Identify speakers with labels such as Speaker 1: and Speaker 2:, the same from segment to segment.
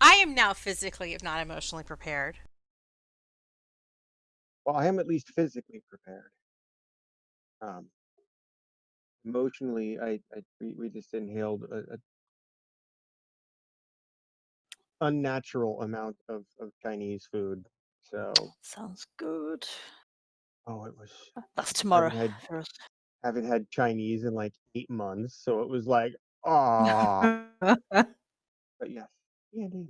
Speaker 1: I am now physically, if not emotionally, prepared.
Speaker 2: Well, I am at least physically prepared. Um, Emotionally, we just inhaled a unnatural amount of Chinese food. So,
Speaker 3: Sounds good.
Speaker 2: oh, it was.
Speaker 3: That's
Speaker 2: I
Speaker 3: tomorrow for us.
Speaker 2: haven't had Chinese in like 8 months, so it was like, ah. But yes, D&D,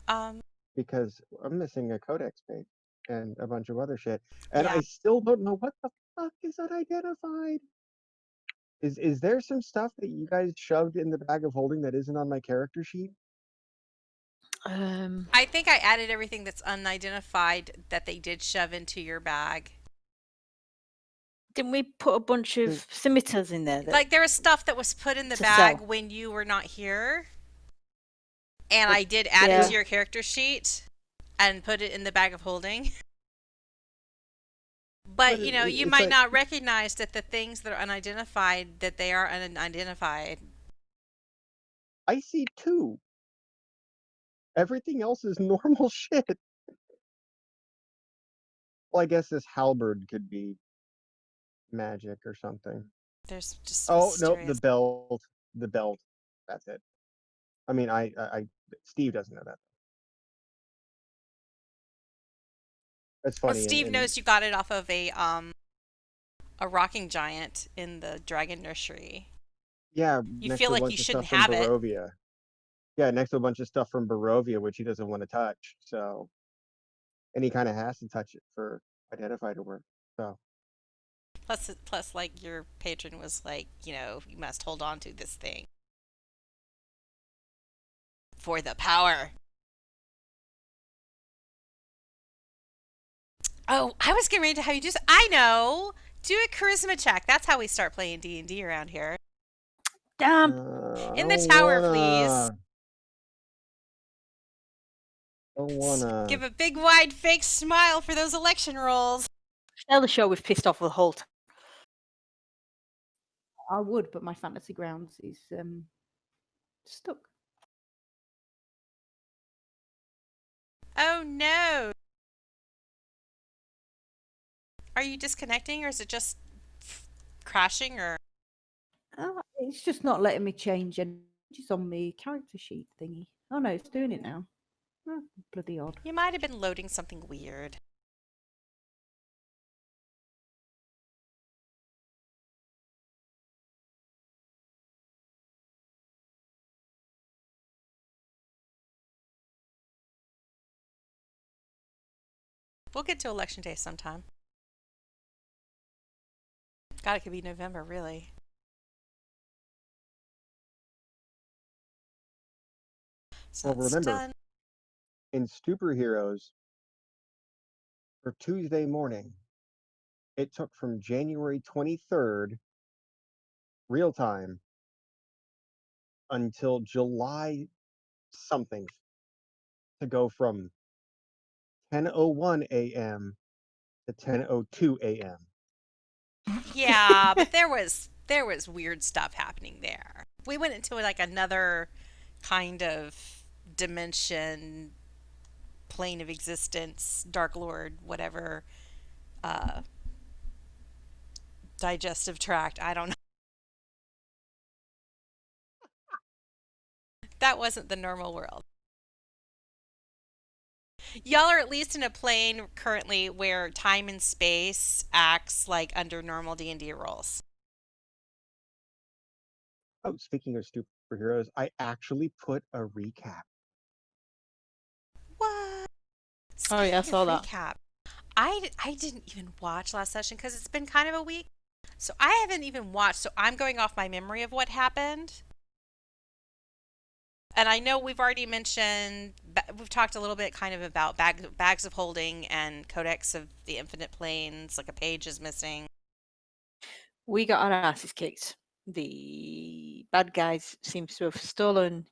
Speaker 1: Um,
Speaker 2: because I'm missing a codex page and a bunch of other shit, and
Speaker 1: yeah.
Speaker 2: I still don't know what the fuck is unidentified. Is there some stuff that you guys shoved in the bag of holding that isn't on my character sheet?
Speaker 1: I think I added everything that's unidentified that they did shove into your bag.
Speaker 3: Didn't we put a bunch of scimitars in there
Speaker 1: Like there was stuff that was put in the
Speaker 3: to
Speaker 1: bag
Speaker 3: sell?
Speaker 1: when you were not here, and
Speaker 2: But
Speaker 1: I did add it
Speaker 3: Yeah.
Speaker 1: to your character sheet and put it in the bag of holding. But you
Speaker 2: it's
Speaker 1: might
Speaker 2: like
Speaker 1: not recognize that the things that are unidentified, that they are unidentified.
Speaker 2: I see two. Everything else is normal shit. Well, I guess this halberd could be magic or something.
Speaker 1: There's just
Speaker 2: Oh nope,
Speaker 1: mysterious.
Speaker 2: the belt. That's it. I mean, Stiiv doesn't know that. That's
Speaker 1: Well,
Speaker 2: funny.
Speaker 1: Stiiv
Speaker 2: And
Speaker 1: knows you got it off of a rocking giant in the dragon nursery.
Speaker 2: yeah,
Speaker 1: You
Speaker 2: next
Speaker 1: feel
Speaker 2: to a
Speaker 1: like you
Speaker 2: bunch of stuff
Speaker 1: shouldn't
Speaker 2: from
Speaker 1: have it.
Speaker 2: Barovia. Yeah, next to a bunch of stuff from Barovia, which he doesn't want to touch. So, and he kind of has to touch it for identify to work. So,
Speaker 1: Plus, like your patron was like, you must hold on to this thing for the power. Oh, I was getting ready to have you do. I know. Do a charisma check. That's how we start playing D&D around here.
Speaker 3: Damn.
Speaker 2: I
Speaker 1: In the tower, please.
Speaker 2: don't wanna.
Speaker 1: Give a big, wide, fake smile for those election rolls.
Speaker 3: Tell the show we've pissed off the whole time. I would, but my fantasy grounds is stuck.
Speaker 1: Oh no. Are you disconnecting or is it just crashing or?
Speaker 3: It's just not letting me change any changes on the character sheet thingy. Oh no, it's doing it now. Oh, bloody odd.
Speaker 1: You might have been loading something weird. We'll get to election day sometime. God, it could be November, really. So
Speaker 2: Well,
Speaker 1: it's
Speaker 2: remember,
Speaker 1: done.
Speaker 2: in Superheroes for Tuesday morning, it took from January 23rd, real time, until July something to go from 10:01 a.m. to 10:02 a.m.
Speaker 1: Yeah, but there was weird stuff happening there. We went into like another kind of dimension, plane of existence, Dark Lord, whatever, uh, digestive tract. I don't know. That wasn't the normal world. Y'all are at least in a plane currently where time and space acts like under normal D&D rules.
Speaker 2: Oh, speaking of superheroes, I actually put a recap.
Speaker 1: What?
Speaker 3: Oh yeah, I
Speaker 1: Speaking of
Speaker 3: saw that.
Speaker 1: recap, I didn't even watch last session because it's been kind of a week. So I haven't even watched. So I'm going off my memory of what happened. And I know we've already mentioned, we've talked a little bit kind of about bags of holding and Codex of the Infinite Planes, like a page is missing.
Speaker 3: We got our asses kicked. The bad guys seem to have stolen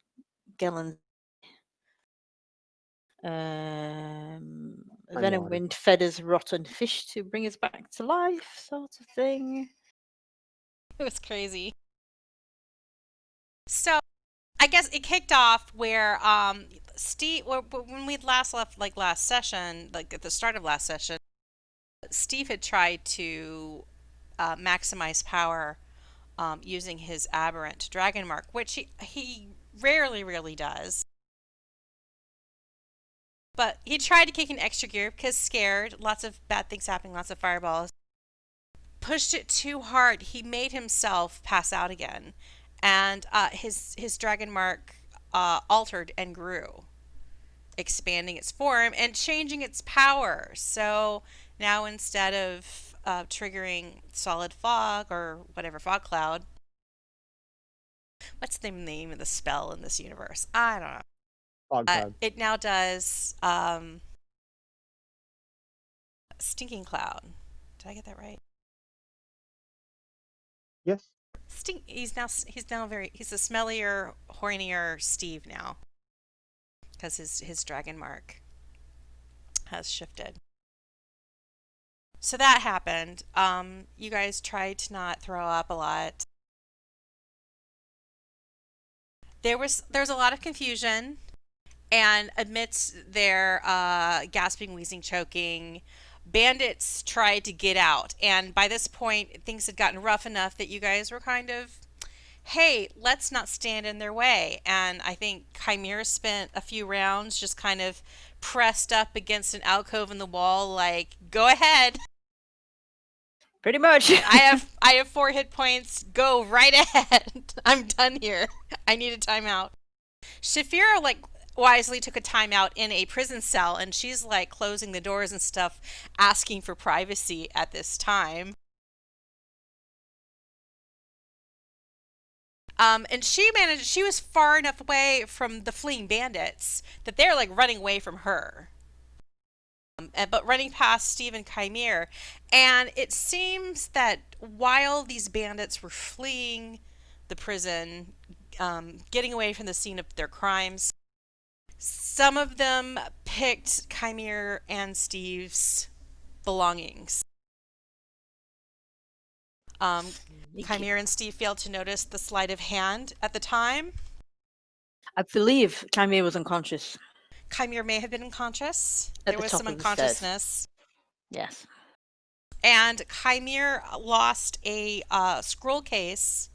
Speaker 3: Gellen's Venom
Speaker 2: water.
Speaker 3: Wind fed us rotten fish to bring us back to life, sort of thing.
Speaker 1: It was crazy. So I guess it kicked off where Steve, when we last left, like last session, like at the start of last session, Steve had tried to maximize power using his aberrant dragon mark, which he rarely does. But he tried to kick an extra gear because scared, lots of bad things happening, lots of fireballs. Pushed it too hard. He made himself pass out again, and his dragon mark altered and grew, expanding its form and changing its power. So now instead of triggering solid fog or whatever fog cloud, what's the name of the spell in this universe? I don't know.
Speaker 2: Fog cloud.
Speaker 1: It now does stinking cloud. Did I get that right?
Speaker 2: Yes.
Speaker 1: He's a smellier, hornier Stiiv now because his dragon mark has shifted. So that happened. You guys tried to not throw up a lot. There's a lot of confusion, and amidst their gasping, wheezing, choking, bandits tried to get out. And by this point, things had gotten rough enough that you guys were kind of, hey, let's not stand in their way. And I think Kymir spent a few rounds just kind of pressed up against an alcove in the wall, like, go ahead.
Speaker 3: Pretty much.
Speaker 1: I have 4 hit points. Go right ahead. I'm done here. I need a timeout. Shaefira like wisely took a timeout in a prison cell, and she's like closing the doors and stuff, asking for privacy at this time. And she was far enough away from the fleeing bandits that they're like running away from her. But running past Stiiv and Kymir. And it seems that while these bandits were fleeing the prison, getting away from the scene of their crimes, some of them picked Kymir and Stiiv's belongings. Kymir and Stiiv failed to notice the sleight of hand at the time.
Speaker 4: I believe Kymir was unconscious.
Speaker 1: Kymir may have been unconscious.
Speaker 4: At
Speaker 1: There
Speaker 4: the
Speaker 1: was
Speaker 4: top
Speaker 1: some
Speaker 4: of the stairs.
Speaker 1: unconsciousness.
Speaker 4: Yes.
Speaker 1: And Kymir lost a scroll case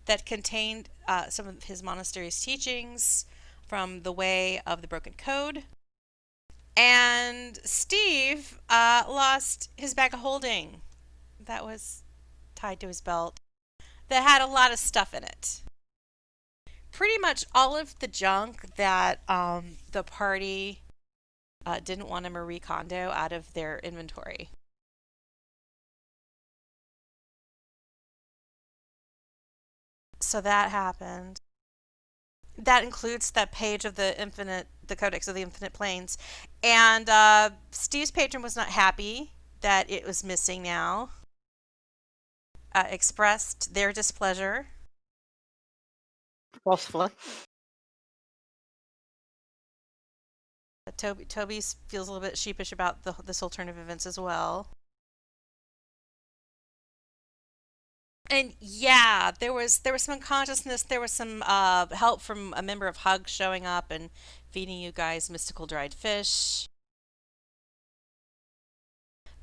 Speaker 1: that contained some of his monastery's teachings from the Way of the Broken Code. And Stiiv lost his bag of holding that was tied to his belt that had a lot of stuff in it. Pretty much all of the junk that the party didn't want to Marie Kondo out of their inventory. So that happened. That includes that page of the Codex of the Infinite Planes. And Stiiv's patron was not happy that it was missing now. Expressed their displeasure.
Speaker 4: Forcefully.
Speaker 1: Toby feels a little bit sheepish about this whole turn of events as well. And yeah, there was some unconsciousness. There was some help from a member of Hug showing up and feeding you guys mystical dried fish.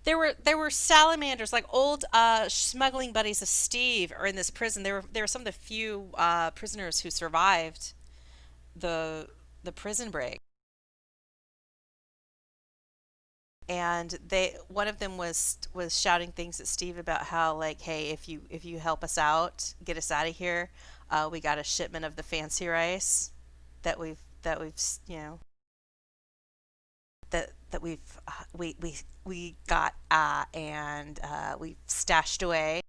Speaker 1: There were salamanders, like old smuggling buddies of Stiiv, are in this prison. There were some of the few prisoners who survived the prison break. And one of them was shouting things at Stiiv about how, like, hey, if you help us out, get us out of here, we got a shipment of the fancy rice that we've you know that we got and we stashed away.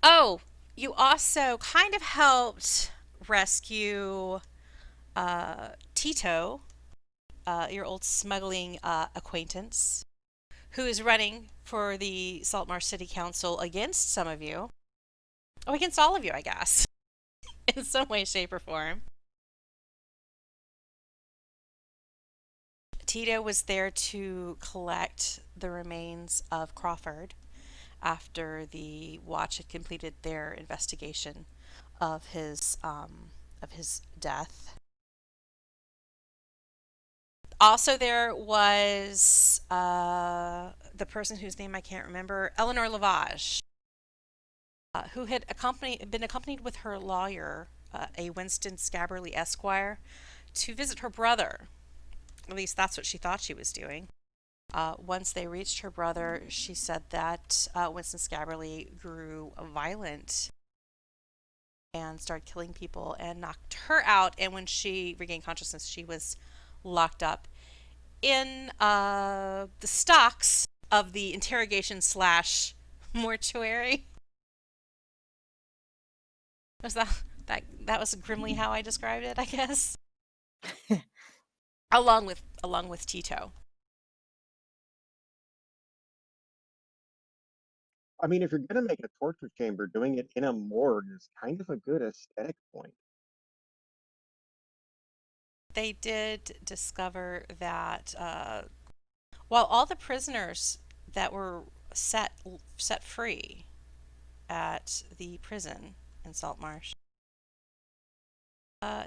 Speaker 1: Oh, you also kind of helped rescue Tito, your old smuggling acquaintance, who is running for the Saltmarsh City Council against some of you. Oh, against all of you, I guess, in some way, shape, or form. Tito was there to collect the remains of Crawford after the Watch had completed their investigation of his death. Also, there was the person whose name I can't remember, Eleanor Lavage, who had been accompanied with her lawyer, a Winston Scabberly Esquire, to visit her brother. At least that's what she thought she was doing. Once they reached her brother, she said that Winston Scabberly grew violent and started killing people and knocked her out. And when she regained consciousness, she was locked up in the stocks of the interrogation slash mortuary. Was that was grimly how I described it, I guess. along with Tito.
Speaker 2: I mean, if you're gonna make a torture chamber, doing it in a morgue is kind of a good aesthetic point.
Speaker 1: They did discover that while all the prisoners that were set free at the prison in Saltmarsh, uh,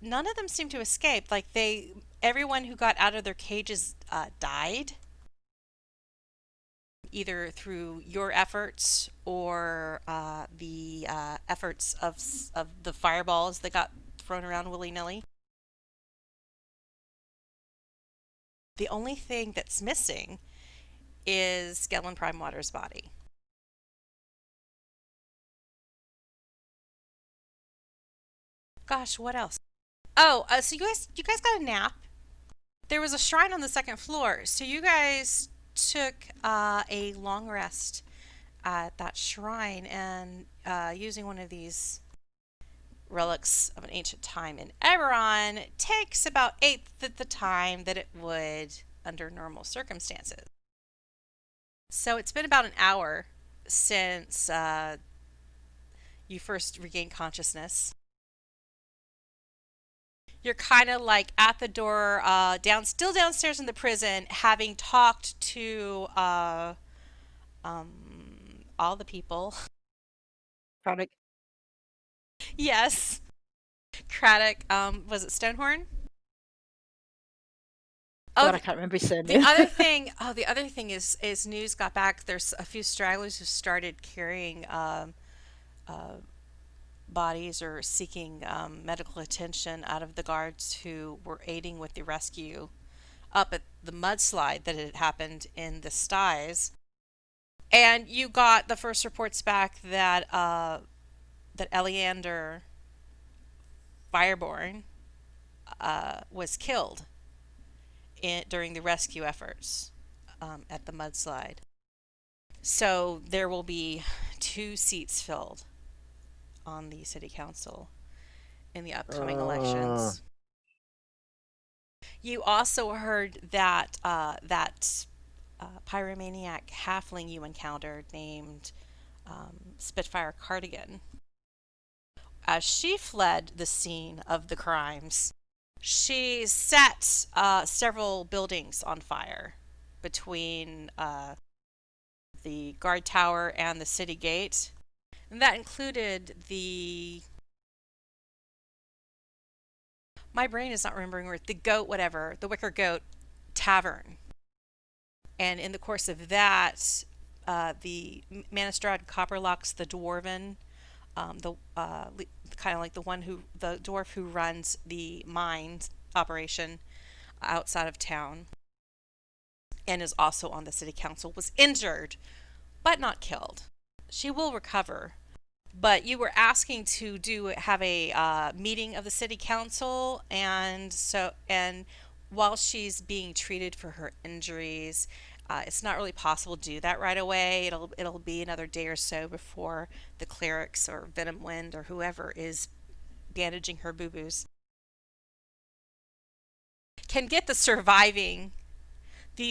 Speaker 1: none of them seemed to escape. Like everyone who got out of their cages died, either through your efforts or the efforts of the fireballs that got thrown around willy nilly. The only thing that's missing is Gellin Primewater's body. Gosh, what else? Oh, so you guys got a nap. There was a shrine on the second floor, so you guys took a long rest at that shrine, and using one of these relics of an ancient time in Eberron takes about eighth of the time that it would under normal circumstances. So it's been about an hour since you first regained consciousness. You're kind of like at the door, still downstairs in the prison, having talked to um, all the people.
Speaker 4: Product.
Speaker 1: Yes, Craddock. Was it Stonehorn? Oh,
Speaker 4: God, I can't remember his
Speaker 1: the
Speaker 4: surname.
Speaker 1: other thing. Oh, the other thing is news got back. There's a few stragglers who started carrying uh, bodies or seeking medical attention out of the guards who were aiding with the rescue up at the mudslide that had happened in the Stiiv. And you got the first reports back that Eleander Fireborn was killed during the rescue efforts at the mudslide. So there will be 2 seats filled on the city council in the upcoming
Speaker 2: Uh,
Speaker 1: elections. You also heard that pyromaniac halfling you encountered named Spitfire Cardigan. As she fled the scene of the crimes, she set several buildings on fire between the guard tower and the city gate. And that included my brain is not remembering where, the Wicker Goat Tavern. And in the course of that, the Manistrad Copperlocks, the dwarven, the kind of like the dwarf who runs the mine operation outside of town, and is also on the city council, was injured but not killed. She will recover. But you were asking to have a meeting of the city council, and while she's being treated for her injuries, it's not really possible to do that right away. It'll be another day or so before the clerics or Venom Wind or whoever is bandaging her boo boos can get the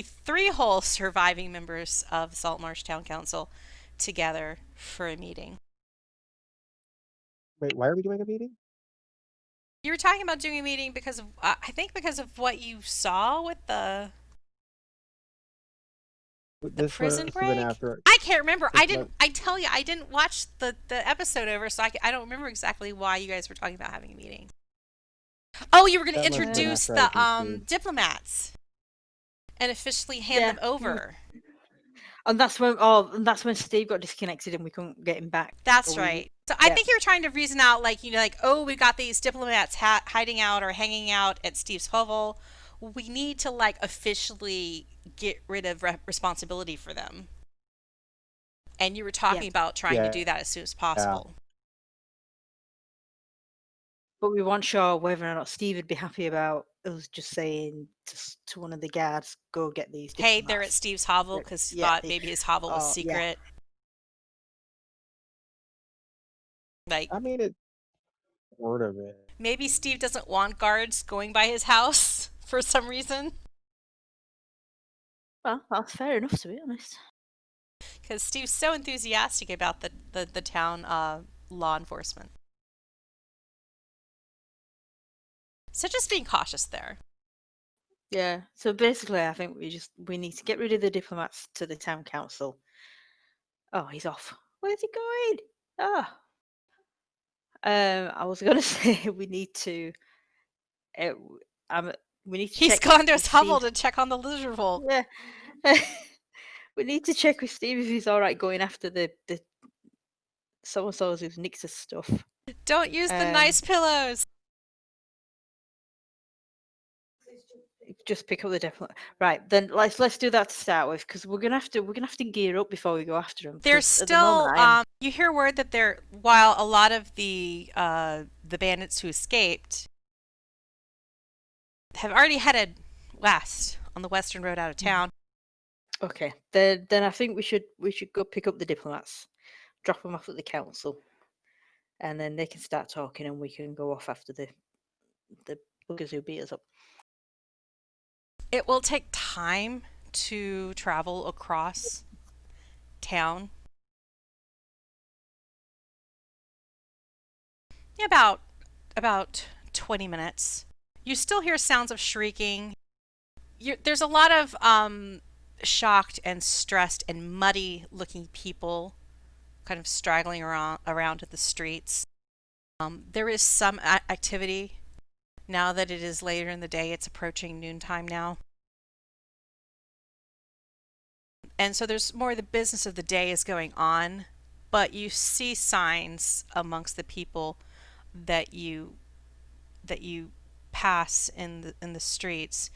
Speaker 1: 3 whole surviving members of Saltmarsh Town Council together for a meeting.
Speaker 2: wait, why are we doing a meeting?
Speaker 1: You were talking about doing a meeting because of, I think because of what you saw with The
Speaker 2: This
Speaker 1: prison
Speaker 2: must have been
Speaker 1: break?
Speaker 2: after.
Speaker 1: I can't remember.
Speaker 2: This must,
Speaker 1: I tell you, I didn't watch the episode over, so I don't remember exactly why you guys were talking about having a meeting. Oh, you were going to
Speaker 2: that must have been
Speaker 1: introduce
Speaker 2: after I
Speaker 1: the
Speaker 2: conceived.
Speaker 1: diplomats and officially hand
Speaker 4: Yeah.
Speaker 1: them over.
Speaker 4: And that's when Steve got disconnected and we couldn't get him back.
Speaker 1: That's
Speaker 4: Or we-
Speaker 1: right. So I
Speaker 4: yeah.
Speaker 1: think you were trying to reason out, like, like, oh, we've got these diplomats hiding out or hanging out at Steve's hovel. We need to, like, officially get rid of responsibility for them. And you were talking about trying to do that as soon as possible.
Speaker 4: But we weren't sure whether or not Steve would be happy about us just saying to one of the guards, go get these
Speaker 1: Hey,
Speaker 4: diplomats.
Speaker 1: they're at Steve's hovel because he
Speaker 4: Yeah,
Speaker 1: thought maybe his hovel was secret. Like,
Speaker 2: I mean, it sort of is.
Speaker 1: maybe Steve doesn't want guards going by his house for some reason.
Speaker 4: Well, that's fair enough, to be honest.
Speaker 1: Because Steve's so enthusiastic about the town law enforcement. So just being cautious there.
Speaker 4: Yeah. So basically, I think we need to get rid of the diplomats to the town council. Oh, he's off. Where's he going? Ah. I was going to say we need to. We need to.
Speaker 1: He's
Speaker 4: check
Speaker 1: gone to
Speaker 4: with
Speaker 1: his hovel
Speaker 4: Steve.
Speaker 1: to check on the lizard folk.
Speaker 4: Yeah. We need to check with Steve if he's all right going after the so-and-sos who've nicked his stuff.
Speaker 1: Don't use the nice pillows.
Speaker 4: Just pick up the diplomat. Right, then let's do that to start with, because we're gonna have to gear up before we go after them.
Speaker 1: There's still you hear word that while a lot of the bandits who escaped have already headed west on the western road out of town.
Speaker 4: Okay, then I think we should go pick up the diplomats, drop them off at the council, and then they can start talking, and we can go off after the buggers who beat us up.
Speaker 1: It will take time to travel across town. About 20 minutes. You still hear sounds of shrieking. There's a lot of shocked and stressed and muddy looking people kind of straggling around at the streets. There is some activity now that it is later in the day. It's approaching noontime now. And so there's more of the business of the day is going on, but you see signs amongst the people that you pass in the streets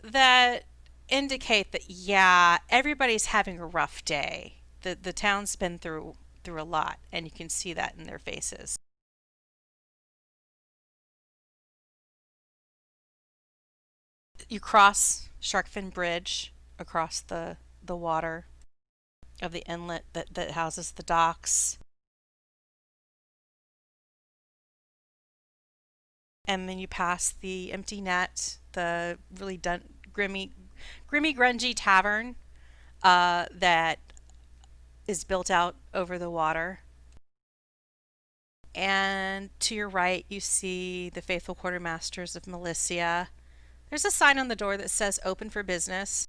Speaker 1: that indicate that everybody's having a rough day. The town's been through a lot, and you can see that in their faces. You cross Sharkfin Bridge across the water of the inlet that houses the docks. And then you pass the empty net, the really grimy, grungy tavern that is built out over the water. And to your right, you see the faithful quartermasters of Milicia. There's a sign on the door that says open for business.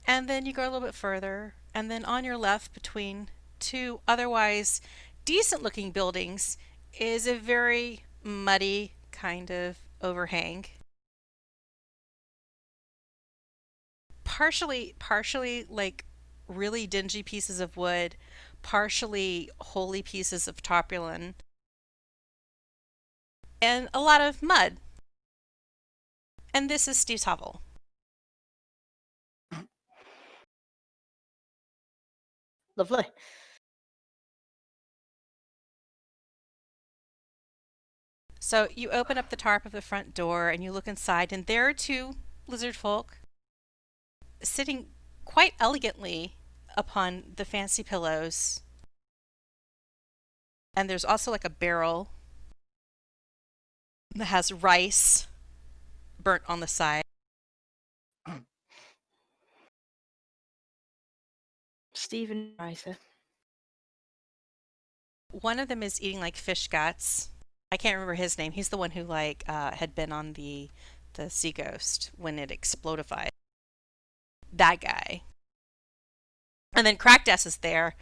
Speaker 1: And then you go a little bit further, and then on your left, between two otherwise decent looking buildings, is a very muddy kind of overhang. Partially like really dingy pieces of wood, partially holy pieces of tarpaulin, and a lot of mud. And this is Steve's hovel.
Speaker 4: Lovely.
Speaker 1: So you open up the tarp of the front door and you look inside, and there are two lizard folk sitting quite elegantly upon the fancy pillows. And there's also like a barrel that has rice burnt on the side.
Speaker 4: Stephen Riser.
Speaker 1: One of them is eating like fish guts. I can't remember his name. He's the one who had been on the Sea Ghost when it explodified. that guy. And then Crackdust is there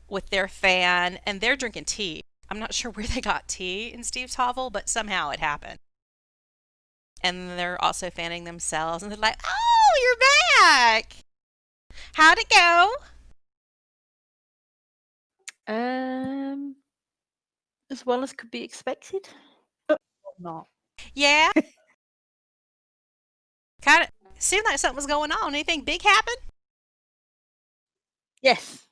Speaker 1: with their fan, and they're drinking tea. I'm not sure where they got tea in Steve's hovel, but somehow it happened. And they're also fanning themselves, and they're like, "Oh, you're back! How'd it go?"
Speaker 4: As well as could be expected.
Speaker 3: Or not.
Speaker 1: Yeah, kind of seemed like something was going on. Anything big happen?
Speaker 4: Yes,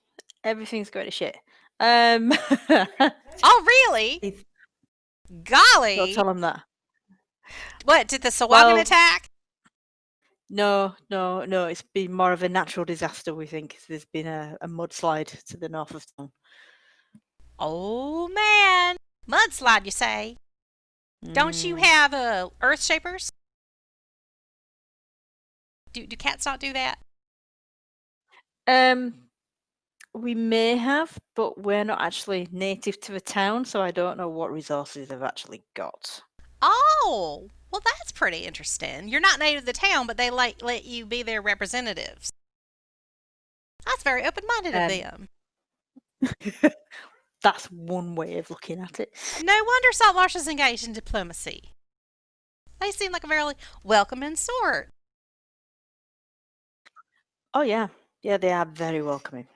Speaker 4: everything's going to shit.
Speaker 1: Oh, really?
Speaker 3: It's-
Speaker 4: Don't
Speaker 1: Golly!
Speaker 4: tell them that.
Speaker 1: What did the Sawagan
Speaker 4: Well,
Speaker 1: attack?
Speaker 4: no. It's been more of a natural disaster. We think there's been a mudslide to the north of town.
Speaker 1: Oh man, mudslide, you say? Don't you
Speaker 4: Mm.
Speaker 1: have earth shapers? Do cats not do that?
Speaker 4: We may have, but we're not actually native to the town, so I don't know what resources they've actually got.
Speaker 1: Oh, well, that's pretty interesting. You're not native to the town, but they let you be their representatives. That's very open-minded of
Speaker 4: Um,
Speaker 1: them.
Speaker 4: That's one way of looking at it.
Speaker 1: No wonder Saltmarsh is engaged in diplomacy. They seem like a very welcoming sort.
Speaker 4: Oh yeah, they are very welcoming.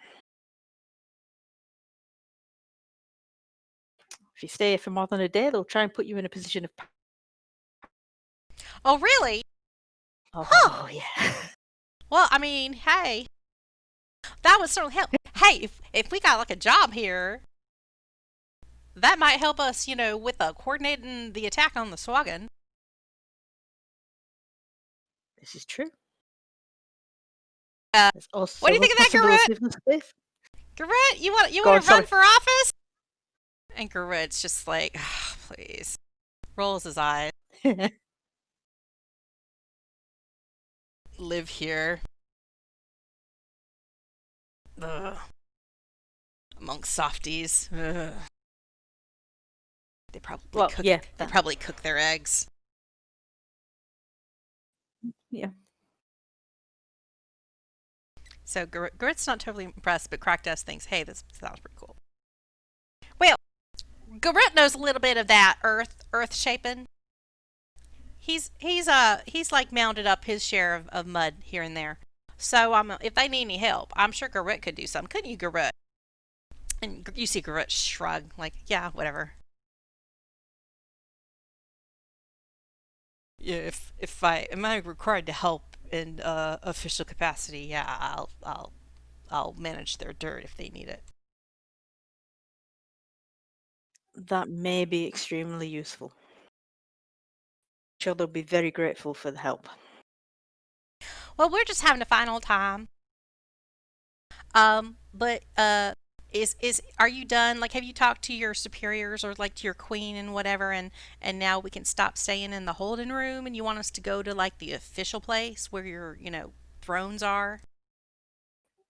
Speaker 4: If you stay here for more than a day, they'll try and put you in a position of.
Speaker 1: Oh, really?
Speaker 4: Oh yeah.
Speaker 1: Well, I mean, hey, that would certainly help. Hey, if we got like a job here, that might help us, with coordinating the attack on the Swagan.
Speaker 4: This is true. There's also
Speaker 1: What do you think of that,
Speaker 4: possibility of the space.
Speaker 1: Garrett, you want
Speaker 4: Go on,
Speaker 1: to run
Speaker 4: sorry.
Speaker 1: for office? And Garrett's just like, oh, please, rolls his eyes. Live here. Ugh. Amongst softies. Ugh. They probably cook.
Speaker 4: yeah,
Speaker 1: They probably cook their eggs.
Speaker 4: Yeah.
Speaker 1: So Garrett's not totally impressed, but Crackdust thinks, hey, this sounds pretty cool. Well, Garrett knows a little bit of that earth shaping. He's like mounded up his share of mud here and there. So if they need any help, I'm sure Garrett could do something. Couldn't you, Garrett? And you see Garrett shrug, like, yeah, whatever. Yeah, if am I required to help in official capacity, yeah, I'll manage their dirt if they need it.
Speaker 4: That may be extremely useful. I'm sure they'll be very grateful for the help.
Speaker 1: Well, we're just having a fine old time. But are you done? Like, have you talked to your superiors or like to your queen and whatever, and now we can stop staying in the holding room, and you want us to go to like the official place where your thrones are?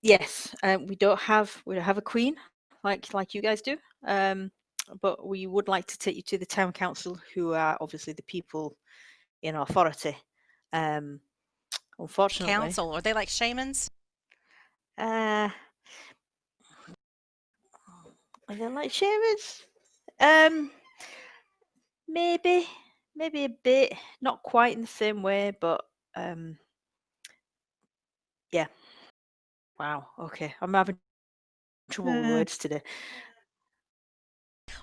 Speaker 4: Yes, we don't have a queen like you guys do. But we would like to take you to the town council, who are obviously the people in authority. Unfortunately,
Speaker 1: Council? Are they like shamans?
Speaker 4: are they like shamans? Maybe a bit, not quite in the same way, but yeah. Wow. Okay, I'm having trouble with words today.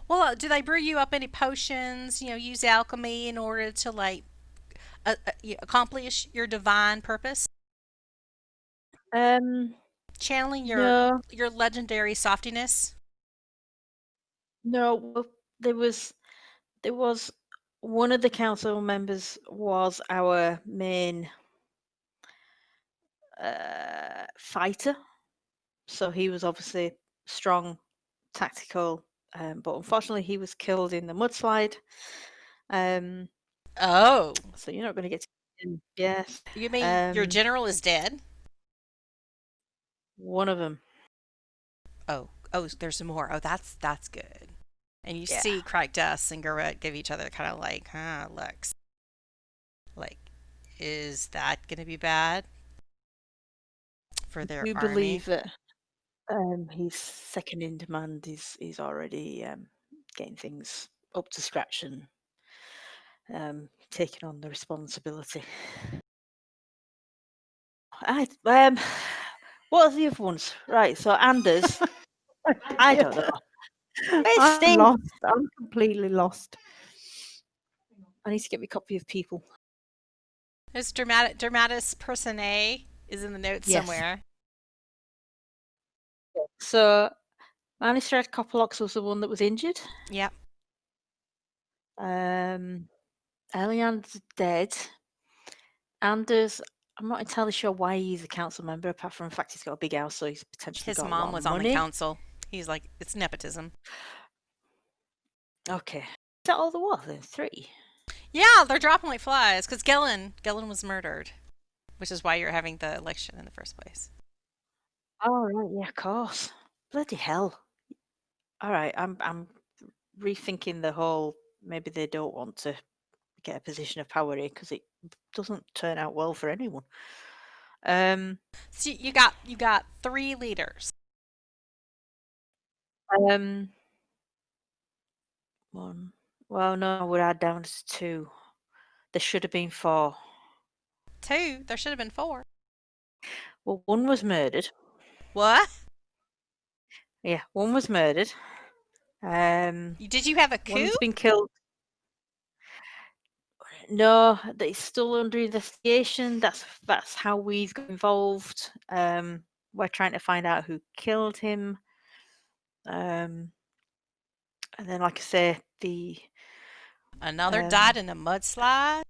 Speaker 1: Well, do they brew you up any potions? Use alchemy in order to like accomplish your divine purpose? Channeling
Speaker 4: No,
Speaker 1: your legendary softiness.
Speaker 4: no. Well, there was one of the council members was our main fighter, so he was obviously strong, tactical, but unfortunately he was killed in the mudslide.
Speaker 1: Oh,
Speaker 4: So you're not going to get to him. Yes.
Speaker 1: you mean your
Speaker 4: Um,
Speaker 1: general is dead?
Speaker 4: One of them.
Speaker 1: Oh, there's some more. Oh, that's good. And you
Speaker 4: Yeah.
Speaker 1: see Crackdust and Garrett give each other kind of like, looks. Like, is that gonna be bad? for their
Speaker 4: We
Speaker 1: army.
Speaker 4: believe that his second in command is already getting things up to scratch and taking on the responsibility. What are the other ones? Right, so Anders, I don't know. It's
Speaker 3: I'm
Speaker 4: Sting.
Speaker 3: lost. I'm completely lost.
Speaker 4: I need to get my copy of People.
Speaker 1: There's dramatis personae is in the notes
Speaker 4: Yes.
Speaker 1: somewhere.
Speaker 4: So Manistrad Copperlox was the one that was injured.
Speaker 1: Yep.
Speaker 4: Elian's dead. Anders, I'm not entirely sure why he's a council member, apart from the fact he's got a big house, so he's potentially
Speaker 1: His
Speaker 4: got a
Speaker 1: mom
Speaker 4: lot
Speaker 1: was
Speaker 4: of
Speaker 1: on the
Speaker 4: money.
Speaker 1: council. He's like, it's nepotism.
Speaker 4: Okay. Is that all there was then? 3?
Speaker 1: Yeah, they're dropping like flies because Gellin was murdered, which is why you're having the election in the first place.
Speaker 4: Oh, right, yeah, of course. Bloody hell. All right, I'm rethinking the whole, maybe they don't want to get a position of power here because it doesn't turn out well for anyone.
Speaker 1: So you got 3 leaders.
Speaker 4: 1. Well, no, we're down to 2. There should have been 4.
Speaker 1: 2. There should have been 4.
Speaker 4: Well, 1 was murdered.
Speaker 1: What?
Speaker 4: Yeah, 1 was murdered.
Speaker 1: Did you have a coup?
Speaker 4: 1's been killed. No, it's still under investigation. That's how we've got involved. We're trying to find out who killed him. And then, like I say, the
Speaker 1: Another died in a mudslide.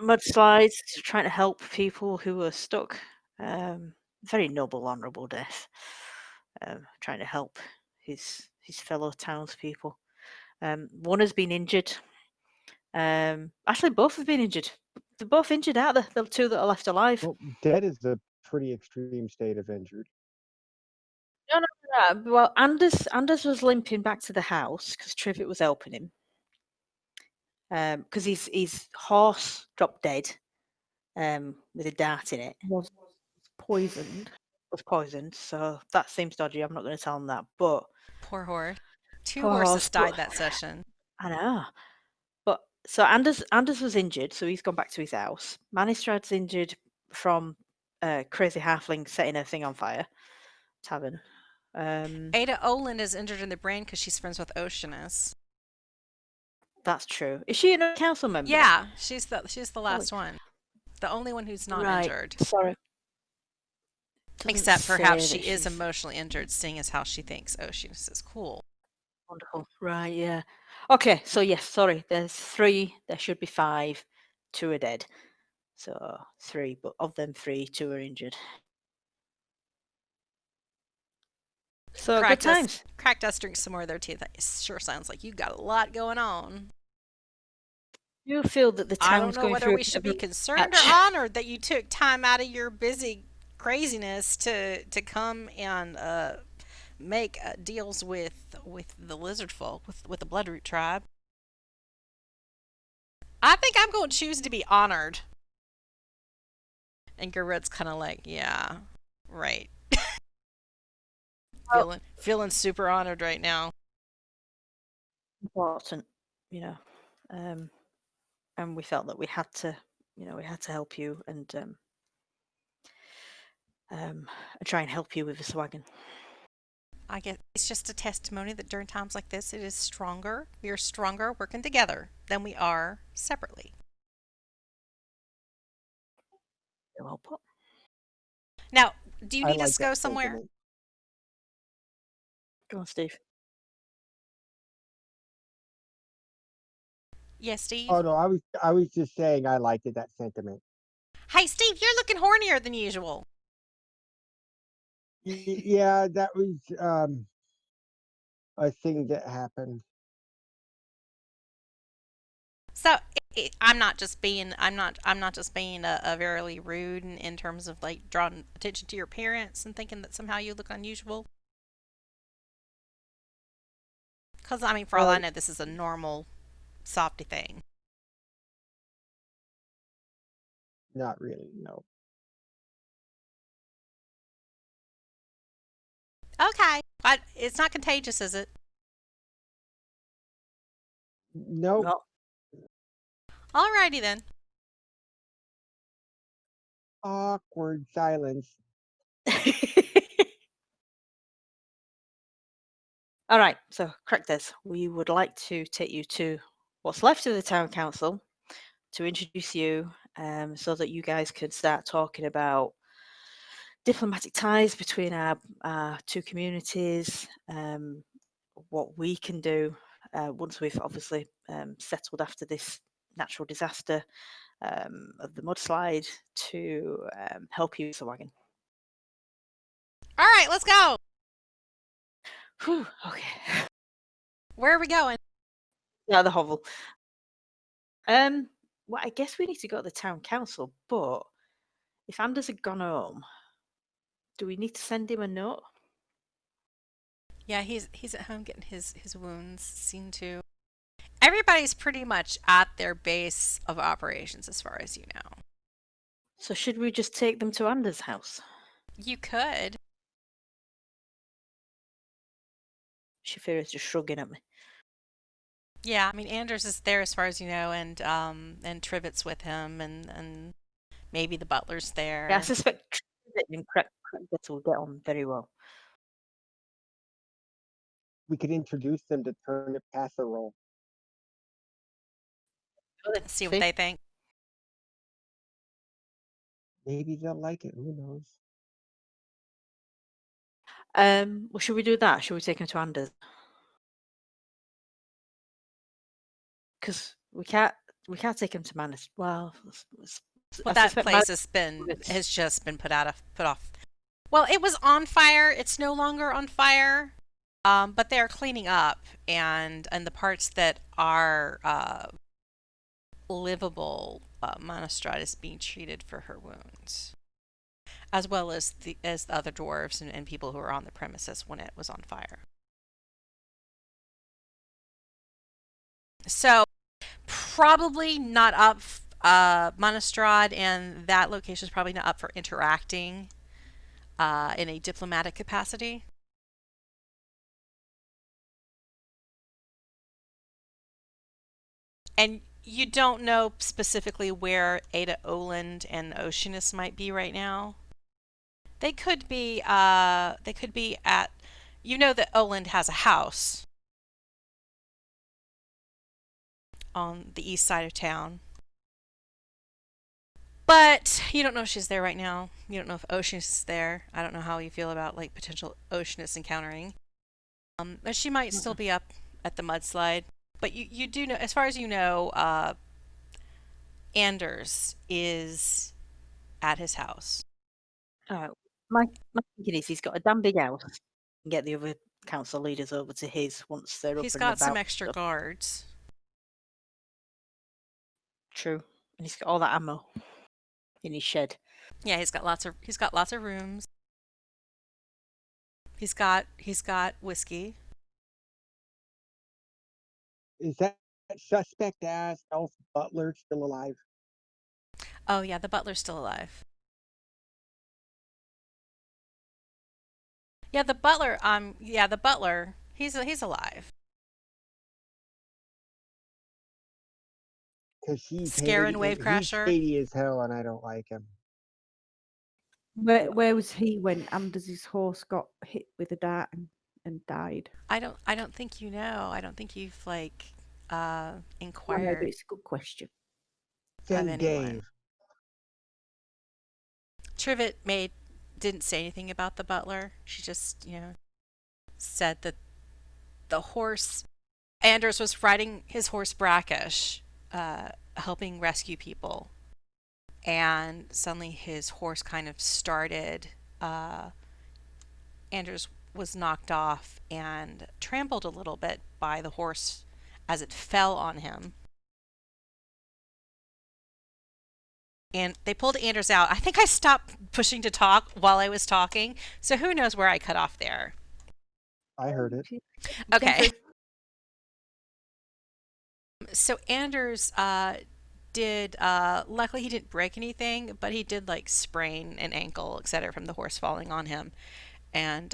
Speaker 4: mudslides, trying to help people who are stuck. Very noble, honourable death. Trying to help his fellow townspeople. 1 has been injured. Actually, both have been injured. They're both injured, aren't they? The 2 that are left alive.
Speaker 2: Well, dead is a pretty extreme state of injured.
Speaker 4: No. Well, Anders was limping back to the house because Trivet was helping him. Because his horse dropped dead. With a dart in it.
Speaker 3: Was poisoned.
Speaker 4: Was poisoned, so that seems dodgy. I'm not going to tell him that, but
Speaker 1: Poor horse. 2
Speaker 4: Poor
Speaker 1: horses
Speaker 4: horse,
Speaker 1: died
Speaker 4: but-
Speaker 1: that session.
Speaker 4: I know. But so Anders was injured, so he's gone back to his house. Manistrad's injured from crazy halfling setting a thing on fire. Tavern.
Speaker 1: Ada Olin is injured in the brain because she's friends with Oceanus.
Speaker 4: That's true. Is she a council member?
Speaker 1: Yeah, she's the last one. The only one who's not
Speaker 4: Right.
Speaker 1: injured.
Speaker 4: Sorry. Doesn't
Speaker 1: Except perhaps
Speaker 4: say
Speaker 1: she
Speaker 4: that
Speaker 1: is
Speaker 4: she's
Speaker 1: emotionally injured, seeing as how she thinks Oceanus is cool.
Speaker 4: wonderful. Right, yeah. Okay, so yes, sorry. There's 3. There should be 5. 2 are dead. So 3, but of them 3, 2 are injured. So good times.
Speaker 1: Crack dust, drink some more of their tea. That sure sounds like you got a lot going on.
Speaker 4: You feel that the
Speaker 1: I
Speaker 4: town's
Speaker 1: don't know
Speaker 4: going
Speaker 1: whether
Speaker 4: through
Speaker 1: we
Speaker 4: a
Speaker 1: should
Speaker 4: bit
Speaker 1: be
Speaker 4: of a
Speaker 1: concerned or
Speaker 4: patch.
Speaker 1: honored that you took time out of your busy craziness to come and make deals with the lizard folk, with the Bloodroot tribe. I think I'm going to choose to be honored. And Garrett's kind of like, yeah, right. Feeling super honored right now.
Speaker 4: Important, and we felt that we had to help you and try and help you with this wagon.
Speaker 1: I guess it's just a testimony that during times like this, it is stronger. We are stronger working together than we are separately.
Speaker 4: Well put.
Speaker 1: Now, do you
Speaker 2: I
Speaker 1: need
Speaker 2: like
Speaker 1: us to go
Speaker 2: that
Speaker 1: somewhere?
Speaker 2: sentiment.
Speaker 4: Go on, Steve.
Speaker 1: Yes, Steve.
Speaker 2: Oh no, I was just saying I liked it, that sentiment.
Speaker 1: Hey, Steve, you're looking hornier than usual.
Speaker 2: Yeah, that was a thing that happened.
Speaker 1: So I'm not just being a very rude in terms of like drawing attention to your appearance and thinking that somehow you look unusual. Because I mean, for all I know, this is a normal softy thing.
Speaker 2: Not really, no.
Speaker 1: Okay. But it's not contagious, is it?
Speaker 2: Nope.
Speaker 4: Not.
Speaker 1: Alrighty then.
Speaker 2: Awkward silence.
Speaker 4: All right, so correct this. We would like to take you to what's left of the town council to introduce you, so that you guys can start talking about diplomatic ties between our two communities, what we can do once we've obviously settled after this natural disaster of the mudslide to help you with the wagon.
Speaker 1: All right, let's go.
Speaker 4: Whew, okay.
Speaker 1: Where are we going?
Speaker 4: Yeah, the hovel. Well, I guess we need to go to the town council, but if Anders had gone home, do we need to send him a note?
Speaker 1: Yeah, he's at home getting his wounds seen to. Everybody's pretty much at their base of operations, as far as you know.
Speaker 4: So should we just take them to Anders' house?
Speaker 1: You could.
Speaker 4: Shaefira's just shrugging at me.
Speaker 1: Yeah, I mean Anders is there as far as you know, and Trivet's with him, and maybe the butler's there.
Speaker 4: Yeah, I suspect Trivet and Crackbit will get on very well.
Speaker 2: We could introduce them to turnip casserole.
Speaker 1: See what they think.
Speaker 2: Maybe they'll like it. Who knows?
Speaker 4: Well, should we do that? Should we take him to Anders? Because we can't take him to Manus. Well,
Speaker 1: Well,
Speaker 4: I
Speaker 1: that
Speaker 4: suspect
Speaker 1: place
Speaker 4: Manus-
Speaker 1: has just been put off. Well, it was on fire. It's no longer on fire. But they are cleaning up, and the parts that are livable, Monostrad is being treated for her wounds, as well as the other dwarves and people who were on the premises when it was on fire. So probably not up. Monostrad and that location is probably not up for interacting in a diplomatic capacity. And you don't know specifically where Ada Oland and Oceanus might be right now. They could be at, you know that Oland has a house on the east side of town. But you don't know if she's there right now. You don't know if Oceanus is there. I don't know how you feel about like potential Oceanus encountering. But she might still be up at the mudslide. But you do know, as far as you know, Anders is at his house.
Speaker 4: my thinking is he's got a damn big house. And get the other council leaders over to his once they're up
Speaker 1: He's
Speaker 4: and
Speaker 1: got
Speaker 4: about.
Speaker 1: some extra
Speaker 4: Stuff.
Speaker 1: guards.
Speaker 4: True, and he's got all that ammo in his shed.
Speaker 1: Yeah, he's got lots of rooms. He's got whiskey.
Speaker 2: Is that suspect ass elf butler still alive?
Speaker 1: Oh yeah, the butler's still alive. Yeah, the butler. The butler. He's alive.
Speaker 2: Because he's
Speaker 1: Scarin'
Speaker 2: he's
Speaker 1: Wavecrasher.
Speaker 2: shady as hell, and I don't like him.
Speaker 3: Where was he when Anders' horse got hit with a dart and died?
Speaker 1: I don't think you know. I don't think you've like
Speaker 3: I know, but
Speaker 1: inquired
Speaker 3: it's a good question.
Speaker 1: of
Speaker 2: Send
Speaker 1: anyone.
Speaker 2: Dave.
Speaker 1: Trivet didn't say anything about the butler. She just, said that the horse Anders was riding his horse Brackish, helping rescue people. And suddenly his horse kind of started. Anders was knocked off and trampled a little bit by the horse as it fell on him. And they pulled Anders out. I think I stopped pushing to talk while I was talking, so who knows where I cut off there.
Speaker 2: I heard it.
Speaker 1: Okay. So Anders did, luckily he didn't break anything, but he did like sprain an ankle, etc., from the horse falling on him. And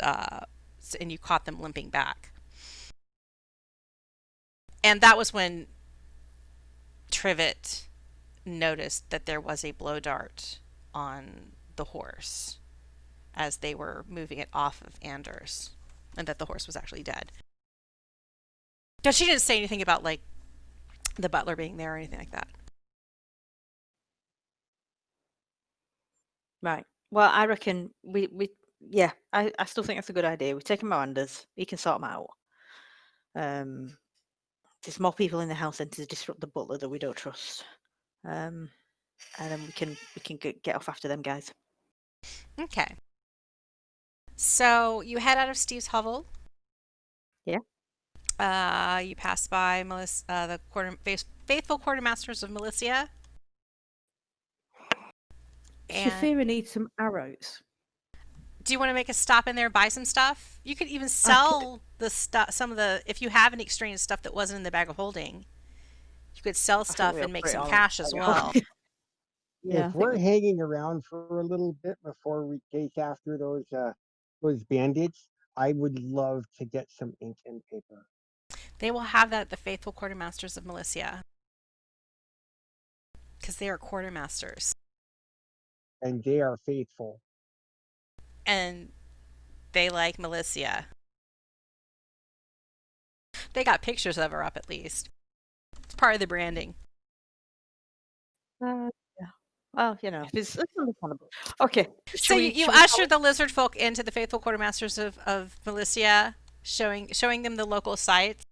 Speaker 1: and you caught them limping back. And that was when Trivet noticed that there was a blow dart on the horse as they were moving it off of Anders, and that the horse was actually dead. Because she didn't say anything about like the butler being there or anything like that.
Speaker 4: Right. Well, I reckon yeah, I still think that's a good idea. We take him out Anders. He can sort them out. There's more people in the house than to disrupt the butler that we don't trust. And then we can get off after them guys.
Speaker 1: Okay. So you head out of Steve's hovel.
Speaker 4: Yeah.
Speaker 1: You pass by the faithful quartermasters of Militia. And
Speaker 3: Shaefira needs some arrows.
Speaker 1: do you want to make a stop in there and buy some stuff? You could even sell the stuff, if you have any extraneous stuff that wasn't in the bag of holding, you could sell stuff and make some cash as well.
Speaker 3: Yeah,
Speaker 2: If we're hanging around for a little bit before we chase after those bandits, I would love to get some ink and paper.
Speaker 1: They will have that at the faithful quartermasters of Militia. Because they are quartermasters.
Speaker 2: And they are faithful.
Speaker 1: And they like Militia. They got pictures of her up at least. It's part of the branding.
Speaker 4: Yeah. Well, it's understandable. Okay.
Speaker 1: So you usher the lizard folk into the faithful quartermasters of Militia, showing them the local sites.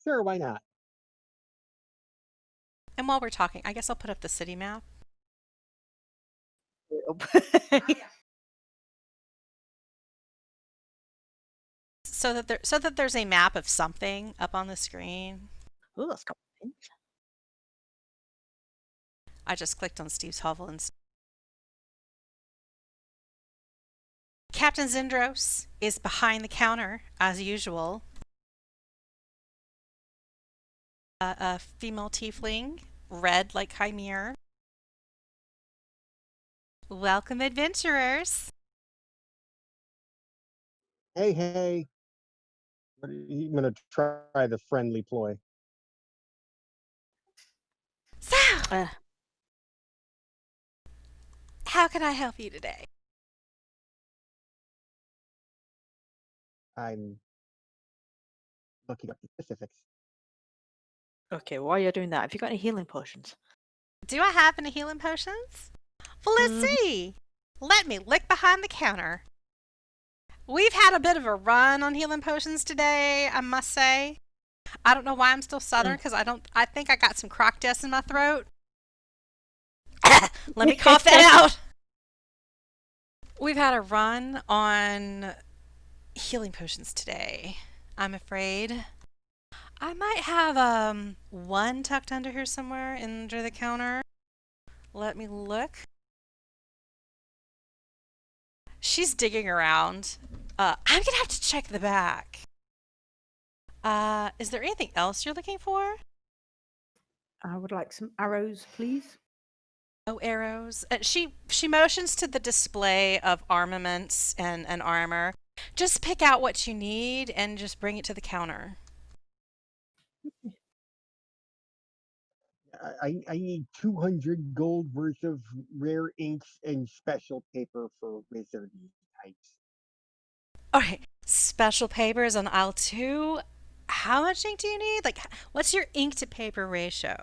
Speaker 2: Sure, why not?
Speaker 1: And while we're talking, I guess I'll put up the city map. So that there's a map of something up on the screen.
Speaker 4: Oh, that's got pink.
Speaker 1: I just clicked on Steve's hovel and Captain Zindros is behind the counter as usual. A female tiefling, red like Kymir. Welcome, adventurers.
Speaker 2: Hey. I'm gonna try the friendly ploy.
Speaker 1: So, how can I help you today?
Speaker 2: I'm looking up the specifics.
Speaker 4: Okay, while you're doing that, have you got any healing potions?
Speaker 1: Do I have any healing potions? Well, let's see. Let me look behind the counter. We've had a bit of a run on healing potions today, I must say. I don't know why I'm still southern, because I think I got some croc dust in my throat. Let me cough that out. We've had a run on healing potions today, I'm afraid. I might have one tucked under here somewhere under the counter. Let me look. She's digging around. I'm gonna have to check the back. Is there anything else you're looking for?
Speaker 3: I would like some arrows, please.
Speaker 1: Oh, arrows. She motions to the display of armaments and armor. Just pick out what you need and just bring it to the counter.
Speaker 2: I need 200 gold worth of rare inks and special paper for wizard types.
Speaker 1: Okay, special papers on aisle 2. How much ink do you need? Like, what's your ink to paper ratio?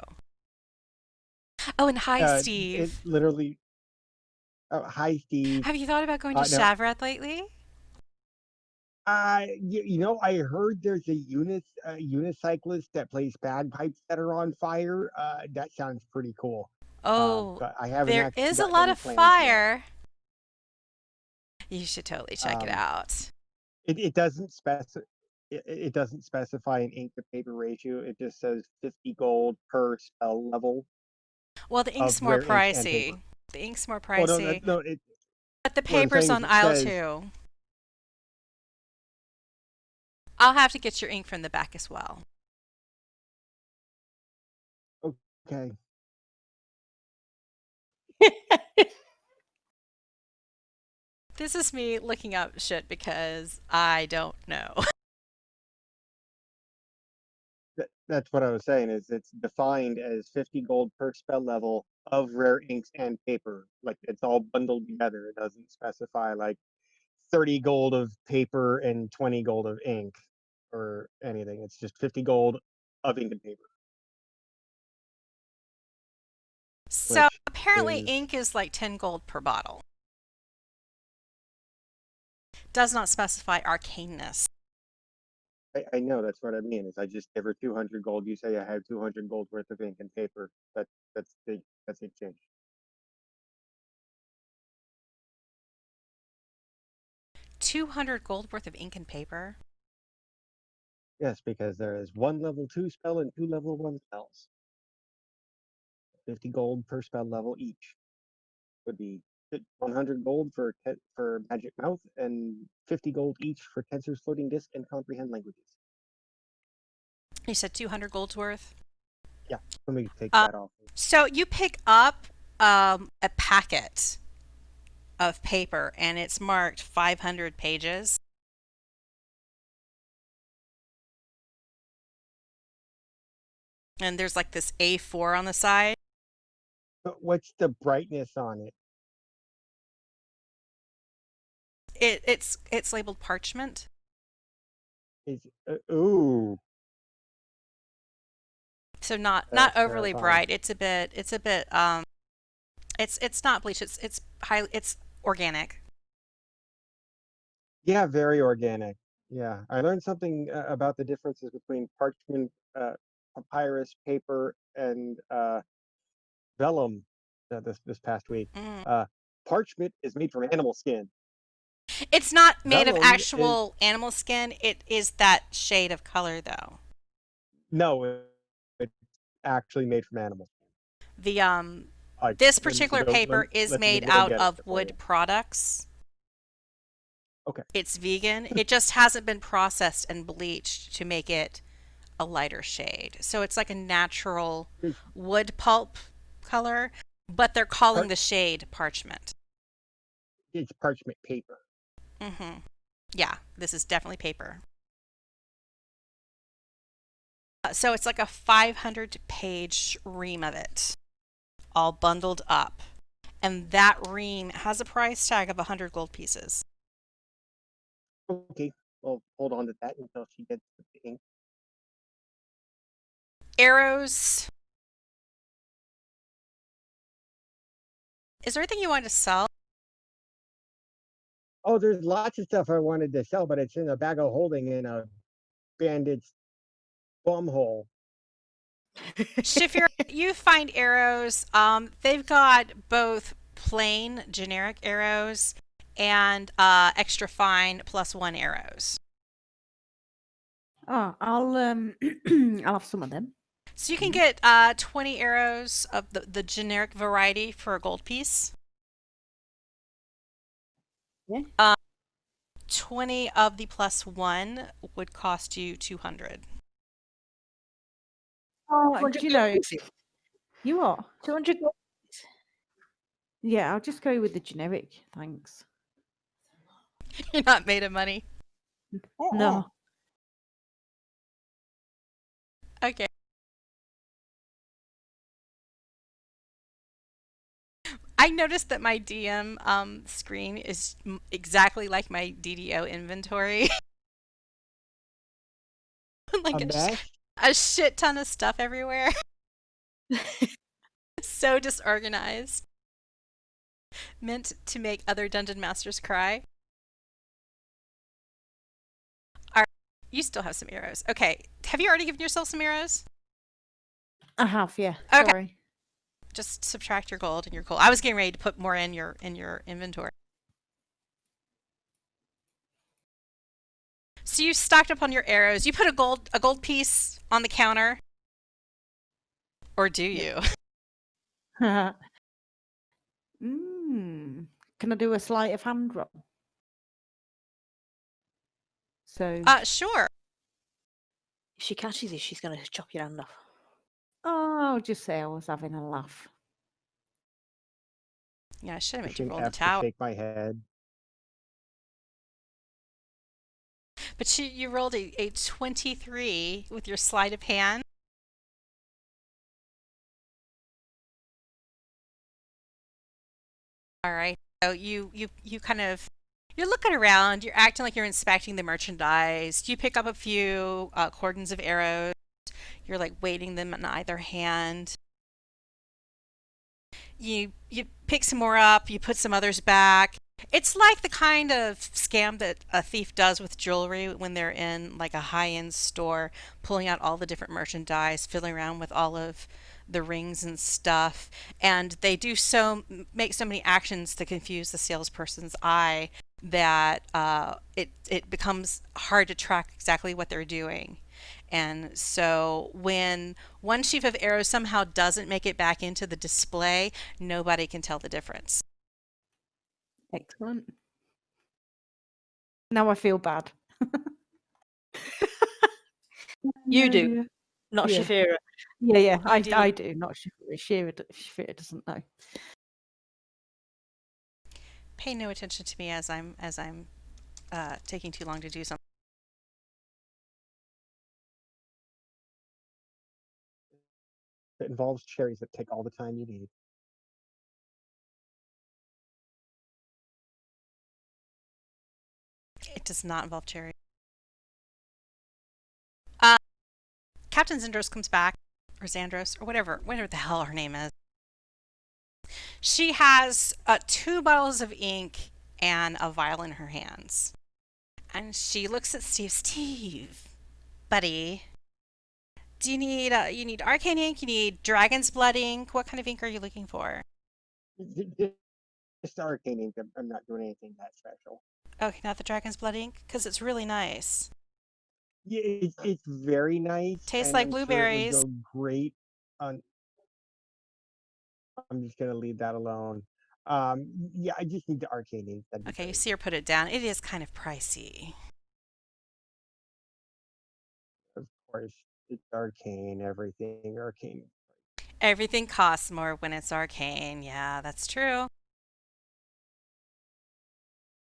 Speaker 1: Oh, and hi, Stiiv.
Speaker 2: It literally. Oh, hi, Stiiv.
Speaker 1: Have you thought about going to
Speaker 2: No.
Speaker 1: Shavrat lately?
Speaker 2: I heard there's a unicyclist that plays bagpipes that are on fire. That sounds pretty cool.
Speaker 1: Oh,
Speaker 2: But I haven't
Speaker 1: there
Speaker 2: actually
Speaker 1: is a
Speaker 2: gotten
Speaker 1: lot
Speaker 2: any
Speaker 1: of
Speaker 2: plans
Speaker 1: fire. You should totally check it out.
Speaker 2: yet. It doesn't specify. It doesn't specify an ink to paper ratio. It just says 50 gold per spell level.
Speaker 1: Well, the ink's
Speaker 2: Of
Speaker 1: more
Speaker 2: rare ink and paper.
Speaker 1: pricey. The ink's more
Speaker 2: Oh no,
Speaker 1: pricey.
Speaker 2: no.
Speaker 1: But the
Speaker 2: What I'm
Speaker 1: paper's
Speaker 2: saying
Speaker 1: on
Speaker 2: is it
Speaker 1: aisle
Speaker 2: says-
Speaker 1: 2. I'll have to get your ink from the back as well.
Speaker 2: Okay.
Speaker 1: This is me looking up shit because I don't know.
Speaker 2: That's what I was saying. Is it's defined as 50 gold per spell level of rare inks and paper. Like it's all bundled together. It doesn't specify like 30 gold of paper and 20 gold of ink or anything. It's just 50 gold of ink and paper,
Speaker 1: So
Speaker 2: which
Speaker 1: apparently
Speaker 2: is
Speaker 1: ink is like 10 gold per bottle. Does not specify arcaneness.
Speaker 2: I know that's what I mean. Is I just give her 200 gold. You say I have 200 gold worth of ink and paper. That's the exchange.
Speaker 1: 200 gold worth of ink and paper?
Speaker 2: Yes, because there is one level 2 spell and 2 level 1 spells. 50 gold per spell level each would be 100 gold for Magic Mouth and 50 gold each for Tensor's Floating Disc and Comprehend Languages.
Speaker 1: You said 200 gold's worth?
Speaker 2: Yeah, let me take
Speaker 1: Uh,
Speaker 2: that off.
Speaker 1: So you pick up a packet of paper and it's marked 500 pages. And there's like this A4 on the side.
Speaker 2: But what's the brightness on it?
Speaker 1: It's labeled parchment.
Speaker 2: Is ooh,
Speaker 1: So not
Speaker 2: that's
Speaker 1: overly
Speaker 2: terrifying.
Speaker 1: bright. It's a bit it's not bleached. It's organic.
Speaker 2: Yeah, very organic. Yeah, I learned something about the differences between parchment, papyrus, paper, and vellum this past week.
Speaker 1: Mm.
Speaker 2: Uh, Parchment is made from animal skin.
Speaker 1: It's not made of
Speaker 2: Vellum is
Speaker 1: actual animal skin. It is that shade of color though.
Speaker 2: no, it's actually made from animals.
Speaker 1: The
Speaker 2: Like
Speaker 1: this
Speaker 2: let me
Speaker 1: particular
Speaker 2: go
Speaker 1: paper is
Speaker 2: let me
Speaker 1: made
Speaker 2: go
Speaker 1: out
Speaker 2: get it
Speaker 1: of
Speaker 2: for
Speaker 1: wood
Speaker 2: you.
Speaker 1: products.
Speaker 2: Okay.
Speaker 1: It's vegan. It just hasn't been processed and bleached to make it a lighter shade. So it's like a natural
Speaker 2: It's
Speaker 1: wood pulp color, but they're calling
Speaker 2: par-
Speaker 1: the shade parchment.
Speaker 2: it's parchment paper.
Speaker 1: Mm-hmm. Yeah, this is definitely paper. So it's like a 500 page ream of it, all bundled up. And that ream has a price tag of 100 gold pieces.
Speaker 2: Okay. Well, hold on to that until she gets the ink.
Speaker 1: Arrows. Is there anything you want to sell?
Speaker 2: Oh, there's lots of stuff I wanted to sell, but it's in a bag of holding in a bandit's bum hole.
Speaker 1: Shaefira, you find arrows. They've got both plain generic arrows and extra fine +1 arrows.
Speaker 3: Oh, I'll I'll have some of them.
Speaker 1: So you can get 20 arrows of the generic variety for a gold piece.
Speaker 3: Yeah.
Speaker 1: 20 of the +1 would cost you 200.
Speaker 3: Oh,
Speaker 4: 200
Speaker 3: do you
Speaker 4: gold
Speaker 3: know
Speaker 4: pieces.
Speaker 3: you are?
Speaker 4: 200 gold pieces.
Speaker 3: Yeah, I'll just go with the generic. Thanks.
Speaker 1: You're not made of money.
Speaker 3: No.
Speaker 1: Okay. I noticed that my DM screen is exactly like my DDO inventory.
Speaker 2: A
Speaker 1: Like
Speaker 2: mess?
Speaker 1: a shit ton of stuff everywhere. So disorganized. Meant to make other dungeon masters cry. Alright, you still have some arrows. Okay, have you already given yourself some arrows?
Speaker 3: I have, yeah.
Speaker 1: Okay.
Speaker 3: Sorry.
Speaker 1: Just subtract your gold and you're cool. I was getting ready to put more in your inventory. So you stocked up on your arrows. You put a gold piece on the counter. Or do you?
Speaker 3: Can I do a sleight of hand roll? So
Speaker 1: Sure.
Speaker 4: If she catches you, she's going to chop your hand off.
Speaker 3: I'll just say I was having a laugh.
Speaker 1: Yeah, I should have
Speaker 2: Push
Speaker 1: made you
Speaker 2: an
Speaker 1: roll the
Speaker 2: F to
Speaker 1: tower.
Speaker 2: shake my head.
Speaker 1: But you rolled a 23 with your sleight of hand. All right. So you kind of you're looking around. You're acting like you're inspecting the merchandise. You pick up a few cordons of arrows. You're like weighting them in either hand. You pick some more up. You put some others back. It's like the kind of scam that a thief does with jewelry when they're in like a high-end store, pulling out all the different merchandise, fiddling around with all of the rings and stuff. And they do make so many actions to confuse the salesperson's eye that it becomes hard to track exactly what they're doing. And so when one sheaf of arrows somehow doesn't make it back into the display, nobody can tell the difference.
Speaker 3: Excellent. Now I feel bad.
Speaker 4: You do,
Speaker 3: Yeah.
Speaker 4: not
Speaker 3: Yeah.
Speaker 4: Shaefira.
Speaker 3: Yeah,
Speaker 1: You do.
Speaker 3: I do, not Shaefira. Shaefira doesn't know.
Speaker 1: Pay no attention to me as I'm taking too long to do something.
Speaker 2: It involves cherries that take all the time you need.
Speaker 1: It does not involve cherry. Captain Zandros comes back, or Zandros, or whatever the hell her name is. She has 2 bottles of ink and a vial in her hands. And she looks at Stiiv. Stiiv, buddy, do you need arcane ink? You need dragon's blood ink? What kind of ink are you looking for?
Speaker 2: Just arcane ink. I'm not doing anything that special.
Speaker 1: Okay, not the dragon's blood ink, because it's really nice.
Speaker 2: Yeah, it's very nice,
Speaker 1: Tastes
Speaker 2: and
Speaker 1: like
Speaker 2: I'm sure it would
Speaker 1: blueberries.
Speaker 2: go great on. I'm just gonna leave that alone. Yeah, I just need the arcane ink. That'd be
Speaker 1: Okay, you
Speaker 2: great.
Speaker 1: see her put it down. It is kind of pricey.
Speaker 2: Of course, it's arcane. Everything arcane.
Speaker 1: Everything costs more when it's arcane. Yeah, that's true.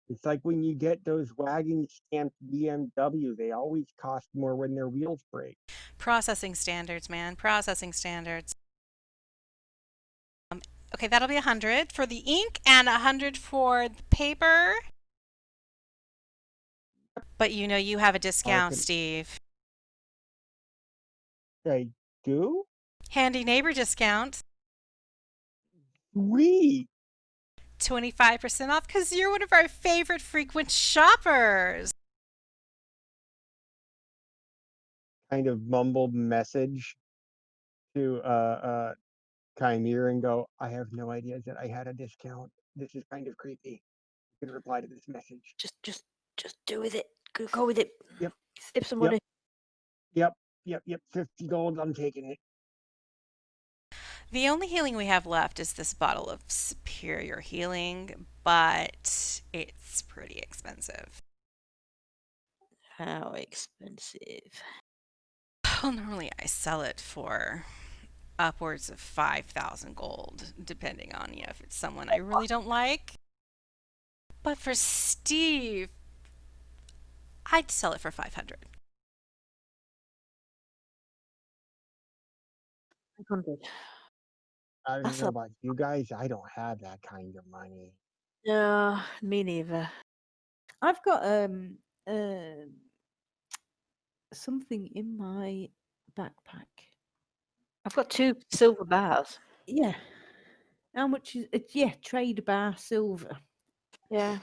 Speaker 2: It's like when you get those wagon stamped BMW. They always cost more when their wheels break.
Speaker 1: Processing standards, man. Processing standards. Okay, that'll be 100 for the ink and 100 for the paper. But you know you have a discount,
Speaker 2: Arcane.
Speaker 1: Stiiv.
Speaker 2: I do.
Speaker 1: Handy neighbor discount.
Speaker 2: Sweet.
Speaker 1: 25% off because you're one of our favorite frequent shoppers.
Speaker 2: Kind of mumbled message to Kymir and go, I have no idea that I had a discount. This is kind of creepy. You can reply to this message.
Speaker 4: Just do with it. Go with it.
Speaker 2: Yep.
Speaker 4: Save some
Speaker 2: Yep.
Speaker 4: money.
Speaker 2: Yep. 50 gold. I'm taking it.
Speaker 1: The only healing we have left is this bottle of superior healing, but it's pretty expensive.
Speaker 4: How expensive?
Speaker 1: Well, normally I sell it for upwards of 5,000 gold, depending on if it's someone I really don't like. But for Stiiv, I'd sell it for 500.
Speaker 4: 500.
Speaker 2: I don't
Speaker 4: That's
Speaker 2: know
Speaker 4: a
Speaker 2: about you guys. I don't have that kind of money.
Speaker 4: no, me neither.
Speaker 3: I've got something in my backpack.
Speaker 4: I've got 2 silver bars.
Speaker 3: Yeah. How much is it? Yeah, trade bar silver.
Speaker 4: Yeah.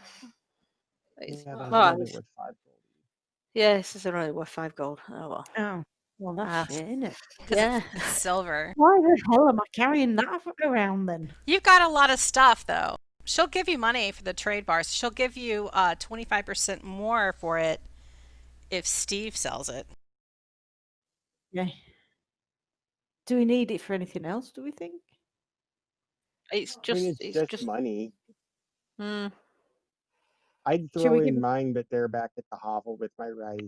Speaker 2: Yeah, those
Speaker 4: well,
Speaker 2: are only worth 5 gold.
Speaker 4: yeah, this is only worth 5 gold. Oh well.
Speaker 3: Oh, well, that's
Speaker 4: Ah,
Speaker 3: shit, isn't it?
Speaker 1: Because
Speaker 4: yeah.
Speaker 1: it's silver.
Speaker 3: Why the hell am I carrying that around then?
Speaker 1: You've got a lot of stuff, though. She'll give you money for the trade bars. She'll give you 25% more for it if Stiiv sells it.
Speaker 3: Yeah. Do we need it for anything else, do we think?
Speaker 4: It's
Speaker 2: I mean,
Speaker 4: just
Speaker 2: it's just money.
Speaker 4: Hmm.
Speaker 2: I'd
Speaker 3: Shall
Speaker 2: throw
Speaker 3: we give
Speaker 2: in
Speaker 3: it?
Speaker 2: mine, but they're back at the hovel with my rice.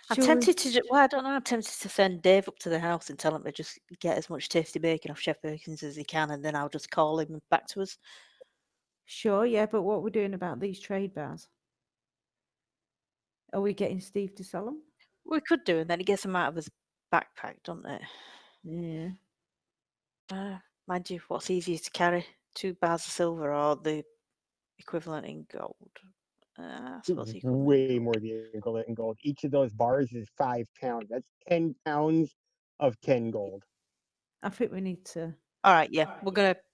Speaker 4: I'm
Speaker 3: Shall we?
Speaker 4: tempted to well, I don't know. I'm tempted to send Dave up to the house and tell him to just get as much tasty bacon off Chef Perkins as he can, and then I'll just call him back to us.
Speaker 3: Sure, yeah, but what we're doing about these trade bars? Are we getting Stiiv to sell them?
Speaker 4: We could do, and then it gets them out of his backpack, doesn't it?
Speaker 3: Yeah.
Speaker 4: Mind you, what's easier to carry? 2 bars of silver or the equivalent in gold? I suppose the equivalent in
Speaker 2: Way
Speaker 4: gold.
Speaker 2: more the equivalent in gold. Each of those bars is 5 pounds. That's 10 pounds of 10 gold.
Speaker 3: I think we need to.
Speaker 4: All right, yeah,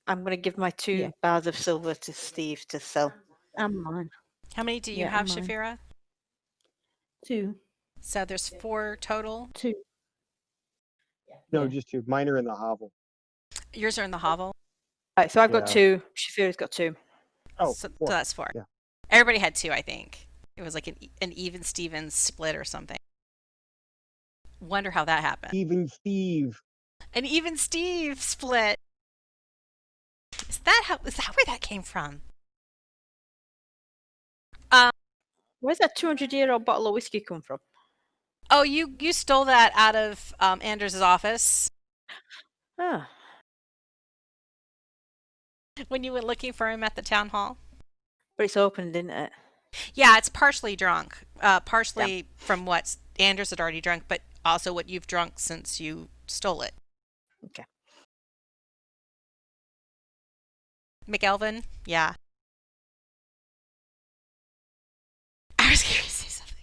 Speaker 4: I'm gonna give my 2
Speaker 3: Yeah.
Speaker 4: bars of silver to Stiiv to sell.
Speaker 3: And mine.
Speaker 1: How many do you
Speaker 3: Yeah,
Speaker 1: have,
Speaker 3: and mine.
Speaker 1: Shaefira?
Speaker 3: 2.
Speaker 1: So there's 4 total.
Speaker 3: 2.
Speaker 2: No,
Speaker 3: Yeah.
Speaker 2: just 2. Mine are in the hovel.
Speaker 1: Yours are in the hovel.
Speaker 4: All right, so I've got
Speaker 2: Yeah.
Speaker 4: 2. Shafira's got 2.
Speaker 2: Oh,
Speaker 1: So
Speaker 2: 4.
Speaker 1: that's 4.
Speaker 2: Yeah.
Speaker 1: Everybody had 2, I think. It was like an even Stevens split or something. Wonder how that happened.
Speaker 2: Even Stiiv.
Speaker 1: An even Stiiv split. Is that where that came from?
Speaker 4: Where's that 200-year-old bottle of whiskey come from?
Speaker 1: Oh, you stole that out of Anders' office
Speaker 4: Ah,
Speaker 1: when you went looking for him at the town hall.
Speaker 4: but it's open, didn't it?
Speaker 1: Yeah, it's partially drunk. Partially from what Anders had already drunk, but also what you've drunk since you stole it.
Speaker 4: Okay.
Speaker 1: McElvin? Yeah. I was going to say something.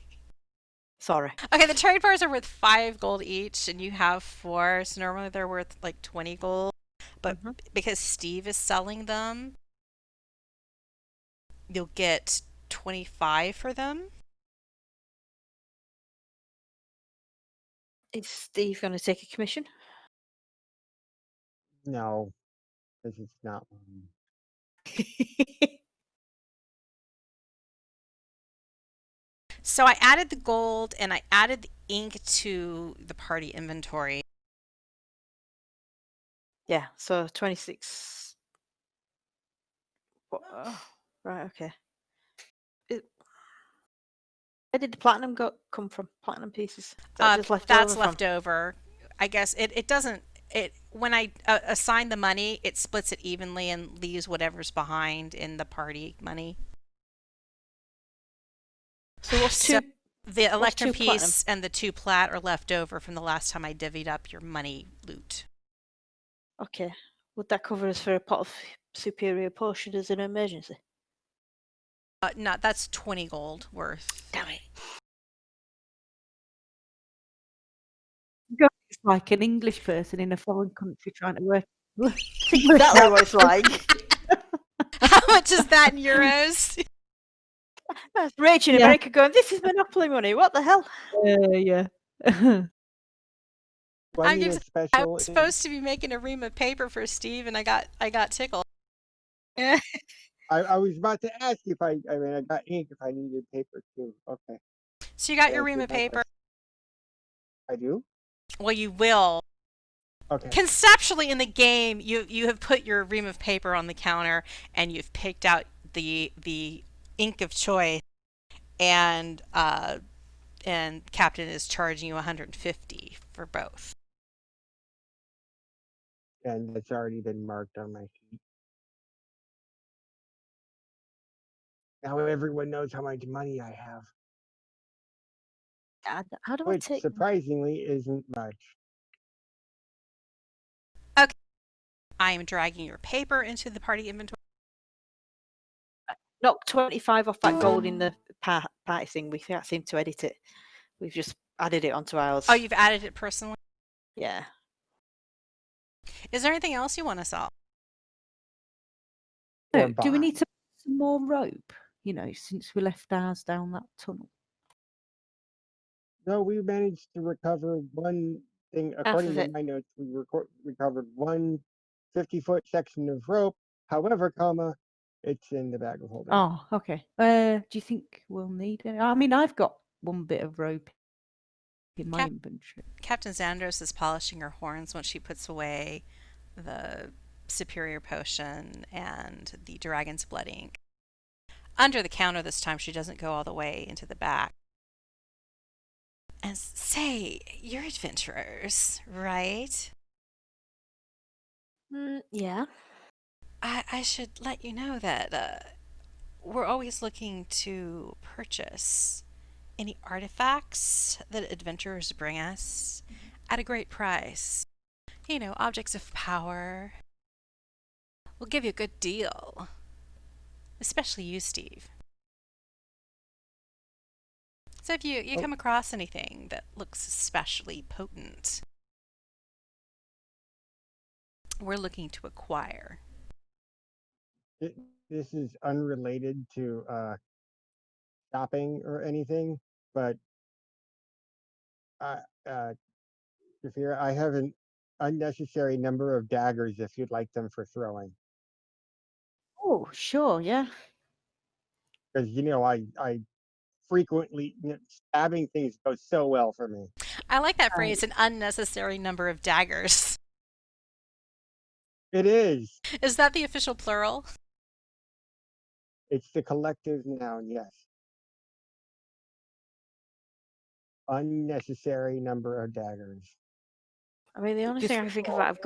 Speaker 4: Sorry.
Speaker 1: Okay, the trade bars are worth 5 gold each, and you have 4, so normally they're worth like 20 gold. But
Speaker 4: Mhm.
Speaker 1: because Stiiv is selling them, you'll get 25 for them.
Speaker 4: Is Stiiv going to take a commission?
Speaker 2: No, this is not.
Speaker 1: So I added the gold and I added the ink to the party inventory.
Speaker 4: Yeah, so 26. Right, okay. Where did the platinum come from? Platinum pieces? Is that just left
Speaker 1: That's
Speaker 4: over
Speaker 1: left over. I guess it doesn't. When I assign the money, it splits it evenly and leaves whatever's behind in the party money.
Speaker 4: So what's
Speaker 1: So
Speaker 4: 2?
Speaker 1: the electrum
Speaker 4: 2 platinum?
Speaker 1: piece and the 2 plat are left over from the last time I divvied up your money loot.
Speaker 4: Okay. Would that cover us for a pot of superior potion as an emergency?
Speaker 1: No, that's 20 gold worth.
Speaker 4: Damn it.
Speaker 3: It's like an English person in a foreign country trying to work.
Speaker 4: That's exactly what it's like.
Speaker 1: How much is that in euros?
Speaker 4: That's Rach in
Speaker 3: Yeah.
Speaker 4: America going, this is Monopoly money. What the hell?
Speaker 3: Yeah.
Speaker 2: Do I need a
Speaker 1: I
Speaker 2: special?
Speaker 1: was supposed to be making a ream of paper for Stiiv, and I got tickled.
Speaker 2: I was about to ask if I mean, I got ink if I needed paper too. Okay.
Speaker 1: So you got
Speaker 2: That
Speaker 1: your ream
Speaker 2: answers
Speaker 1: of
Speaker 2: my
Speaker 1: paper.
Speaker 2: question. I do?
Speaker 1: Well, you will.
Speaker 2: Okay.
Speaker 1: Conceptually, in the game, you have put your ream of paper on the counter, and you've picked out the ink of choice, and Captain is charging you 150 for both.
Speaker 2: And it's already been marked on my sheet. Now everyone knows how much money I have,
Speaker 4: How do I
Speaker 2: which
Speaker 4: take...
Speaker 2: surprisingly isn't much.
Speaker 1: I am dragging your paper into the party inventory.
Speaker 4: Knock 25 off that gold in the party thing. We can't seem to edit it. We've just added it onto ours.
Speaker 1: Oh, you've added it personally?
Speaker 4: Yeah.
Speaker 1: Is there anything else you want to sell?
Speaker 2: Or
Speaker 3: No, do we
Speaker 2: buy.
Speaker 3: need to put some more rope? You know, since we left ours down that tunnel.
Speaker 2: No, we managed to recover one thing. According
Speaker 4: of
Speaker 2: to
Speaker 4: it.
Speaker 2: my notes, we recovered one 50-foot section of rope. However, it's in the bag of holding.
Speaker 3: Oh, okay. Do you think we'll need it? I mean, I've got one bit of rope in my inventory.
Speaker 1: Captain Xandros is polishing her horns when she puts away the superior potion and the dragon's blood ink. Under the counter this time, she doesn't go all the way into the back. And say, you're adventurers, right?
Speaker 4: Yeah.
Speaker 1: I should let you know that we're always looking to purchase any artifacts that adventurers bring us at a great price. Objects of power. We'll give you a good deal. Especially you, Stiiv. So if you
Speaker 2: Oh,
Speaker 1: come across anything that looks especially potent, we're looking to acquire.
Speaker 2: it, this is unrelated to shopping or anything, but uh, uh, Shaefira, I have an unnecessary number of daggers if you'd like them for throwing.
Speaker 3: Oh, sure, yeah.
Speaker 2: Because I frequently stabbing things goes so well for me.
Speaker 1: I like that
Speaker 3: Right.
Speaker 1: phrase, an unnecessary number of daggers.
Speaker 2: It is.
Speaker 1: Is that the official plural?
Speaker 2: It's the collective noun. Yes. Unnecessary number of daggers.
Speaker 4: I mean, the only
Speaker 3: Just
Speaker 4: thing I think of I've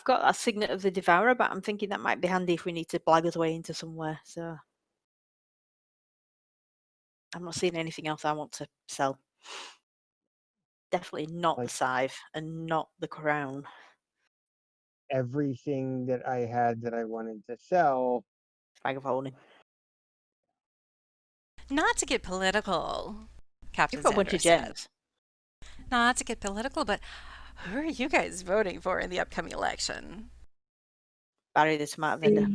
Speaker 4: got a signet of the Devourer, but I'm thinking that might be handy if we need to blag us way into somewhere. So I'm not seeing anything else I want to sell. Definitely not the
Speaker 2: Like
Speaker 4: scythe and not the crown.
Speaker 2: everything that I had that I wanted to sell.
Speaker 4: Bag of holding.
Speaker 1: Not to get political, Captain
Speaker 4: You've got a bunch
Speaker 1: Xander
Speaker 4: of
Speaker 1: said.
Speaker 4: gems.
Speaker 1: Not to get political, but who are you guys voting for in the upcoming election?
Speaker 4: Barry the tomato vendor.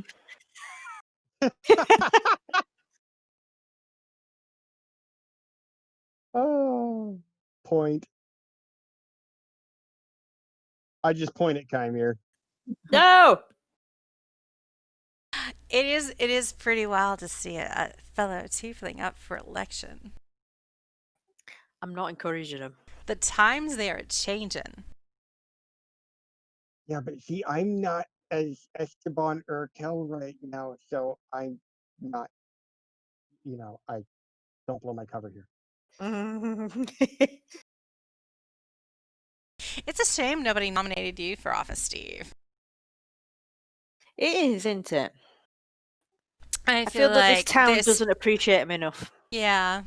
Speaker 2: Oh, point. I just point at Kymir.
Speaker 4: No!
Speaker 1: It is pretty wild to see a fellow tiefling up for election.
Speaker 4: I'm not encouraging him.
Speaker 1: The times they are changing.
Speaker 2: Yeah, but see, I'm not as Esteban Urkel right now, so I'm not. I don't blow my cover here.
Speaker 4: It
Speaker 1: It's a shame nobody nominated you for office, Stiiv.
Speaker 4: is, isn't it?
Speaker 1: I
Speaker 4: I
Speaker 1: feel
Speaker 4: feel that this
Speaker 1: like
Speaker 4: town doesn't appreciate him enough.
Speaker 1: yeah,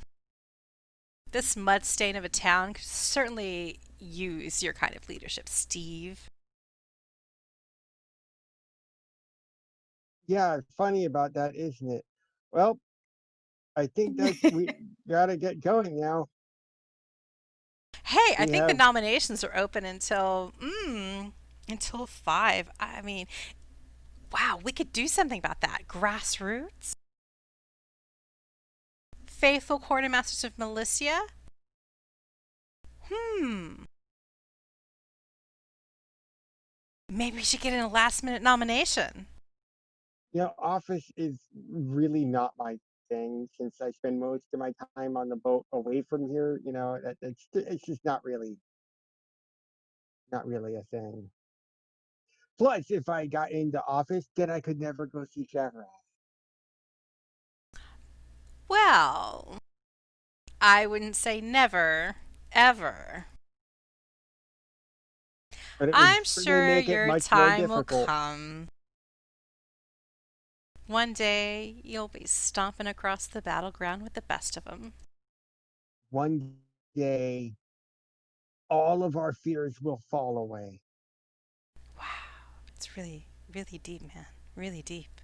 Speaker 1: this mud stain of a town could certainly use your kind of leadership, Stiiv.
Speaker 2: Yeah, funny about that, isn't it? Well, I think that we gotta get going now.
Speaker 1: Hey, I
Speaker 2: We
Speaker 1: think the
Speaker 2: have
Speaker 1: nominations are open until 5. I mean, wow, we could do something about that. Grassroots? Faithful quartermasters of militia? Hmm. Maybe we should get in a last minute nomination.
Speaker 2: office is really not my thing since I spend most of my time on the boat away from here. It's just not really a thing. Plus, if I got into office, then I could never go see Shaefira.
Speaker 1: Well, I wouldn't say never, ever.
Speaker 2: But it would
Speaker 1: I'm
Speaker 2: certainly
Speaker 1: sure
Speaker 2: make it
Speaker 1: your
Speaker 2: much more
Speaker 1: time will
Speaker 2: difficult.
Speaker 1: come. One day you'll be stomping across the battleground with the best of them.
Speaker 2: One day, all of our fears will fall away.
Speaker 1: Wow, it's really, really deep, man. Really deep.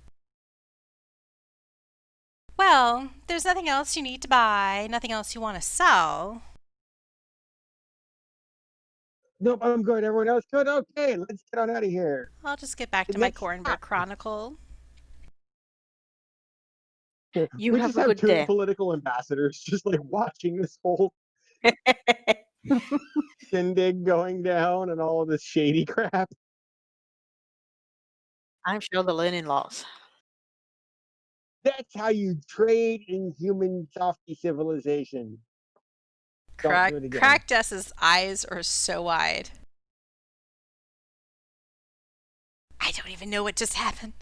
Speaker 1: Well, there's nothing else you need to buy, nothing else you want to sell.
Speaker 2: Nope, I'm good. Everyone else good? Okay, let's get on out of here.
Speaker 1: I'll just get back
Speaker 2: The
Speaker 1: to my
Speaker 2: next
Speaker 1: cornbread
Speaker 2: stop.
Speaker 1: chronicle.
Speaker 4: You
Speaker 2: We
Speaker 4: have
Speaker 2: just
Speaker 4: a
Speaker 2: have
Speaker 4: good
Speaker 2: two
Speaker 4: day.
Speaker 2: political ambassadors just like watching this whole shindig going down and all of this shady crap.
Speaker 4: I'm sure they're learning lots.
Speaker 2: That's how you trade in human softy civilization. Don't do it again.
Speaker 1: Crackdess's eyes are so wide. I don't even know what just happened.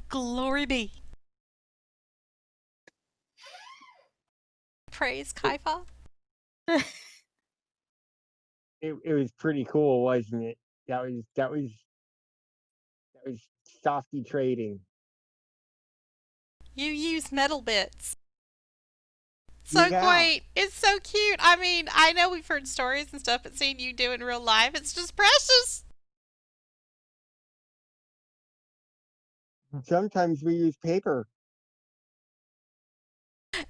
Speaker 1: Glory be. Praise Kaifa.
Speaker 2: It was pretty cool, wasn't it? That was softy trading.
Speaker 1: You use metal bits. So
Speaker 2: Yeah.
Speaker 1: quaint. It's so cute. I mean, I know we've heard stories and stuff, but seeing you do it in real life, it's just precious.
Speaker 2: Sometimes we use paper.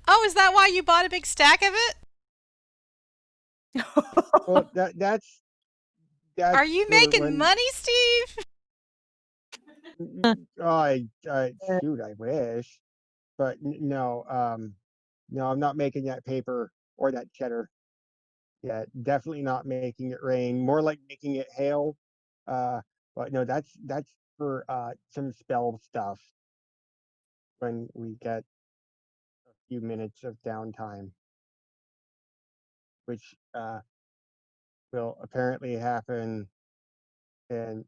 Speaker 1: Oh, is that why you bought a big stack of it?
Speaker 2: Well, that's
Speaker 1: Are
Speaker 2: that's
Speaker 1: you
Speaker 2: for
Speaker 1: making
Speaker 2: when.
Speaker 1: money, Stiiv?
Speaker 2: Oh, shoot, I wish, but no, no, I'm not making that paper or that cheddar yet. Definitely not making it rain. More like making it hail. Uh, but no, that's for some spell stuff when we get a few minutes of downtime, which will apparently happen in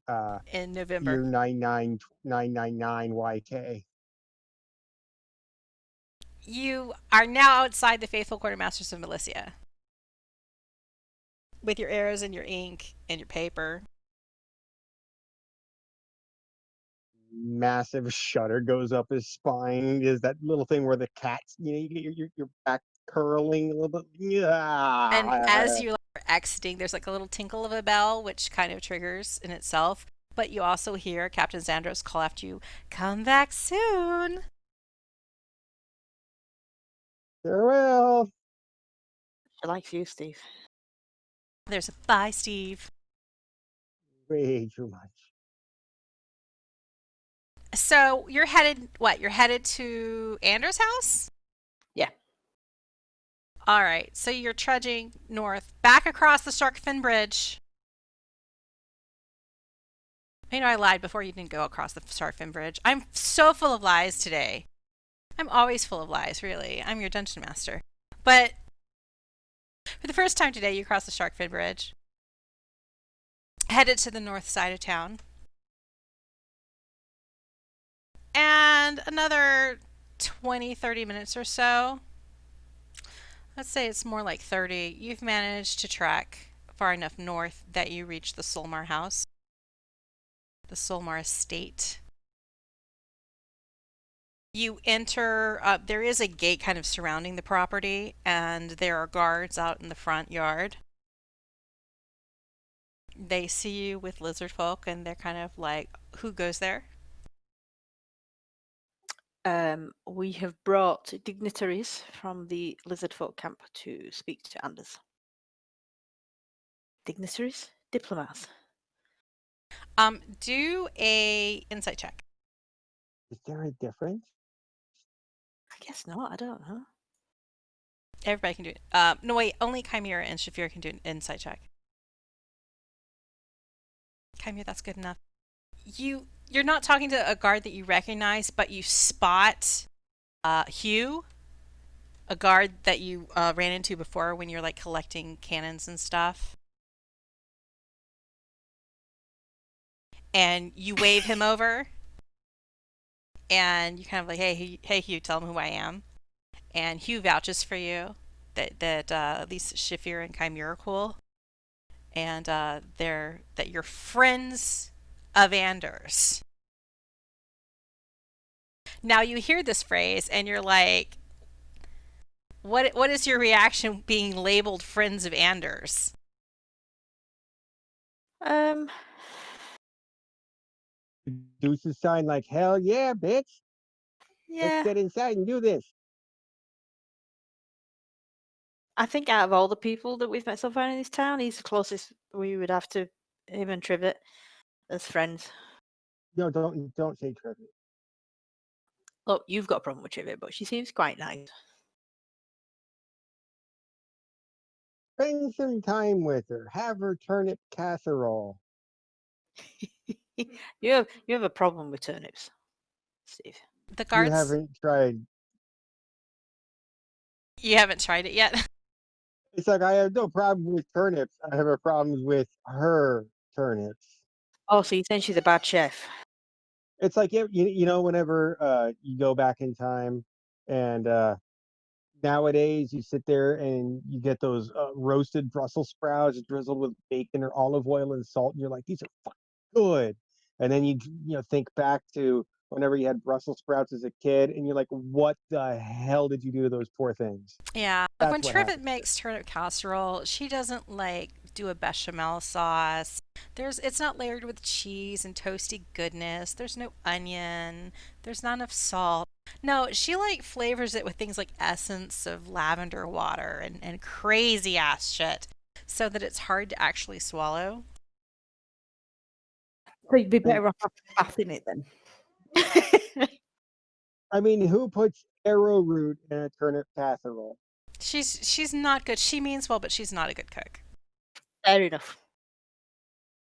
Speaker 1: In November.
Speaker 2: year 99999 YK.
Speaker 1: You are now outside the faithful quartermasters of Milicia with your arrows and your ink and your paper.
Speaker 2: Massive shudder goes up his spine. Is that little thing where the cats, you get your back curling a little bit.
Speaker 1: And as
Speaker 2: Yeah.
Speaker 1: you are exiting, there's like a little tinkle of a bell, which kind of triggers in itself. But you also hear Captain Xandros call after you, "Come back soon."
Speaker 2: Farewell.
Speaker 4: She likes you, Stiiv.
Speaker 1: There's a bye, Stiiv.
Speaker 2: Way too much.
Speaker 1: So you're headed, what? You're headed to Anders' house?
Speaker 4: Yeah.
Speaker 1: All right. So you're trudging north, back across the Sharkfin Bridge. You know, I lied before. You didn't go across the Sharkfin Bridge. I'm so full of lies today. I'm always full of lies, really. I'm your dungeon master. But for the first time today, you cross the Sharkfin Bridge, headed to the north side of town. And another 20, 30 minutes or so, let's say it's more like 30, you've managed to trek far enough north that you reach the Solmar house, the Solmar estate. You enter, there is a gate kind of surrounding the property, and there are guards out in the front yard. They see you with lizard folk, and they're kind of like, who goes there?
Speaker 4: We have brought dignitaries from the lizard folk camp to speak to Anders. Dignitaries? Diplomats.
Speaker 1: Do a insight check.
Speaker 2: Is there a difference?
Speaker 4: I guess not. I don't know.
Speaker 1: Everybody can do it. No, wait, only Kymir and Shaefira can do an insight check. Kymir, that's good enough. You're not talking to a guard that you recognize, but you spot Hugh, a guard that you ran into before when you're like collecting cannons and stuff. And you wave him over, and you kind of like, hey, Hugh, tell him who I am. And Hugh vouches for you that at least Shaefira and Kymir are cool, and that you're friends of Anders. Now you hear this phrase, and you're like, what is your reaction being labeled friends of Anders?
Speaker 4: Um,
Speaker 2: Produces sign like hell yeah, bitch. Let's
Speaker 4: yeah.
Speaker 2: get inside and do this.
Speaker 4: I think out of all the people that we've met so far in this town, he's the closest we would have to him and Trivet as friends.
Speaker 2: No, don't say Trevor.
Speaker 4: Look, you've got a problem with Trivet, but she seems quite nice.
Speaker 2: Spend some time with her. Have her turnip casserole.
Speaker 4: You have a problem with turnips, Stiiv.
Speaker 1: The
Speaker 2: You
Speaker 1: guards,
Speaker 2: haven't tried.
Speaker 1: you haven't tried it yet.
Speaker 2: It's like I have no problem with turnips. I have a problem with her turnips.
Speaker 4: Oh, so you think she's a bad chef?
Speaker 2: It's like you know whenever you go back in time and nowadays you sit there and you get those roasted Brussels sprouts drizzled with bacon or olive oil and salt, and you're like, these are fucking good. And then you think back to whenever you had Brussels sprouts as a kid, and you're like, what the hell did you do to those poor things?
Speaker 1: Yeah, like when
Speaker 2: That's what
Speaker 1: Trivet
Speaker 2: happened here.
Speaker 1: makes turnip casserole, she doesn't like do a bechamel sauce. It's not layered with cheese and toasty goodness. There's no onion. There's not enough salt. No, she like flavors it with things like essence of lavender water and crazy ass shit so that it's hard to actually swallow.
Speaker 3: So you'd be better off bathing it then.
Speaker 2: I mean, who puts arrowroot in a turnip casserole?
Speaker 1: She's not good. She means well, but she's not a good cook.
Speaker 4: Fair enough.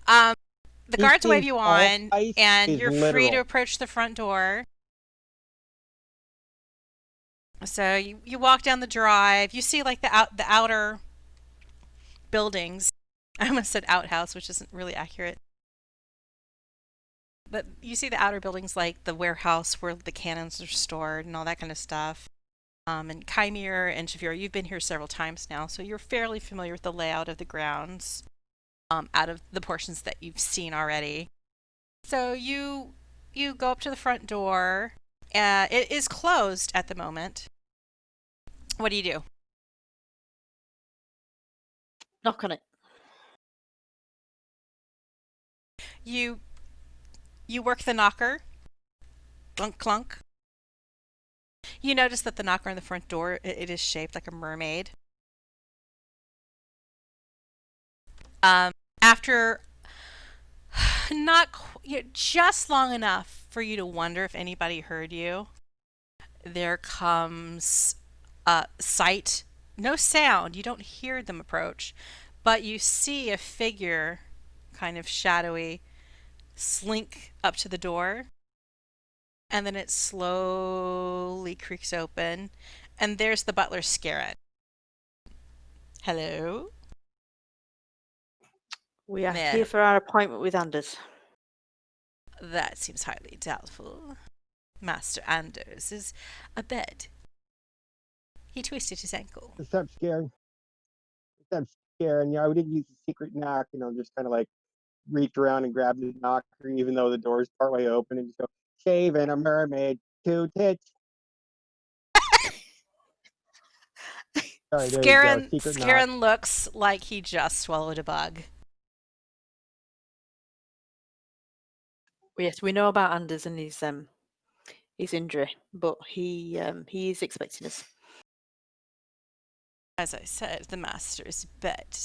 Speaker 1: Um, the
Speaker 2: He
Speaker 1: guards wave
Speaker 2: thinks
Speaker 1: you
Speaker 2: all
Speaker 1: on,
Speaker 2: spice
Speaker 1: and
Speaker 2: is
Speaker 1: you're free to
Speaker 2: literal.
Speaker 1: approach the front door. So you walk down the drive. You see like the outer buildings. I almost said outhouse, which isn't really accurate. But you see the outer buildings like the warehouse where the cannons are stored and all that kind of stuff. And Kymir and Shaefira, you've been here several times now, so you're fairly familiar with the layout of the grounds out of the portions that you've seen already. So you go up to the front door. It is closed at the moment. What do you do?
Speaker 4: Knock on it.
Speaker 1: You you work the knocker. Clunk clunk. You notice that the knocker on the front door it is shaped like a mermaid. After not just long enough for you to wonder if anybody heard you, there comes sight, no sound. You don't hear them approach, but you see a figure, kind of shadowy, slink up to the door, and then it slowly creaks open, and there's the butler Scarron. Hello?
Speaker 4: We are
Speaker 1: Meh.
Speaker 4: here for our appointment with Anders.
Speaker 1: That seems highly doubtful. Master Anders is abed. He twisted his ankle.
Speaker 2: Except scaring. Except scaring. I didn't use the secret knock, just kind of like reach around and grab the knocker, even though the door's partway open, and just go, shave and a mermaid, two tits. Sorry, there you go. Secret knock.
Speaker 1: Scarron looks like he just swallowed a bug.
Speaker 4: Yes, we know about Anders and his injury, but he is expecting us.
Speaker 1: As I said, the master is abed.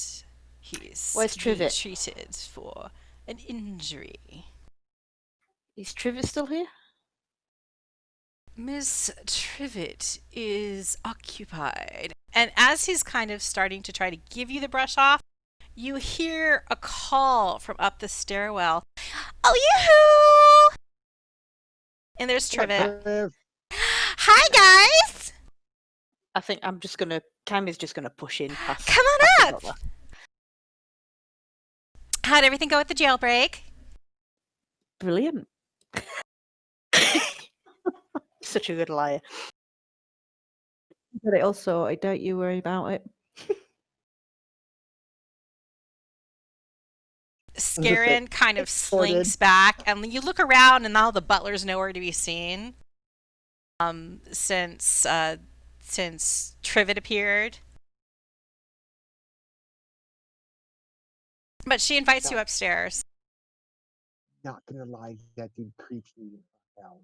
Speaker 1: He's
Speaker 4: Where's
Speaker 1: being
Speaker 4: Trivet?
Speaker 1: treated for an injury.
Speaker 4: Is Trivet still here?
Speaker 1: Miss Trivet is occupied. And as he's kind of starting to try to give you the brush off, you hear a call from up the stairwell. Oh, yoo-hoo! And there's Trivet.
Speaker 2: Triv?
Speaker 1: Hi, guys!
Speaker 4: I think Kymir's just gonna push in past.
Speaker 1: Come on
Speaker 4: past the
Speaker 1: up!
Speaker 4: butler.
Speaker 1: How'd everything go at the jailbreak?
Speaker 3: Brilliant.
Speaker 4: Such a good liar.
Speaker 3: Got it all sorted. Don't you worry about it.
Speaker 1: Scarron kind of
Speaker 2: sorted.
Speaker 1: slinks back, and you look around, and all the butler's nowhere to be seen. Since Trivet appeared, but she invites you upstairs.
Speaker 2: Not gonna lie, that dude creeps me the fuck out.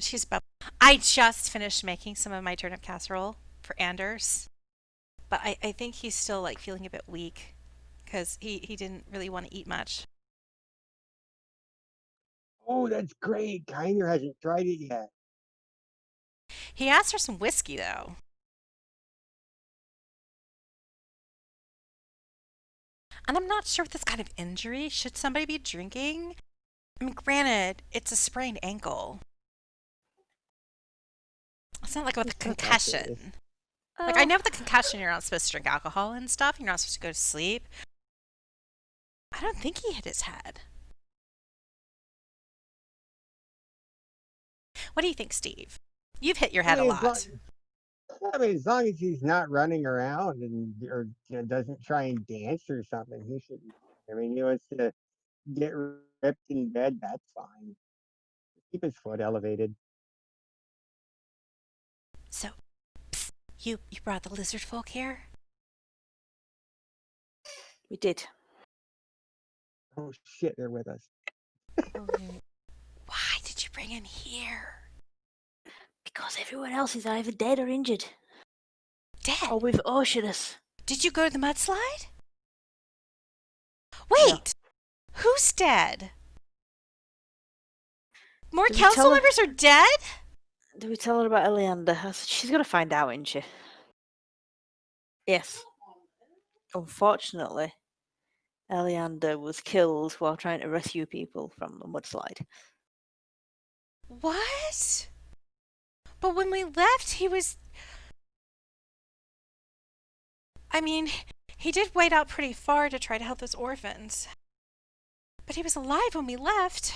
Speaker 1: She's about. I just finished making some of my turnip casserole for Anders, but I think he's still like feeling a bit weak because he didn't really want to eat much.
Speaker 2: Oh, that's great. Kymir hasn't tried it yet.
Speaker 1: He asked for some whiskey though. And I'm not sure with this kind of injury, should somebody be drinking? I mean, granted, it's a sprained ankle. It's not like with a
Speaker 2: It's not that
Speaker 1: concussion. Like, I know with a concussion, you're not supposed to drink alcohol and stuff. You're not supposed to go to sleep. I don't think he hit his head. What do you think, Stiiv? You've hit your head a lot.
Speaker 2: As long as he's not running around or doesn't try and dance or something, he should. I mean, he wants to get ripped in bed. That's fine. Keep his foot elevated.
Speaker 1: So, psst, you brought the lizard folk here?
Speaker 4: We did.
Speaker 2: Oh shit, they're with us.
Speaker 1: Why did you bring him here?
Speaker 4: Because everyone else is either dead or injured.
Speaker 1: Dead?
Speaker 4: Or with Oceanus.
Speaker 1: Did you go to the mudslide?
Speaker 4: No.
Speaker 1: Wait! Who's dead? More
Speaker 4: Did we
Speaker 1: council
Speaker 4: tell her-
Speaker 1: members are dead?
Speaker 4: Did we tell her about Eleander? She's going to find out, isn't she? Yes. Unfortunately, Eleander was killed while trying to rescue people from the mudslide.
Speaker 1: What? But when we left, he was... I mean, he did wade out pretty far to try to help those orphans. But he was alive when we left.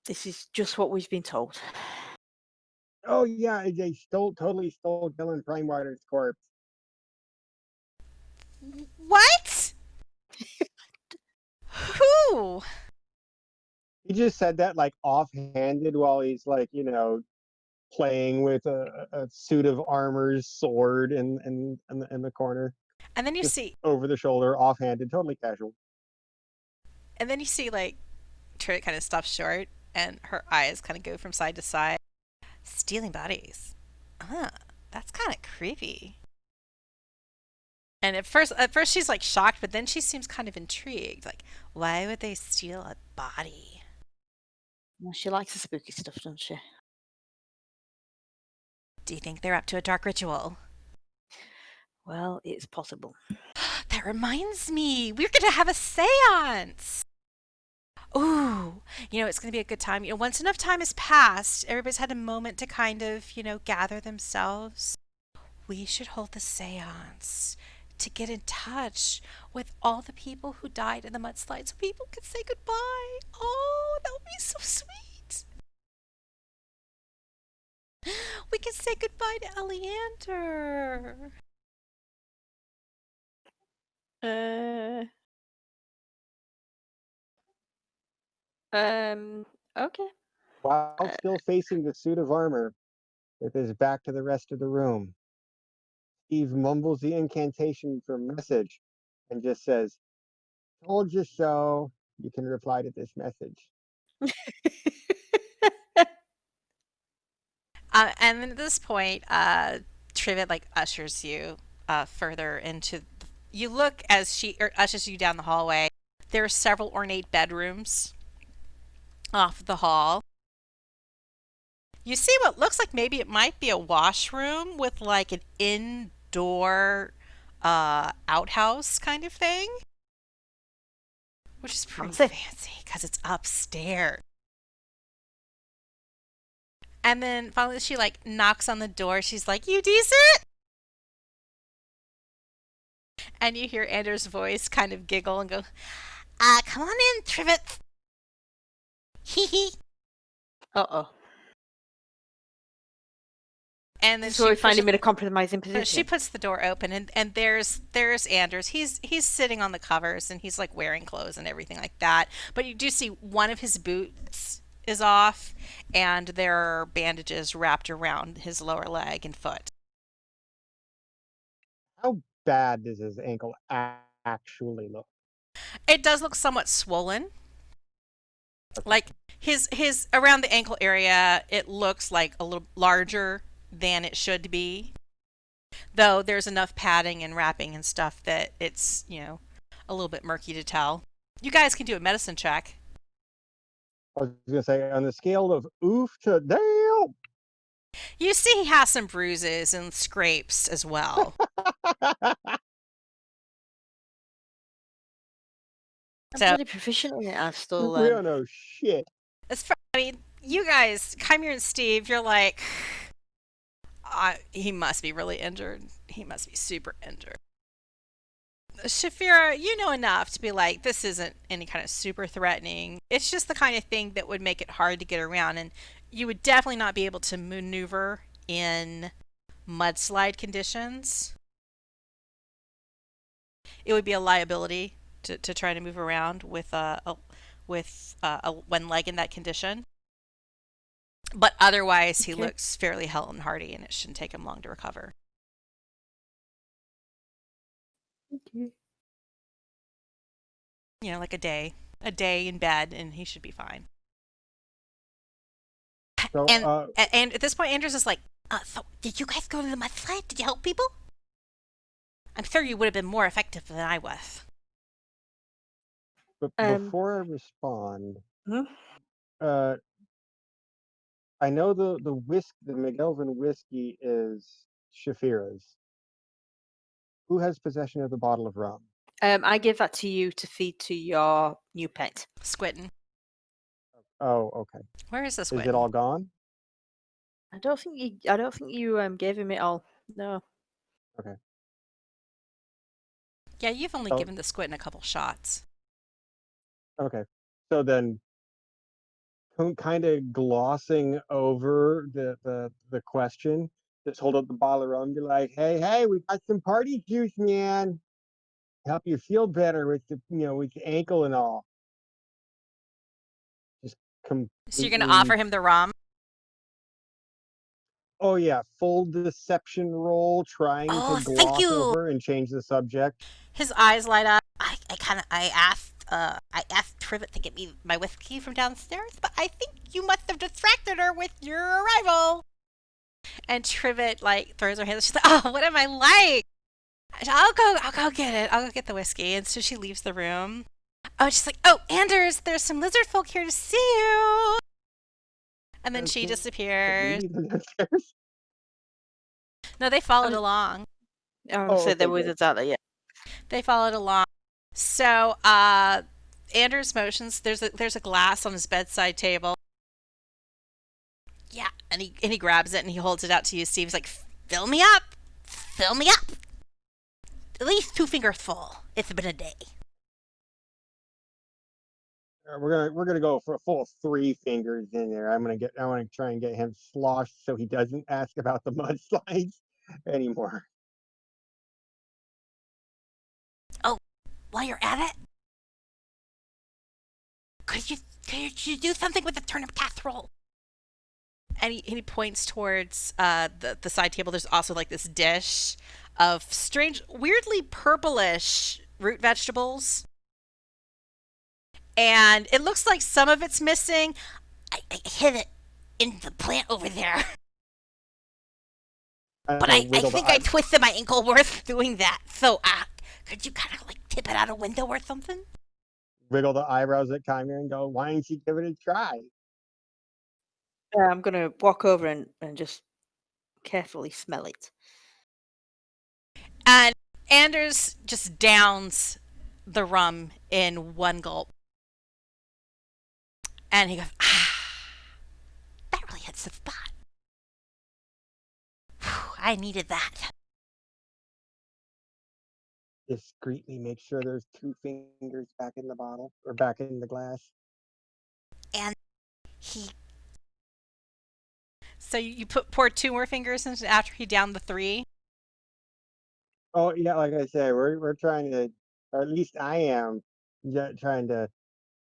Speaker 4: This is just what we've been told.
Speaker 2: Oh yeah, they totally stole Dylan Primewater's corpse.
Speaker 1: What? Who?
Speaker 2: He just said that like offhanded while he's like, playing with a suit of armor's sword in the corner.
Speaker 1: And then you
Speaker 2: Just
Speaker 1: see...
Speaker 2: over the shoulder, offhanded, totally casual.
Speaker 1: And then you see, like, Trivet kind of stops short, and her eyes kind of go from side to side. Stealing bodies. That's kind of creepy. And at first she's like shocked, but then she seems kind of intrigued. Like, why would they steal a body?
Speaker 4: Well, she likes the spooky stuff, doesn't she?
Speaker 1: Do you think they're up to a dark ritual?
Speaker 4: Well, it's possible.
Speaker 1: That reminds me, we're going to have a seance. Ooh, it's going to be a good time. Once enough time has passed, everybody's had a moment to kind of, gather themselves. We should hold the seance to get in touch with all the people who died in the mudslide so people can say goodbye. Oh, that would be so sweet. We can say goodbye to Eleander.
Speaker 4: Okay.
Speaker 2: While still facing the suit of armor, with his back to the rest of the room, Stiiv mumbles the incantation for message and just says, "Told you so." You can reply to this message.
Speaker 1: And then at this point, Trivet like ushers you further into. You look as she ushers you down the hallway. There are several ornate bedrooms off the hall. You see what looks like maybe it might be a washroom with like an indoor outhouse kind of thing, which is pretty fancy because it's upstairs. And then finally she like knocks on the door. She's like, "You decent?" And you hear Anders' voice kind of giggle and go, "Come on in, Trivet." Hee hee.
Speaker 4: Uh-oh.
Speaker 1: And then
Speaker 4: So we find him in a compromising position.
Speaker 1: She puts the door open, and there's Anders. He's sitting on the covers, and he's like wearing clothes and everything like that. But you do see one of his boots is off, and there are bandages wrapped around his lower leg and foot.
Speaker 2: How bad does his ankle actually look?
Speaker 1: It does look somewhat swollen.
Speaker 2: Okay.
Speaker 1: Like his around the ankle area, it looks like a little larger than it should be. Though there's enough padding and wrapping and stuff that it's, a little bit murky to tell. You guys can do a medicine check.
Speaker 2: I was going to say, on the scale of oof to damn.
Speaker 1: You see he has some bruises and scrapes as well.
Speaker 4: I'm
Speaker 1: So
Speaker 4: pretty proficient in it. I've still
Speaker 2: we don't know shit.
Speaker 1: you guys, Kymir and Stiiv, you're like, he must be really injured. He must be super injured. Shaefira, you know enough to be like, this isn't any kind of super threatening. It's just the kind of thing that would make it hard to get around, and you would definitely not be able to maneuver in mudslide conditions. It would be a liability to try to move around with with one leg in that condition. But otherwise, he
Speaker 4: Okay.
Speaker 1: looks fairly hale and hearty, and it shouldn't take him long to recover.
Speaker 3: Okay.
Speaker 1: You know, like a day in bed, and he should be fine.
Speaker 2: So,
Speaker 1: And at this point, Andrews is like, so did you guys go to the mudslide? Did you help people? I'm sure you would have been more effective than I was.
Speaker 2: but
Speaker 4: Um,
Speaker 2: before I respond,
Speaker 4: Hmm?
Speaker 2: uh, I know the McElvin whiskey is Shaefira's. Who has possession of the bottle of rum?
Speaker 4: I give that to you to feed to your new pet.
Speaker 1: Squintin'.
Speaker 2: Oh, okay.
Speaker 1: Where is the
Speaker 2: Is it
Speaker 1: Squintin'?
Speaker 2: all gone?
Speaker 4: I don't think you gave him it all. No.
Speaker 2: Okay.
Speaker 1: Yeah, you've only
Speaker 2: Oh,
Speaker 1: given the Squintin' a couple shots.
Speaker 2: okay. So then, kind of glossing over the question, just hold up the bottle of rum and be like, hey, we got some party juice, man. Help you feel better with with the ankle and all. Just
Speaker 1: So you're going to offer
Speaker 2: completely.
Speaker 1: him the rum?
Speaker 2: Oh yeah, full deception roll, trying to
Speaker 1: Oh, thank
Speaker 2: gloss
Speaker 1: you.
Speaker 2: over and change the subject.
Speaker 1: His eyes light up. I asked Trivet to get me my whiskey from downstairs, but I think you must have distracted her with your arrival. And Trivet like throws her hands. She's like, "Oh, what am I like? I'll go get it. I'll go get the whiskey." And so she leaves the room. Oh, she's like, "Oh, Anders, there's some lizard folk here to see you." And then she
Speaker 2: Can
Speaker 1: disappears.
Speaker 2: we leave downstairs?
Speaker 1: No, they followed
Speaker 4: Um,
Speaker 1: along.
Speaker 4: I want to
Speaker 2: Oh,
Speaker 4: say there
Speaker 2: okay,
Speaker 4: was
Speaker 2: good.
Speaker 4: exactly, yeah.
Speaker 1: They followed along. So, Anders motions. There's a glass on his bedside table. Yeah, and he grabs it and he holds it out to you. Steve's like, "Fill me up, fill me up. At least 2 fingers full. It's been a day."
Speaker 2: We're gonna go for a full 3 fingers in there. I want to try and get him sloshed so he doesn't ask about the mudslides anymore.
Speaker 1: Oh, while you're at it, could you do something with the turnip casserole? And he points towards the side table. There's also like this dish of strange, weirdly purplish root vegetables, and it looks like some of it's missing. I hid it in the plant over there,
Speaker 2: I
Speaker 1: but
Speaker 2: don't know,
Speaker 1: I
Speaker 2: wiggle the
Speaker 1: think I
Speaker 2: eye.
Speaker 1: twisted my ankle worth doing that. So could you kind of like tip it out a window or something?
Speaker 2: Wiggle the eyebrows at Kymir and go, why don't you give it a try?
Speaker 4: I'm going to walk over and just carefully smell it.
Speaker 1: And Anders just downs the rum in one gulp. And he goes, that really hits the spot. Whew, I needed that.
Speaker 2: Discreetly make sure there's 2 fingers back in the bottle or back in the glass.
Speaker 1: And he. So you pour 2 more fingers in after he downed the 3.
Speaker 2: Oh yeah, like I said, we're trying to, or at least I am, trying to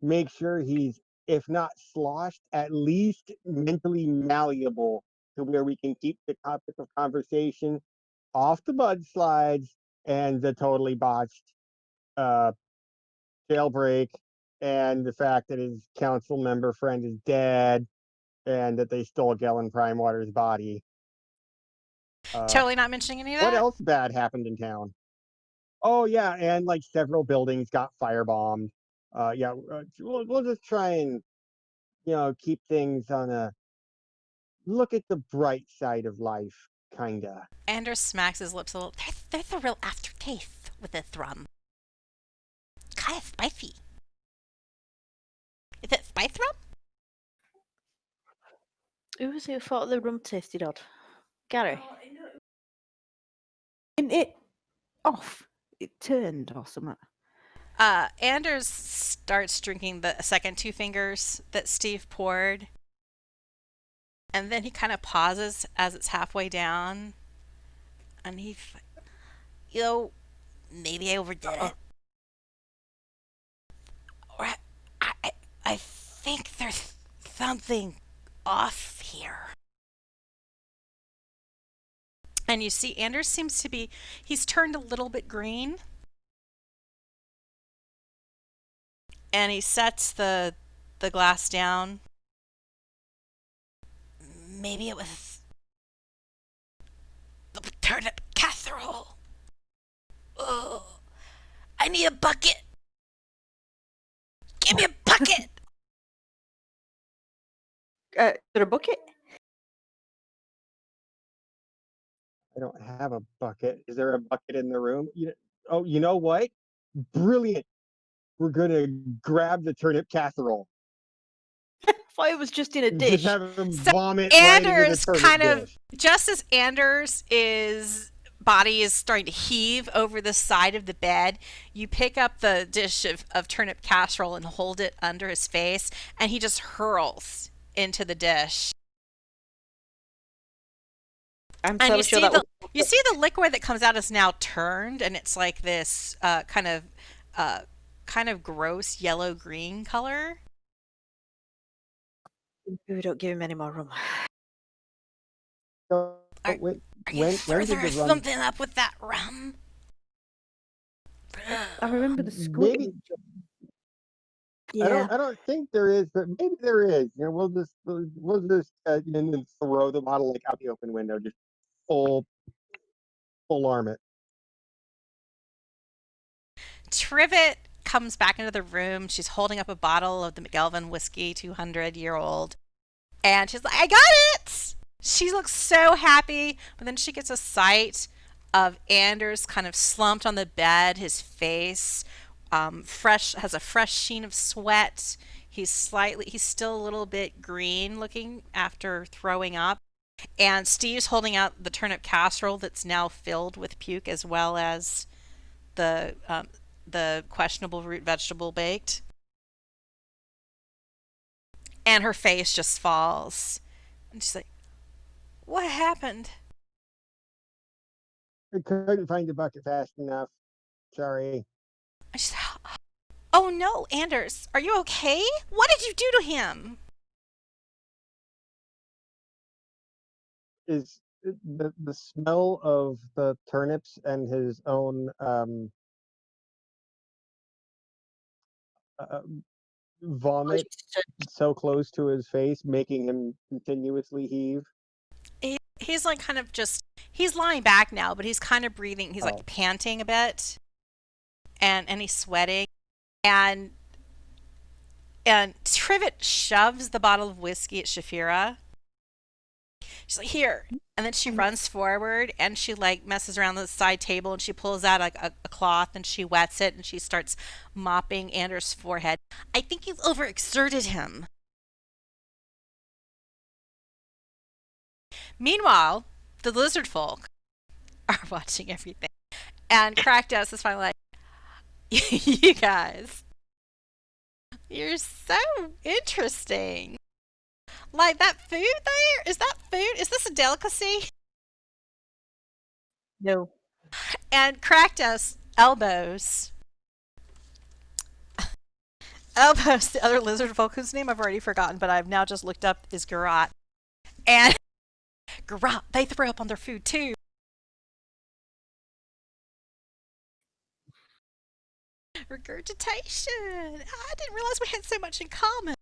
Speaker 2: make sure he's, if not sloshed, at least mentally malleable to where we can keep the topic of conversation off the mudslides and the totally botched uh, jailbreak and the fact that his council member friend is dead and that they stole Gellin Primewater's body.
Speaker 1: Totally not mentioning any of
Speaker 2: What
Speaker 1: that.
Speaker 2: else bad happened in town? Oh yeah, and like several buildings got firebombed. Yeah, we'll just try and keep things on a look at the bright side of life, kinda.
Speaker 1: Anders smacks his lips a little. There's a real aftertaste with this rum. Kind of spicy. Is it spice rum?
Speaker 4: Who was it who thought the rum tasted odd? Gary?
Speaker 3: And it off. It turned or something.
Speaker 1: Anders starts drinking the second 2 fingers that Steve poured. And then he kind of pauses as it's halfway down. And he's like, maybe I overdid it. Or I think there's something off here. And you see, Anders seems to be, he's turned a little bit green. And he sets the glass down. Maybe it was the turnip casserole. Oh, I need a bucket. Give me a bucket.
Speaker 4: Is there a bucket?
Speaker 2: I don't have a bucket. Is there a bucket in the room? Oh, you know what? Brilliant. We're gonna grab the turnip casserole.
Speaker 4: I thought it was just in a
Speaker 2: And just
Speaker 4: dish.
Speaker 2: have him
Speaker 1: So
Speaker 2: vomit right into the
Speaker 1: Anders
Speaker 2: turnip
Speaker 1: kind of,
Speaker 2: dish.
Speaker 1: just as Anders is body is starting to heave over the side of the bed, you pick up the dish of turnip casserole and hold it under his face, and he just hurls into the dish.
Speaker 4: I'm
Speaker 1: And
Speaker 4: totally sure that was.
Speaker 1: you see the liquid that comes out is now turned, and it's like this uh, kind of gross yellow green color.
Speaker 4: We don't give him any more rum.
Speaker 2: So,
Speaker 1: Are,
Speaker 2: wait,
Speaker 1: are you
Speaker 2: when
Speaker 1: sure
Speaker 2: did
Speaker 1: there
Speaker 2: the
Speaker 1: is
Speaker 2: rum?
Speaker 1: something up with that rum?
Speaker 3: I remember the
Speaker 2: Maybe
Speaker 3: squid.
Speaker 4: Yeah.
Speaker 2: I don't think there is, but maybe there is. We'll just and then throw the bottle like out the open window, just full arm it.
Speaker 1: Trivet comes back into the room. She's holding up a bottle of the McGelvin whiskey, 200-year-old. And she's like, I got it! She looks so happy, but then she gets a sight of Anders kind of slumped on the bed, his face has a fresh sheen of sweat. He's still a little bit green looking after throwing up. And Steve's holding out the turnip casserole that's now filled with puke, as well as the questionable root vegetable baked. And her face just falls. And she's like, what happened?
Speaker 2: I couldn't find the bucket fast enough. Sorry.
Speaker 1: And she's like, oh no, Anders, are you okay? What did you do to him?
Speaker 2: Is the smell of the turnips and his own uh, vomit so close to his face, making him continuously heave?
Speaker 1: He's like kind of just, he's lying back now, but he's kind of breathing. He's like panting a bit, and he's sweating. And Trivet shoves the bottle of whiskey at Shaefira. She's like, here. And then she runs forward and she like messes around the side table and she pulls out like a cloth and she wets it and she starts mopping Anders' forehead. I think you've overexerted him. Meanwhile, the lizard folk are watching everything. And Crackdust is finally like, you guys, you're so interesting. Like that food there? Is that food? Is this a delicacy?
Speaker 4: No.
Speaker 1: And Crackdust elbows the other lizard folk whose name I've already forgotten, but I've now just looked up is Garrot. And Garrot, they throw up on their food too. Regurgitation. I didn't realize we had so much in common.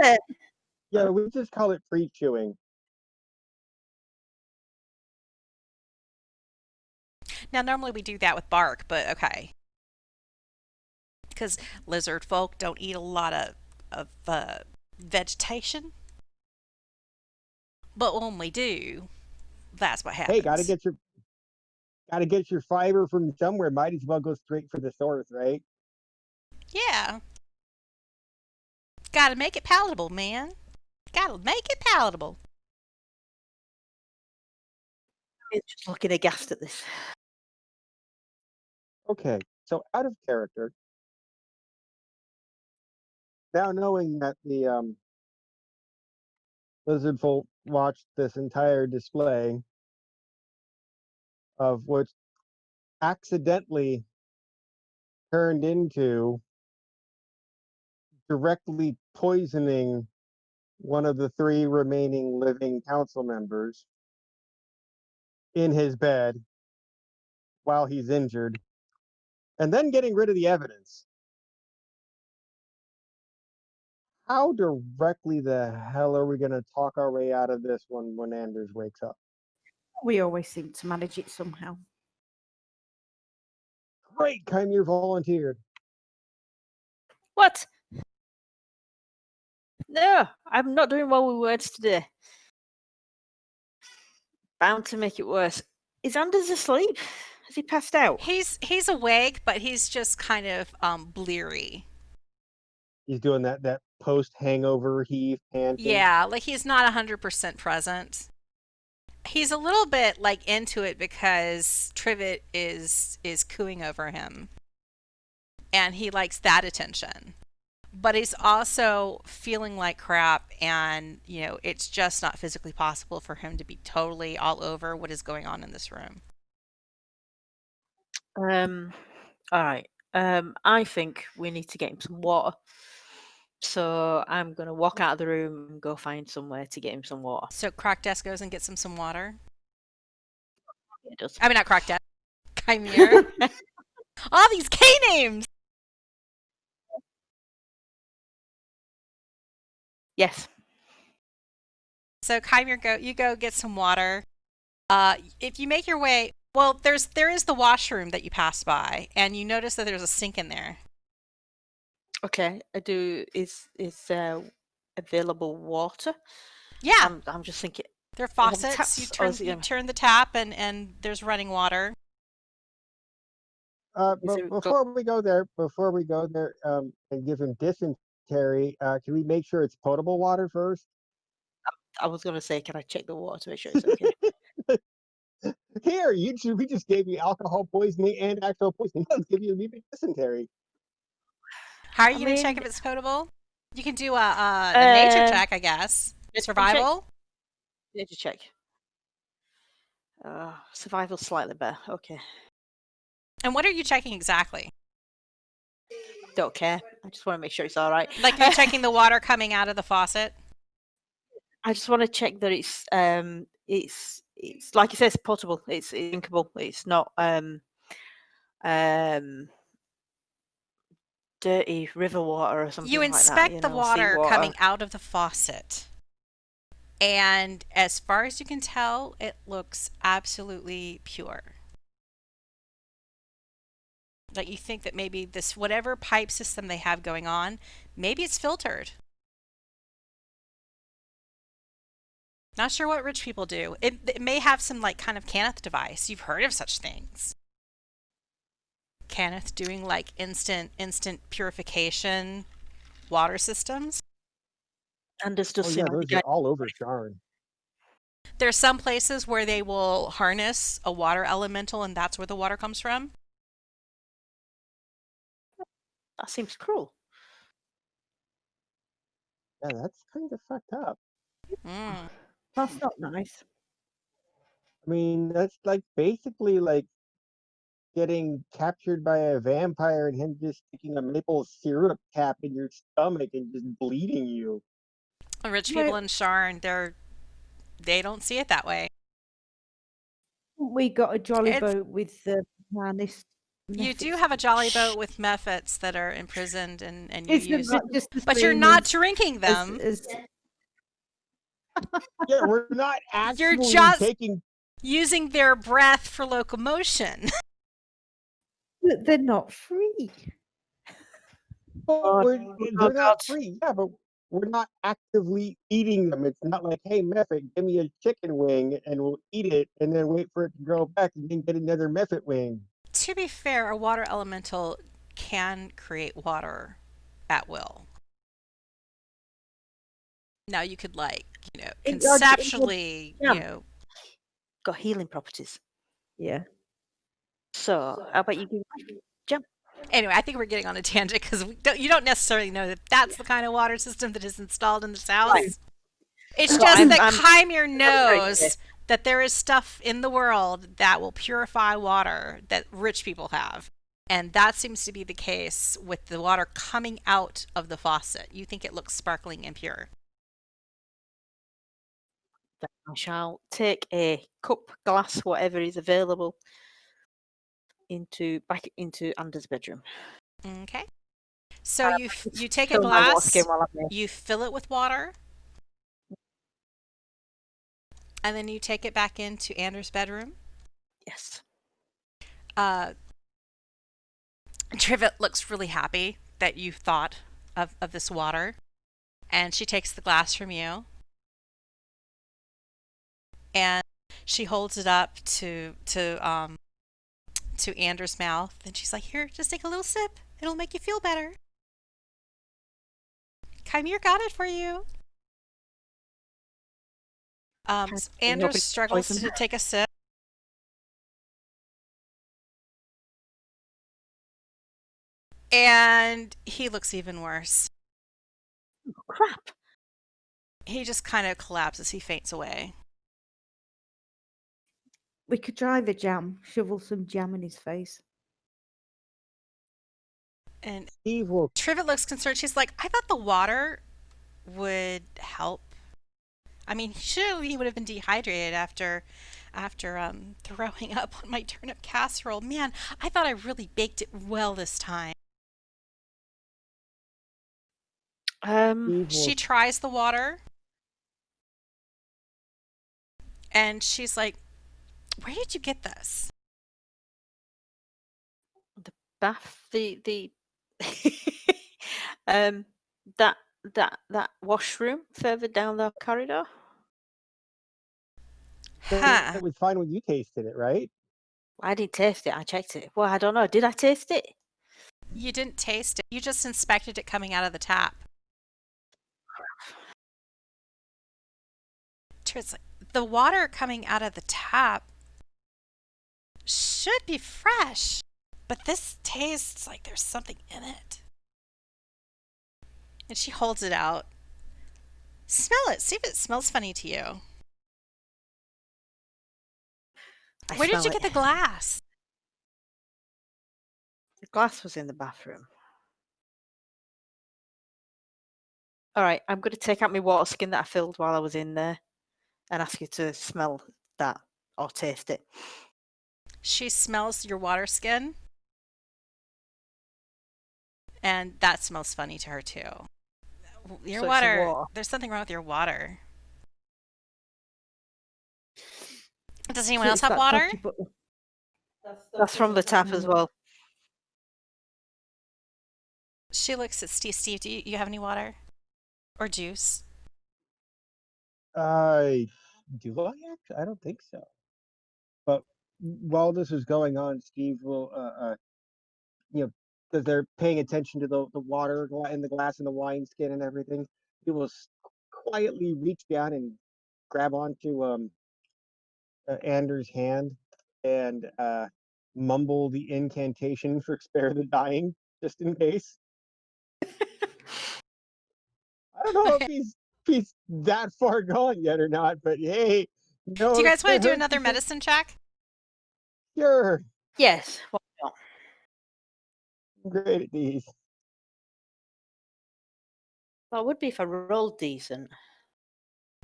Speaker 4: Yeah.
Speaker 2: Yeah, we just call it pre-chewing.
Speaker 1: Now, normally we do that with bark, but okay. Because lizard folk don't eat a lot of vegetation. But when we do, that's what happens.
Speaker 2: Hey, gotta get your fiber from somewhere. Might as well go straight for the source, right?
Speaker 1: Yeah. Gotta make it palatable, man. Gotta make it palatable.
Speaker 4: He's just looking aghast at this.
Speaker 2: Okay, so out of character. Now knowing that the lizard folk watched this entire display of which accidentally turned into directly poisoning one of the 3 remaining living council members in his bed while he's injured, and then getting rid of the evidence. How directly the hell are we going to talk our way out of this one when Anders wakes up?
Speaker 3: We always seem to manage it somehow.
Speaker 2: Great, Kymir volunteered.
Speaker 4: What? No, I'm not doing well with words today. Bound to make it worse. Is Anders asleep? Has he passed out?
Speaker 1: He's awake, but he's just kind of bleary.
Speaker 2: He's doing that post hangover heave panting.
Speaker 1: Yeah, like he's not 100% present. He's a little bit like into it because Trivet is cooing over him, and he likes that attention. But he's also feeling like crap, and it's just not physically possible for him to be totally all over what is going on in this room.
Speaker 4: All right. I think we need to get him some water. So I'm gonna walk out of the room and go find somewhere to get him some water.
Speaker 1: So Crocdesk goes and gets him some water.
Speaker 4: It does.
Speaker 1: I mean, not Crocdesk. Kymir. All these K names.
Speaker 4: Yes.
Speaker 1: So Kymir, you go get some water. If you make your way, well, there is the washroom that you pass by, and you notice that there's a sink in there.
Speaker 4: Okay. I do. Is available water?
Speaker 1: Yeah,
Speaker 4: I'm just thinking.
Speaker 1: they're
Speaker 4: Are the
Speaker 1: faucets.
Speaker 4: taps,
Speaker 1: You
Speaker 4: or is it
Speaker 1: you
Speaker 4: gonna-
Speaker 1: turn the tap, and there's running water.
Speaker 4: Is
Speaker 2: But
Speaker 4: it
Speaker 2: before we go there, and give him dysentery, can we make sure it's potable water first?
Speaker 4: I was gonna say, can I check the water to make sure it's okay?
Speaker 2: Here, we just gave you alcohol poisoning and actual poisoning. Let's give you immediate dysentery.
Speaker 1: How are you
Speaker 4: I
Speaker 1: going to check
Speaker 4: mean-
Speaker 1: if it's potable? You can do a nature check, I guess.
Speaker 4: nature
Speaker 1: Survival.
Speaker 4: Need to check. Survival slightly better. Okay.
Speaker 1: And what are you checking exactly?
Speaker 4: Don't care. I just want to make sure it's all right.
Speaker 1: Like you're checking the water coming out of the faucet?
Speaker 4: I just want to check that it's like it says potable. It's drinkable. It's not dirty river water or something
Speaker 1: You
Speaker 4: like that.
Speaker 1: inspect the water
Speaker 4: seawater.
Speaker 1: coming out of the faucet. And as far as you can tell, it looks absolutely pure. Like you think that maybe this, whatever pipe system they have going on, maybe it's filtered. Not sure what rich people do. It may have some like kind of Cannith device. You've heard of such things. Cannith doing like instant purification water systems.
Speaker 4: Anders does
Speaker 2: Oh
Speaker 4: seem
Speaker 2: yeah,
Speaker 4: like the
Speaker 2: those
Speaker 4: guy.
Speaker 2: are all over Sharn.
Speaker 1: There's some places where they will harness a water elemental, and that's where the water comes from.
Speaker 4: That seems cruel.
Speaker 2: Yeah, that's kind of fucked up.
Speaker 1: Mm.
Speaker 3: That's not nice.
Speaker 2: I mean, that's like basically like getting captured by a vampire and him just sticking a maple syrup cap in your stomach and just bleeding you.
Speaker 1: Rich
Speaker 3: Right.
Speaker 1: people in Sharn, they don't see it that way.
Speaker 3: We got a jolly
Speaker 1: It's-
Speaker 3: boat with the this.
Speaker 1: You do
Speaker 3: Mephits.
Speaker 1: have a jolly boat with mephits that are imprisoned, and you
Speaker 3: It's
Speaker 1: use,
Speaker 3: not just the
Speaker 1: but you're
Speaker 3: same
Speaker 1: not
Speaker 3: as-
Speaker 1: drinking them.
Speaker 2: Yeah, we're not actually
Speaker 1: just-
Speaker 2: taking.
Speaker 1: Using their breath for locomotion.
Speaker 3: But they're not free.
Speaker 2: But
Speaker 4: Oh,
Speaker 2: they're
Speaker 4: God.
Speaker 2: not free. Yeah, but we're not actively eating them. It's not like, hey, Mephit, give me a chicken wing and we'll eat it and then wait for it to grow back and then get another Mephit wing.
Speaker 1: To be fair, a water elemental can create water at will. Now you could conceptually,
Speaker 4: yeah. Got healing properties.
Speaker 3: Yeah.
Speaker 4: So how about you give jump?
Speaker 1: Anyway, I think we're getting on a tangent because you don't necessarily know that that's the kind of water system that is installed in this house.
Speaker 4: Right.
Speaker 1: It's
Speaker 4: So
Speaker 1: just that
Speaker 4: I'm
Speaker 1: Kymir
Speaker 4: very
Speaker 1: knows
Speaker 4: clear.
Speaker 1: that there is stuff in the world that will purify water that rich people have. And that seems to be the case with the water coming out of the faucet. You think it looks sparkling and pure.
Speaker 4: Then I shall take a cup, glass, whatever is available, back into Anders' bedroom.
Speaker 1: Okay. So you take a
Speaker 4: Fill my water skin
Speaker 1: glass,
Speaker 4: while I'm there.
Speaker 1: you fill it with water, and then you take it back into Anders' bedroom.
Speaker 4: Yes.
Speaker 1: Trivet looks really happy that you thought of this water, and she takes the glass from you, and she holds it up to Anders' mouth, and she's like, "Here, just take a little sip. It'll make you feel better." Kymir got it for you. Anders struggles to take a sip. And he looks even worse.
Speaker 4: Oh, crap.
Speaker 1: He just kind of collapses. He faints away.
Speaker 3: We could try the jam. Shovel some jam in his face.
Speaker 1: And
Speaker 2: Stiiv will
Speaker 1: Trivet looks concerned. She's like, I thought the water would help. I mean, surely he would have been dehydrated after throwing up on my turnip casserole. Man, I thought I really baked it well this time.
Speaker 2: Stiiv will
Speaker 1: She tries the water, and she's like, "Where did you get this?"
Speaker 4: The bath, the that washroom further down the corridor.
Speaker 1: Huh.
Speaker 2: It was fine when you tasted it, right?
Speaker 4: I didn't taste it. I checked it. Well, I don't know. Did I taste it?
Speaker 1: You didn't taste it. You just inspected it coming out of the tap. Trivet's like, the water coming out of the tap should be fresh, but this tastes like there's something in it. And she holds it out. Smell it. See if it smells funny to you. Where did you get the glass?
Speaker 4: The glass was in the bathroom. All right, I'm going to take out my water skin that I filled while I was in there and ask you to smell that or taste it.
Speaker 1: She smells your water skin, and that smells funny to her too. Your
Speaker 4: So it's the
Speaker 1: water,
Speaker 4: water.
Speaker 1: there's something wrong with your water. Does anyone else have water?
Speaker 4: That's from the tap as well.
Speaker 1: She looks at Stiiv. Stiiv, do you have any water or juice?
Speaker 2: Do I actually? I don't think so. But while this is going on, Stiiv will, because they're paying attention to the water in the glass and the wineskin and everything, he will quietly reach down and grab onto Anders' hand and mumble the incantation for spare the dying, just in case. I don't know if he's that far gone yet or not, but hey, no,
Speaker 1: Do you guys want to do
Speaker 2: hurt
Speaker 1: another
Speaker 2: to-
Speaker 1: medicine check?
Speaker 2: Sure,
Speaker 4: Yes. Why not?
Speaker 2: I'm great at these.
Speaker 4: Well, it would be if I rolled decent.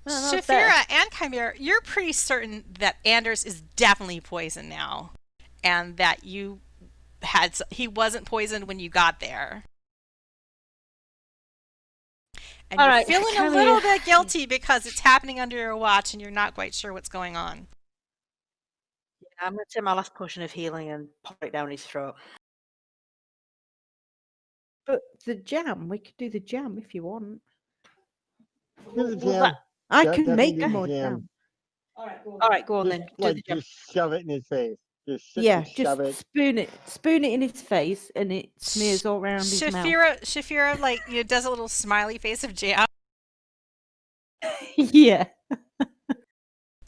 Speaker 4: Well, no, it's
Speaker 1: Shaefira
Speaker 4: better.
Speaker 1: and Kymir, you're pretty certain that Anders is definitely poisoned now, and that he wasn't poisoned when you got there. And
Speaker 4: All
Speaker 1: you're
Speaker 4: right,
Speaker 1: feeling a
Speaker 4: Kymir.
Speaker 1: little bit guilty because it's happening under your watch and you're not quite sure what's going on.
Speaker 4: Yeah, I'm going to take my last potion of healing and pour it down his throat.
Speaker 3: But the jam, we could do the jam if you want.
Speaker 2: Do the
Speaker 4: Well,
Speaker 2: jam.
Speaker 3: I
Speaker 2: Yeah,
Speaker 3: can
Speaker 2: definitely
Speaker 3: make
Speaker 2: do the
Speaker 3: more
Speaker 2: jam.
Speaker 3: jam.
Speaker 4: All right, go on
Speaker 2: Just
Speaker 4: then. Do the jam.
Speaker 2: just shove it in his face.
Speaker 3: Yeah,
Speaker 2: Just
Speaker 3: just
Speaker 2: shove it.
Speaker 3: spoon it in his face, and it smears all around his mouth.
Speaker 1: Shaefira, like, does a little smiley face of jam,
Speaker 3: Yeah.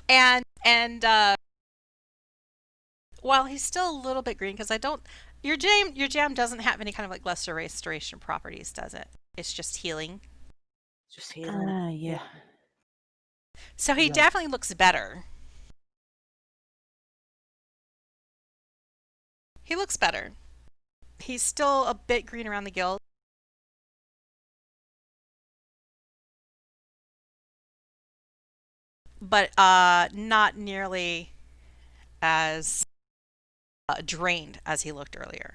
Speaker 1: and while he's still a little bit green, because your jam doesn't have any kind of like lesser restoration properties, does it? It's just healing.
Speaker 4: Just healing.
Speaker 3: Yeah.
Speaker 1: So he
Speaker 2: Yeah.
Speaker 1: definitely looks better. He looks better. He's still a bit green around the gills. But not nearly as drained as he looked earlier.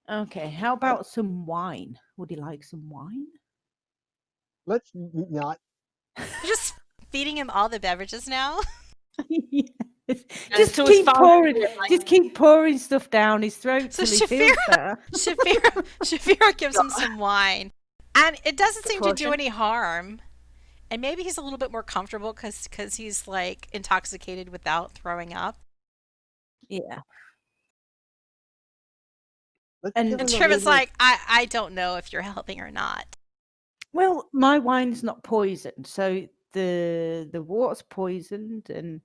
Speaker 3: Okay, how about some wine? Would he like some wine?
Speaker 2: Let's not.
Speaker 1: You're just feeding him all the beverages now.
Speaker 3: Yes.
Speaker 4: And to his
Speaker 3: Just keep pouring stuff down his throat
Speaker 1: So
Speaker 3: till he feels better.
Speaker 1: Shaefira gives him some wine, and it doesn't seem to do
Speaker 4: portion.
Speaker 1: any harm. And maybe he's a little bit more comfortable because he's like intoxicated without throwing up.
Speaker 3: Yeah.
Speaker 2: Let's
Speaker 3: And-
Speaker 2: give
Speaker 1: And
Speaker 2: him a
Speaker 1: Trivet's
Speaker 2: little.
Speaker 1: like, I don't know if you're helping or not.
Speaker 3: Well, my wine's not poisoned, so the water's poisoned, and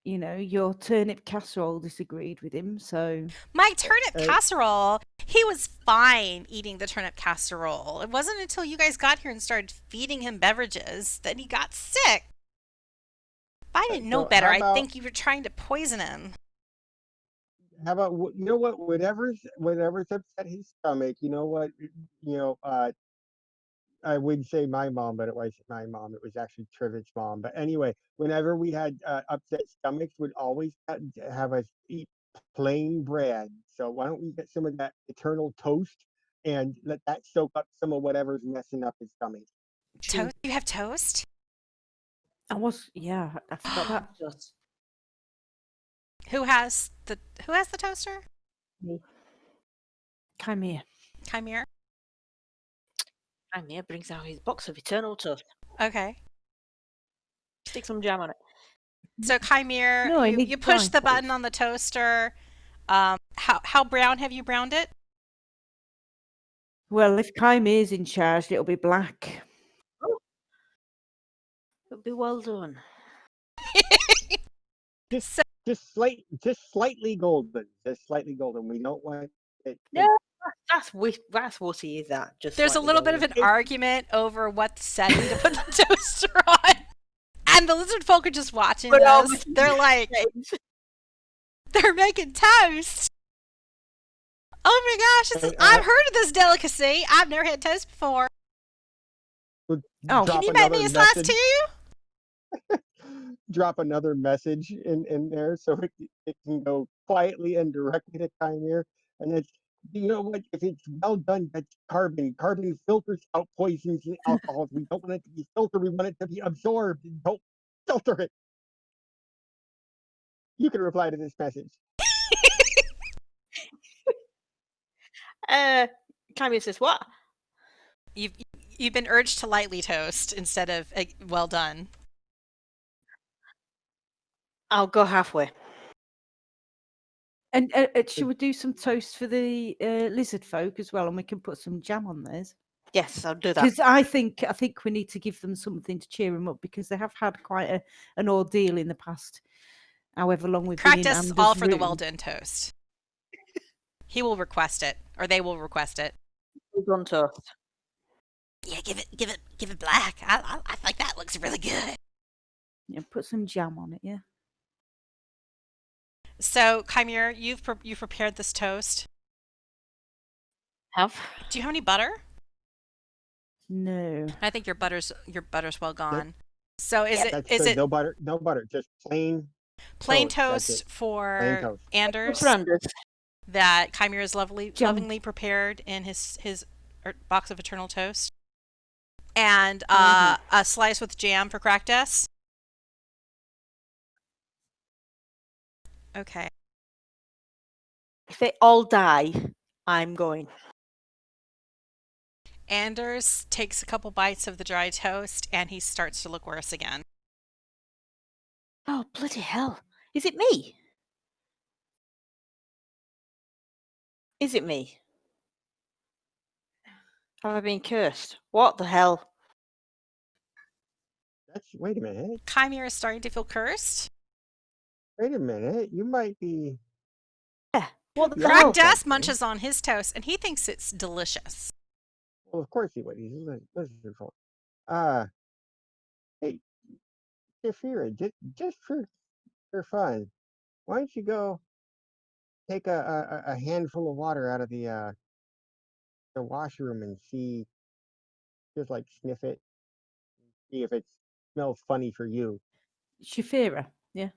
Speaker 3: you know your turnip casserole disagreed with him. So
Speaker 1: My turnip casserole, he was fine eating the turnip casserole. It wasn't until you guys got here and started feeding him beverages that he got sick. If I didn't know
Speaker 2: So
Speaker 1: better,
Speaker 2: how
Speaker 1: I'd
Speaker 2: about-
Speaker 1: think you were trying to poison him.
Speaker 2: How about you know what? Whatever's upset his stomach. You know what? I would say my mom, but it wasn't my mom. It was actually Trivet's mom. But anyway, whenever we had upset stomachs, would always have us eat plain bread. So why don't we get some of that eternal toast and let that soak up some of whatever's messing up his stomach?
Speaker 1: Toast? You have toast?
Speaker 3: I forgot that.
Speaker 4: Just
Speaker 1: Who has the toaster?
Speaker 3: Kymir.
Speaker 1: Kymir?
Speaker 4: Kymir brings out his box of eternal toast.
Speaker 1: Okay.
Speaker 4: Stick some jam on it.
Speaker 1: So Kymir,
Speaker 3: No, I need
Speaker 1: you push
Speaker 3: dry
Speaker 1: the button
Speaker 3: toast.
Speaker 1: on the toaster. How brown have you browned it?
Speaker 3: Well, if Kymir's in charge, it'll be black.
Speaker 4: It'll be well done.
Speaker 2: Just slightly golden. Just slightly golden. We don't want it.
Speaker 4: No, that's what he is at. Just
Speaker 1: There's a
Speaker 4: slightly
Speaker 1: little bit of
Speaker 4: golden.
Speaker 1: an argument over what setting to put the toaster on. And the lizard folk are just watching this. They're like, they're making toast. Oh my gosh, I've heard of this delicacy. I've never had toast before.
Speaker 2: We'll
Speaker 3: Oh,
Speaker 1: Can
Speaker 2: drop
Speaker 1: you make
Speaker 2: another
Speaker 1: me a slice
Speaker 2: message-
Speaker 1: too?
Speaker 2: Drop another message in there so it can go quietly and directly to Kymir. And it's, you know what? If it's well done, that's carbon. Carbon filters out poisons and alcohols. We don't want it to be filtered. We want it to be absorbed. Don't filter it. You can reply to this message.
Speaker 4: Kymir says, "What?
Speaker 1: You've been urged to lightly toast instead of well done.
Speaker 4: I'll go halfway."
Speaker 3: And should we do some toast for the lizard folk as well, and we can put some jam on theirs?
Speaker 4: Yes, I'll do that.
Speaker 3: Because I think we need to give them something to cheer them up, because they have had quite an ordeal in the past, however long we've been in
Speaker 1: Practice
Speaker 3: Anders'
Speaker 1: all for the
Speaker 3: room.
Speaker 1: well done toast. He will request it, or they will request it.
Speaker 4: Well done toast.
Speaker 1: Yeah, give it black. I think that looks really good.
Speaker 3: Yeah, put some jam on it. Yeah.
Speaker 1: So, Kymir, you've prepared this toast.
Speaker 4: Have?
Speaker 1: Do you have any butter?
Speaker 3: No.
Speaker 1: I think your butter's well gone. So is
Speaker 2: That's
Speaker 1: it
Speaker 2: no butter, just plain
Speaker 1: plain
Speaker 2: toast, that's
Speaker 1: toast
Speaker 2: it.
Speaker 1: for
Speaker 2: Plain toast.
Speaker 1: Anders
Speaker 4: For Anders.
Speaker 1: that Kymir has
Speaker 3: Jam.
Speaker 1: lovingly prepared in his box of eternal toast, and a slice with jam for Crackdus? Okay.
Speaker 4: If they all die, I'm going.
Speaker 1: Anders takes a couple bites of the dry toast, and he starts to look worse again.
Speaker 4: Oh, bloody hell. Is it me? Is it me? Have I been cursed? What the hell?
Speaker 2: Wait a minute.
Speaker 1: Kymir is starting to feel cursed.
Speaker 2: Wait a minute. You might be.
Speaker 4: Yeah. What the
Speaker 2: Yeah.
Speaker 4: hell?
Speaker 1: Crackdus munches on his toast, and he thinks it's delicious.
Speaker 2: Well, of course he would. He's a lizard folk. Hey, Shaefira, just for fun, why don't you go take a handful of water out of the washroom and see, just like sniff it, see if it smells funny for you.
Speaker 3: Shaefira. Yeah.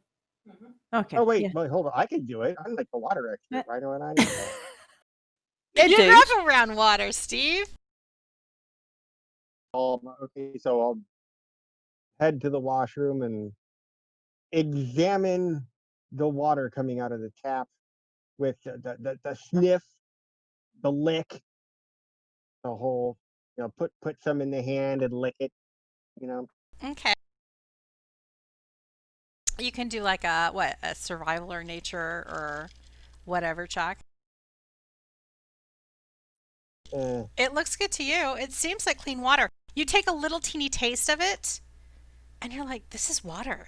Speaker 3: Okay.
Speaker 2: Oh wait,
Speaker 3: Yeah.
Speaker 2: wait, hold on. I can do it. I'm like the water expert. Why don't I know that?
Speaker 4: Yeah,
Speaker 1: You grew
Speaker 4: dude.
Speaker 1: up around water, Steve.
Speaker 2: Okay, so I'll head to the washroom and examine the water coming out of the tap with the sniff, the lick, the whole, put some in the hand and lick it, you know.
Speaker 1: Okay. You can do like a survival or nature or whatever check.
Speaker 2: Uh,
Speaker 1: It looks good to you. It seems like clean water. You take a little teeny taste of it, and you're like, this is water.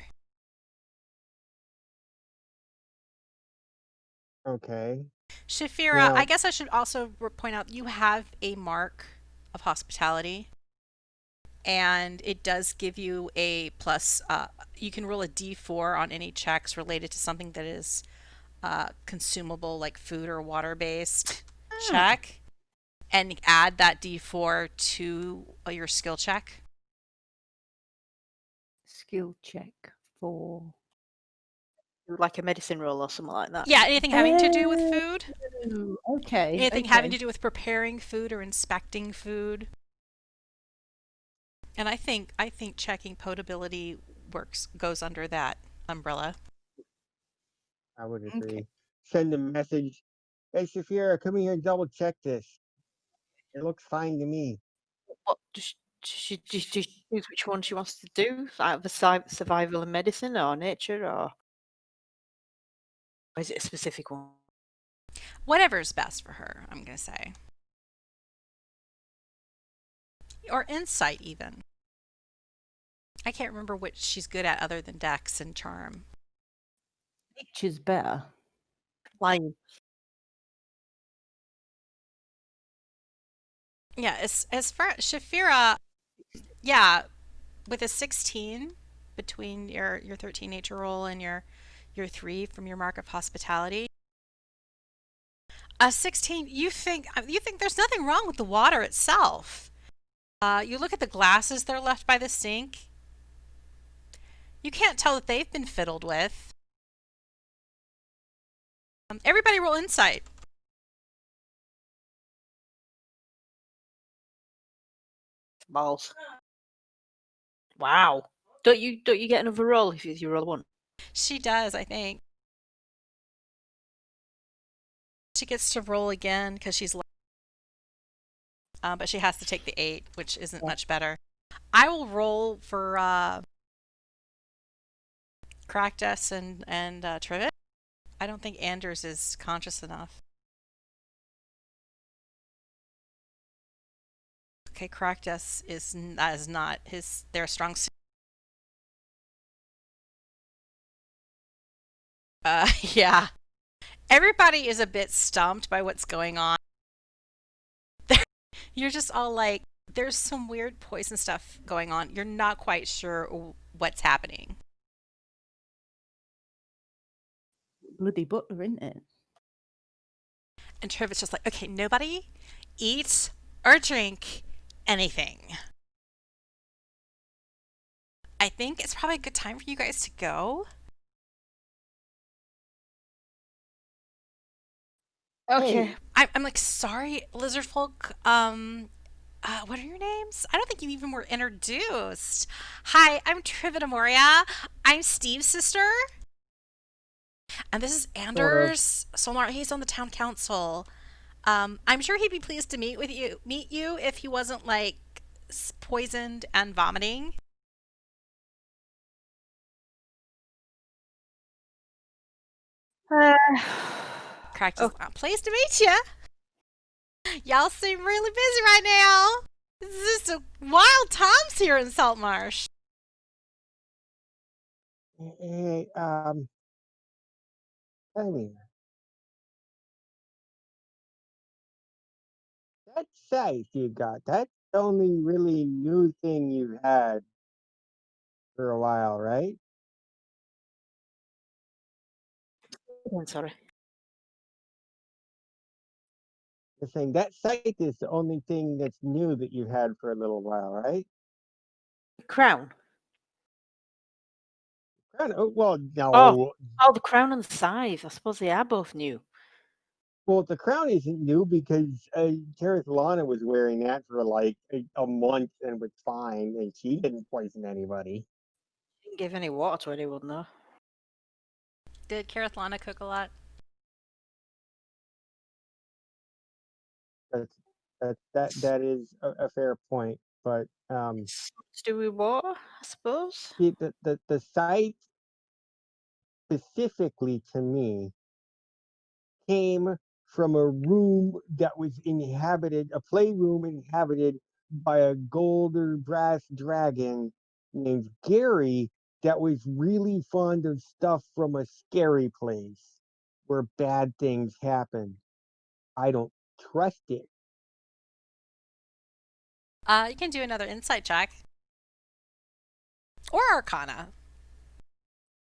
Speaker 2: okay.
Speaker 1: Shaefira, I
Speaker 2: Now,
Speaker 1: guess I should also point out you have a mark of hospitality, and it does give you a plus. You can roll a d4 on any checks related to something that is consumable, like food or water based
Speaker 3: Ah,
Speaker 1: check, and add that d4 to your skill check.
Speaker 3: skill check for.
Speaker 4: Like a medicine roll or something like that.
Speaker 1: Yeah, anything having to do with food,
Speaker 3: Oh, okay.
Speaker 1: anything having
Speaker 3: Okay.
Speaker 1: to do with preparing food or inspecting food. And I think checking potability goes under that umbrella.
Speaker 2: I would
Speaker 3: Okay.
Speaker 2: agree. Send a message. Hey, Shafira, come here and double check this. It looks fine to me.
Speaker 4: What does she choose which one she wants to do? Either survival and medicine or nature, or is it a specific one?
Speaker 1: Whatever's best for her, I'm going to say. Or insight, even. I can't remember which she's good at other than dex and charm.
Speaker 3: Nature's better.
Speaker 4: Lying.
Speaker 1: Yeah, as far as Shaefira, yeah, with a 16 between your 13 nature roll and your 3 from your mark of hospitality. A 16, you think there's nothing wrong with the water itself. You look at the glasses that are left by the sink. You can't tell that they've been fiddled with. Everybody roll insight.
Speaker 4: Balls. Wow. Don't you get another roll if you roll one?
Speaker 1: She does, I think. She gets to roll again because she's but she has to take the 8, which isn't
Speaker 4: Yeah.
Speaker 1: much better. I will roll for Cractus and Trivet. I don't think Anders is conscious enough. Okay, Cractus is not his. They're strong. Yeah. Everybody is a bit stumped by what's going on. You're just all like, there's some weird poison stuff going on. You're not quite sure what's happening.
Speaker 3: Bloody butler, isn't it?
Speaker 1: And Trivet's just like, okay, nobody eat or drink anything. I think it's probably a good time for you guys to go.
Speaker 4: Okay.
Speaker 2: Hey,
Speaker 1: I'm like, sorry, lizard folk. What are your names? I don't think you even were introduced. Hi, I'm Trivet Amoria. I'm Steve's sister. And this is
Speaker 2: sort of.
Speaker 1: Anders Solmar. He's on the town council. I'm sure he'd be pleased to meet you if he wasn't like poisoned and vomiting. Cracked his.
Speaker 4: Okay.
Speaker 1: Pleased to meet you. Y'all seem really busy right now. This is just wild times here in Saltmarsh.
Speaker 2: Hey, Kymir, that scythe you got, that's the only really new thing you've had for a while, right?
Speaker 4: I'm sorry.
Speaker 2: The thing that site is the only thing that's new that you've had for a little while, right?
Speaker 4: Crown.
Speaker 2: Well,
Speaker 4: Oh,
Speaker 2: no.
Speaker 4: oh, the crown and the scythe. I suppose they are both new.
Speaker 2: Well, the crown isn't new because Terrace Lana was wearing that for like a month and was fine, and she didn't poison anybody.
Speaker 4: Didn't give any water to anyone though.
Speaker 1: Did Carathlana cook a lot?
Speaker 2: That's that is a fair point, but
Speaker 4: It's to do with water, I suppose.
Speaker 2: the site specifically to me came from a room that was inhabited, a playroom inhabited by a gold or brass dragon named Gary that was really fond of stuff from a scary place where bad things happen. I don't trust it.
Speaker 1: You can do another insight check. Or Arcana.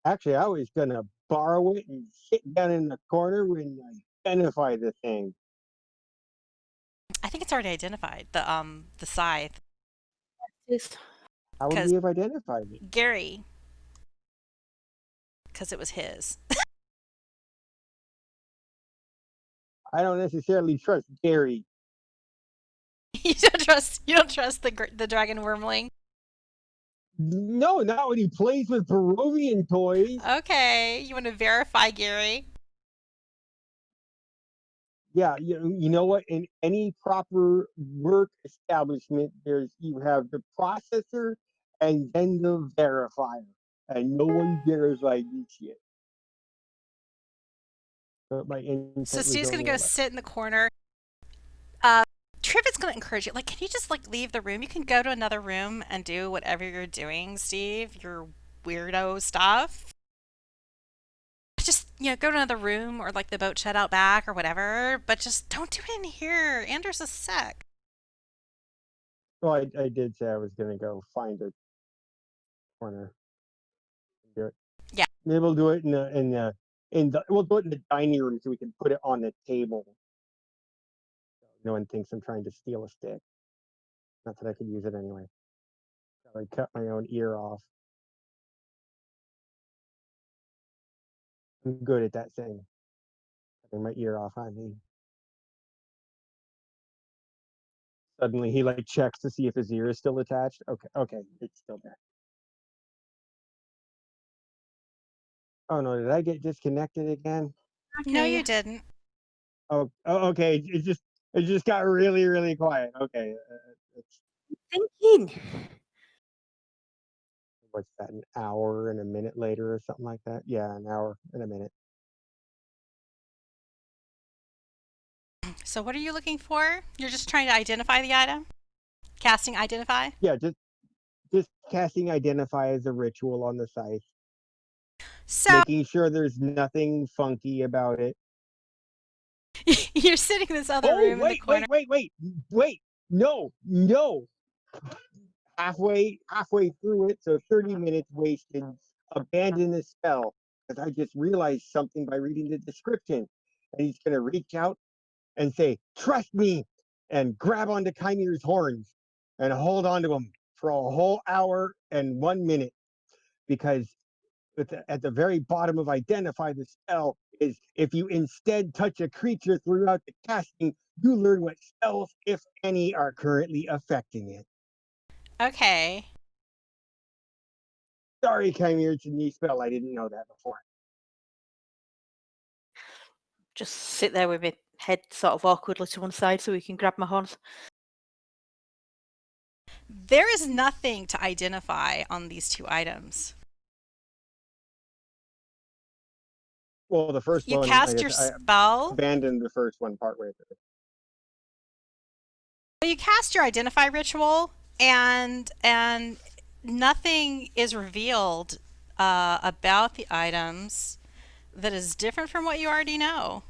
Speaker 2: Actually, I was gonna borrow it and sit down in the corner and identify the thing.
Speaker 1: I think it's already identified, the scythe.
Speaker 4: Yes.
Speaker 2: How would
Speaker 1: Because
Speaker 2: we have identified it?
Speaker 1: Gary, because it was his.
Speaker 2: I don't necessarily trust Gary.
Speaker 1: You don't trust the dragon wormling.
Speaker 2: No, not when he plays with Peruvian toys.
Speaker 1: Okay, you want to verify Gary?
Speaker 2: Yeah, you know what? In any proper work establishment, you have the processor and then the verifier, and no one verifies this shit. But my
Speaker 1: So
Speaker 2: insight was
Speaker 1: Steve's gonna
Speaker 2: only
Speaker 1: go
Speaker 2: 11.
Speaker 1: sit in the corner. Uh, Trivet's gonna encourage you. Like, can you just like leave the room? You can go to another room and do whatever you're doing, Steve. Your weirdo stuff. Just go to another room or like the boat shed out back or whatever. But just don't do it in here. Anders is sick.
Speaker 2: Well, I did say I was gonna go find a corner and do it.
Speaker 1: Yeah.
Speaker 2: Maybe we'll do it we'll do it in the dining room so we can put it on the table. So no one thinks I'm trying to steal a stick. Not that I could use it anyway. So I cut my own ear off. I'm good at that thing. Cutting my ear off on me. Suddenly he like checks to see if his ear is still attached. Okay, it's still there. Oh no, did I get disconnected again?
Speaker 1: No,
Speaker 4: Okay.
Speaker 1: you didn't.
Speaker 2: Okay. It just got really, really quiet. Okay, it's,
Speaker 4: Thinking.
Speaker 2: what's that? An hour and a minute later or something like that? Yeah, an hour and a minute.
Speaker 1: So what are you looking for? You're just trying to identify the item? Casting identify?
Speaker 2: Yeah, just casting identify as a ritual on the site,
Speaker 1: So
Speaker 2: making sure there's nothing funky about it.
Speaker 1: you're sitting in this other
Speaker 2: Oh
Speaker 1: room in the corner.
Speaker 2: wait! No! Halfway through it, so 30 minutes wasted. Abandon the spell because I just realized something by reading the description, and he's gonna reach out and say, "Trust me," and grab onto Kymir's horns and hold on to him for a whole hour and 1 minute because at the very bottom of identify the spell is if you instead touch a creature throughout the casting, you learn what spells, if any, are currently affecting it.
Speaker 1: Okay.
Speaker 2: Sorry, Kymir, it's a new spell. I didn't know that before.
Speaker 4: Just sit there with my head sort of awkwardly to one side so we can grab my horns.
Speaker 1: There is nothing to identify on these two items.
Speaker 2: Well, the first
Speaker 1: You
Speaker 2: one,
Speaker 1: cast your
Speaker 2: I
Speaker 1: spell.
Speaker 2: abandoned the first one partway through.
Speaker 1: You cast your identify ritual, and nothing is revealed about the items that is different from what you already know.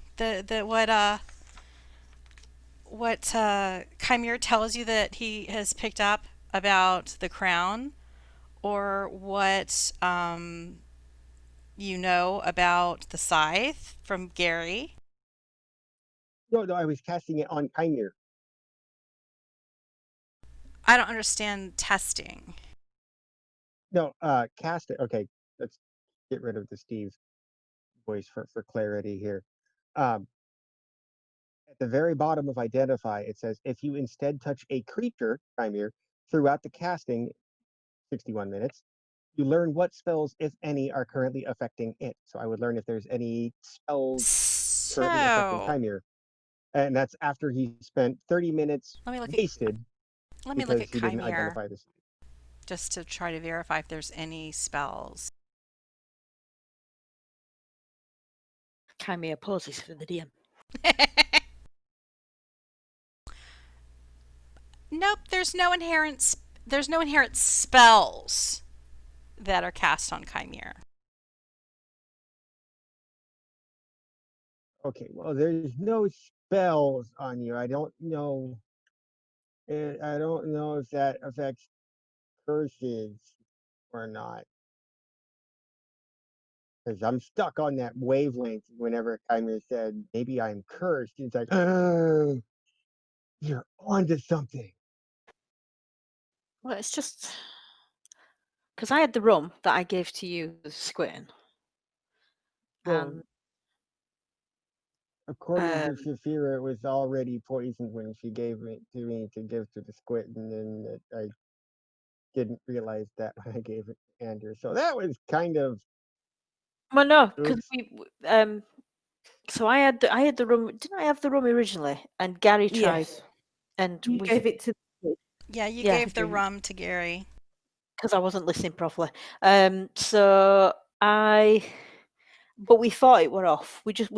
Speaker 1: What Kymir tells you that he has picked up about the crown, or what you know about the scythe from Gary.
Speaker 2: No, I was casting it on Kymir.
Speaker 1: I don't understand testing.
Speaker 2: No, cast it. Okay, let's get rid of the Stiiv voice for clarity here. Um, at the very bottom of identify, it says if you instead touch a creature, Kymir, throughout the casting, 61 minutes, you learn what spells, if any, are currently affecting it. So I would learn if there's any spells currently affecting
Speaker 1: So
Speaker 2: Kymir. And that's after he spent 30 minutes
Speaker 1: let me look at
Speaker 2: wasted because he didn't
Speaker 1: Kymir
Speaker 2: identify this.
Speaker 1: just to try to verify if there's any spells.
Speaker 4: Kymir poses for the DM.
Speaker 1: Nope, there's no inherent spells that are cast on Kymir.
Speaker 2: Okay, well, there's no spells on you. I don't know. I don't know if that affects curses or not. Because I'm stuck on that wavelength whenever Kymir said, maybe I'm cursed. It's like, oh, you're onto something.
Speaker 4: Well, it's just because I had the rum that I gave to you, Squirtin.
Speaker 2: Well,
Speaker 4: And
Speaker 2: according to Shaefira, it was already poisoned when she gave it to me to give to the squid, and then I didn't realize that when I gave it to Andrew. So that was kind of
Speaker 4: well, no, because
Speaker 2: oops.
Speaker 4: we so I had the rum. Didn't I have the rum originally? And Gary tried,
Speaker 3: Yes.
Speaker 4: and
Speaker 3: You
Speaker 4: we
Speaker 3: gave it to
Speaker 1: Yeah, you
Speaker 4: Yeah.
Speaker 1: gave the
Speaker 3: drink.
Speaker 1: rum to Gary.
Speaker 4: because I wasn't listening properly. So but we thought it were off. We just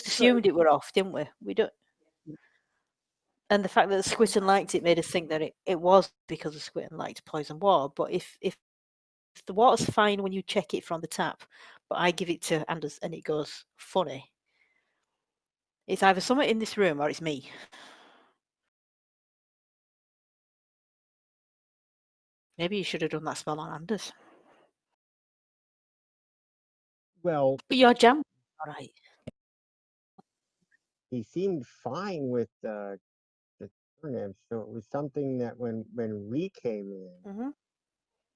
Speaker 4: assumed it were off, didn't we? We don't. And the fact that Squirtin liked it made us think that it was because of Squirtin liked poison water. But if the water's fine when you check it from the tap, but I give it to Anders and it goes funny, it's either someone in this room or it's me. Maybe you should have done that spell on Anders.
Speaker 2: Well,
Speaker 4: But your jam was all right.
Speaker 2: he seemed fine with the turnips, so it was something that when we came in,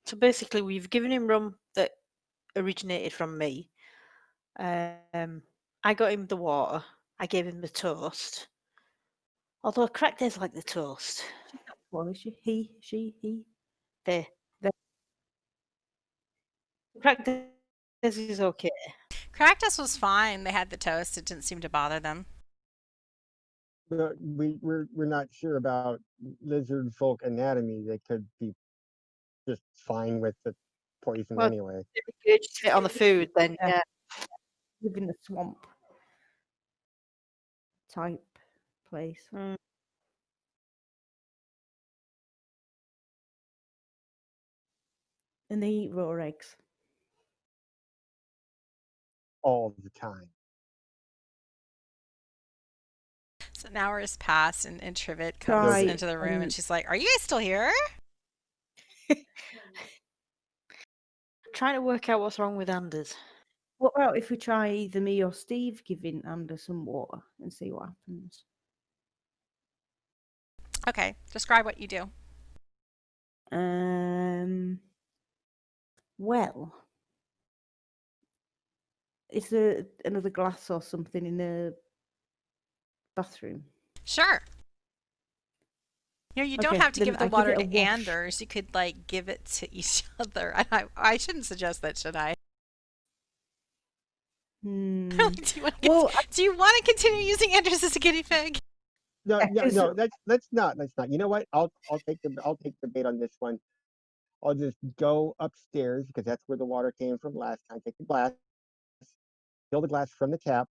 Speaker 4: So basically, we've given him rum that originated from me. I got him the water. I gave him the toast. Although Crack Days like the toast.
Speaker 3: What is she? He, she, he.
Speaker 4: They.
Speaker 3: They.
Speaker 4: Crack Days is okay.
Speaker 1: Cractus was fine. They had the toast. It didn't seem to bother them.
Speaker 2: but we're not sure about lizard folk anatomy. They could be just fine with the poison
Speaker 4: Well,
Speaker 2: anyway.
Speaker 4: if we regurgitate on the food, then yeah.
Speaker 3: Live in the swamp type place.
Speaker 4: Mm.
Speaker 3: And they eat raw eggs.
Speaker 2: All the time.
Speaker 1: So an hour has passed, and Trivet comes
Speaker 3: Try
Speaker 1: into the room, and she's like, "Are you guys still here?"
Speaker 4: Trying to work out what's wrong with Anders.
Speaker 3: What about if we try either me or Stiiv giving Anders some water and see what happens?
Speaker 1: Okay, describe what you do.
Speaker 3: Well, is there another glass or something in the bathroom?
Speaker 1: Sure. You don't
Speaker 3: Okay,
Speaker 1: have to
Speaker 3: then
Speaker 1: give the
Speaker 3: I give
Speaker 1: water
Speaker 3: it a
Speaker 1: to
Speaker 3: wash.
Speaker 1: Anders. You could like give it to each other. I shouldn't suggest that, should I?
Speaker 3: Hmm.
Speaker 1: Do you want to continue using Anders as a guinea pig?
Speaker 2: No,
Speaker 3: Yeah,
Speaker 2: no,
Speaker 3: 'cause-
Speaker 2: no. Let's not. You know what? I'll take the bait on this one. I'll just go upstairs because that's where the water came from last time. Take the glass, fill the glass from the tap,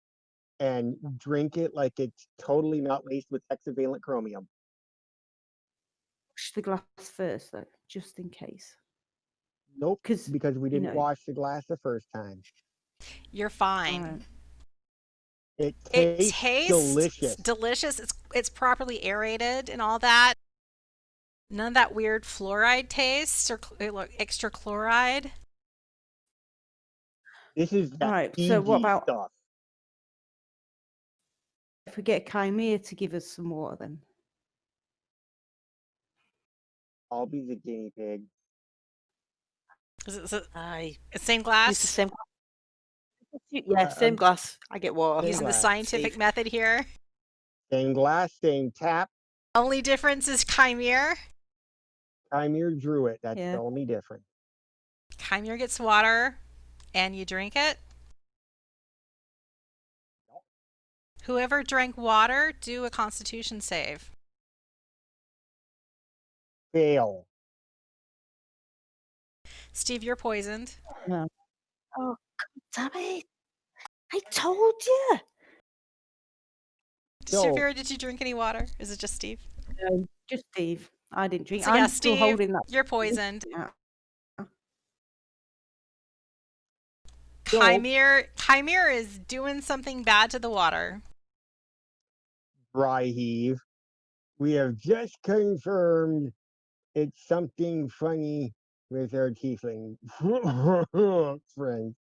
Speaker 2: and drink it like it's totally not laced with hexavalent chromium.
Speaker 3: wash the glass first, though, just in case.
Speaker 2: Nope,
Speaker 3: 'Cause,
Speaker 2: because we
Speaker 3: you
Speaker 2: didn't
Speaker 3: know-
Speaker 2: wash the glass the first time.
Speaker 1: You're fine.
Speaker 3: Right.
Speaker 2: It
Speaker 1: It
Speaker 2: tastes
Speaker 1: tastes
Speaker 2: delicious.
Speaker 1: delicious. It's properly aerated and all that. None of that weird fluoride taste or extra chloride.
Speaker 2: This is that
Speaker 3: Alright, so
Speaker 2: Fiji
Speaker 3: what about-
Speaker 2: stuff.
Speaker 3: if we get Kymir to give us some water, then
Speaker 2: I'll be the guinea pig.
Speaker 1: Is it
Speaker 4: I
Speaker 1: same
Speaker 4: use the
Speaker 1: glass?
Speaker 4: same. Yeah, same
Speaker 2: I'm
Speaker 4: glass. I get water.
Speaker 2: same
Speaker 1: Using the
Speaker 2: glass.
Speaker 1: scientific
Speaker 4: Stiiv.
Speaker 1: method here.
Speaker 2: Same glass, same tap.
Speaker 1: Only difference is Kymir.
Speaker 2: Kymir drew it. That's
Speaker 3: yeah.
Speaker 2: the only difference.
Speaker 1: Kymir gets water, and you drink it. Whoever drank water, do a Constitution save.
Speaker 2: Fail.
Speaker 1: Stiiv, you're poisoned.
Speaker 3: No,
Speaker 4: Oh, damn it! I told you.
Speaker 2: No.
Speaker 1: Shaefira, did you drink any water? Is it just Stiiv?
Speaker 3: no, just Stiiv. I didn't drink.
Speaker 1: So yeah,
Speaker 3: I'm still
Speaker 1: Stiiv,
Speaker 3: holding that.
Speaker 1: you're poisoned.
Speaker 3: Yeah.
Speaker 2: No.
Speaker 1: Kymir is doing something bad to the water.
Speaker 2: Dry heave. We have just confirmed it's something funny with our tiefling friend.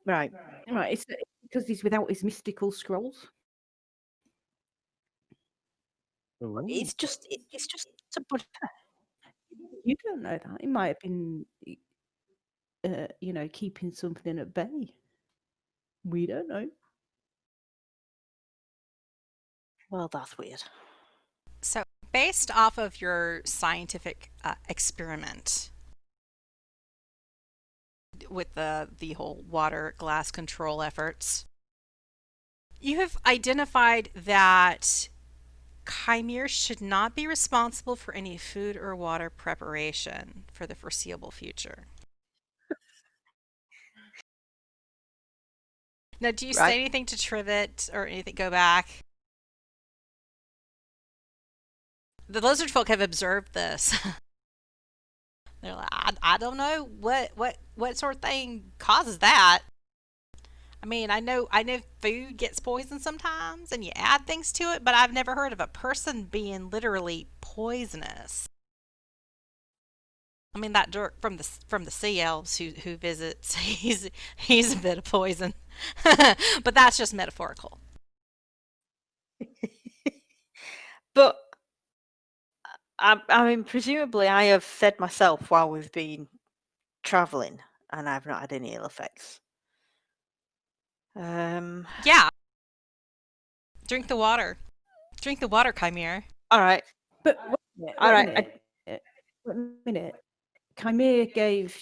Speaker 3: Right. It's because he's without his mystical scrolls.
Speaker 2: Ooh.
Speaker 4: It's just a bunch.
Speaker 3: You don't know that. He might have been, keeping something at bay. We don't know.
Speaker 4: Well, that's weird.
Speaker 1: So, based off of your scientific experiment with the whole water glass control efforts, you have identified that Kymir should not be responsible for any food or water preparation for the foreseeable future. Now, do you
Speaker 4: Right.
Speaker 1: say anything to Trivet or anything? Go back. The lizard folk have observed this. They're like, I don't know what sort of thing causes that. I mean, I know food gets poisoned sometimes, and you add things to it, but I've never heard of a person being literally poisonous. I mean, that Dirk from the sea elves who visits, he's a bit of poison, but that's just metaphorical.
Speaker 4: But I mean, presumably, I have fed myself while we've been traveling, and I've not had any ill effects.
Speaker 1: Yeah. Drink the water. Drink the water, Kymir.
Speaker 4: All right.
Speaker 3: But wait
Speaker 4: All
Speaker 3: a
Speaker 4: right.
Speaker 3: minute. Wait a minute. Kymir gave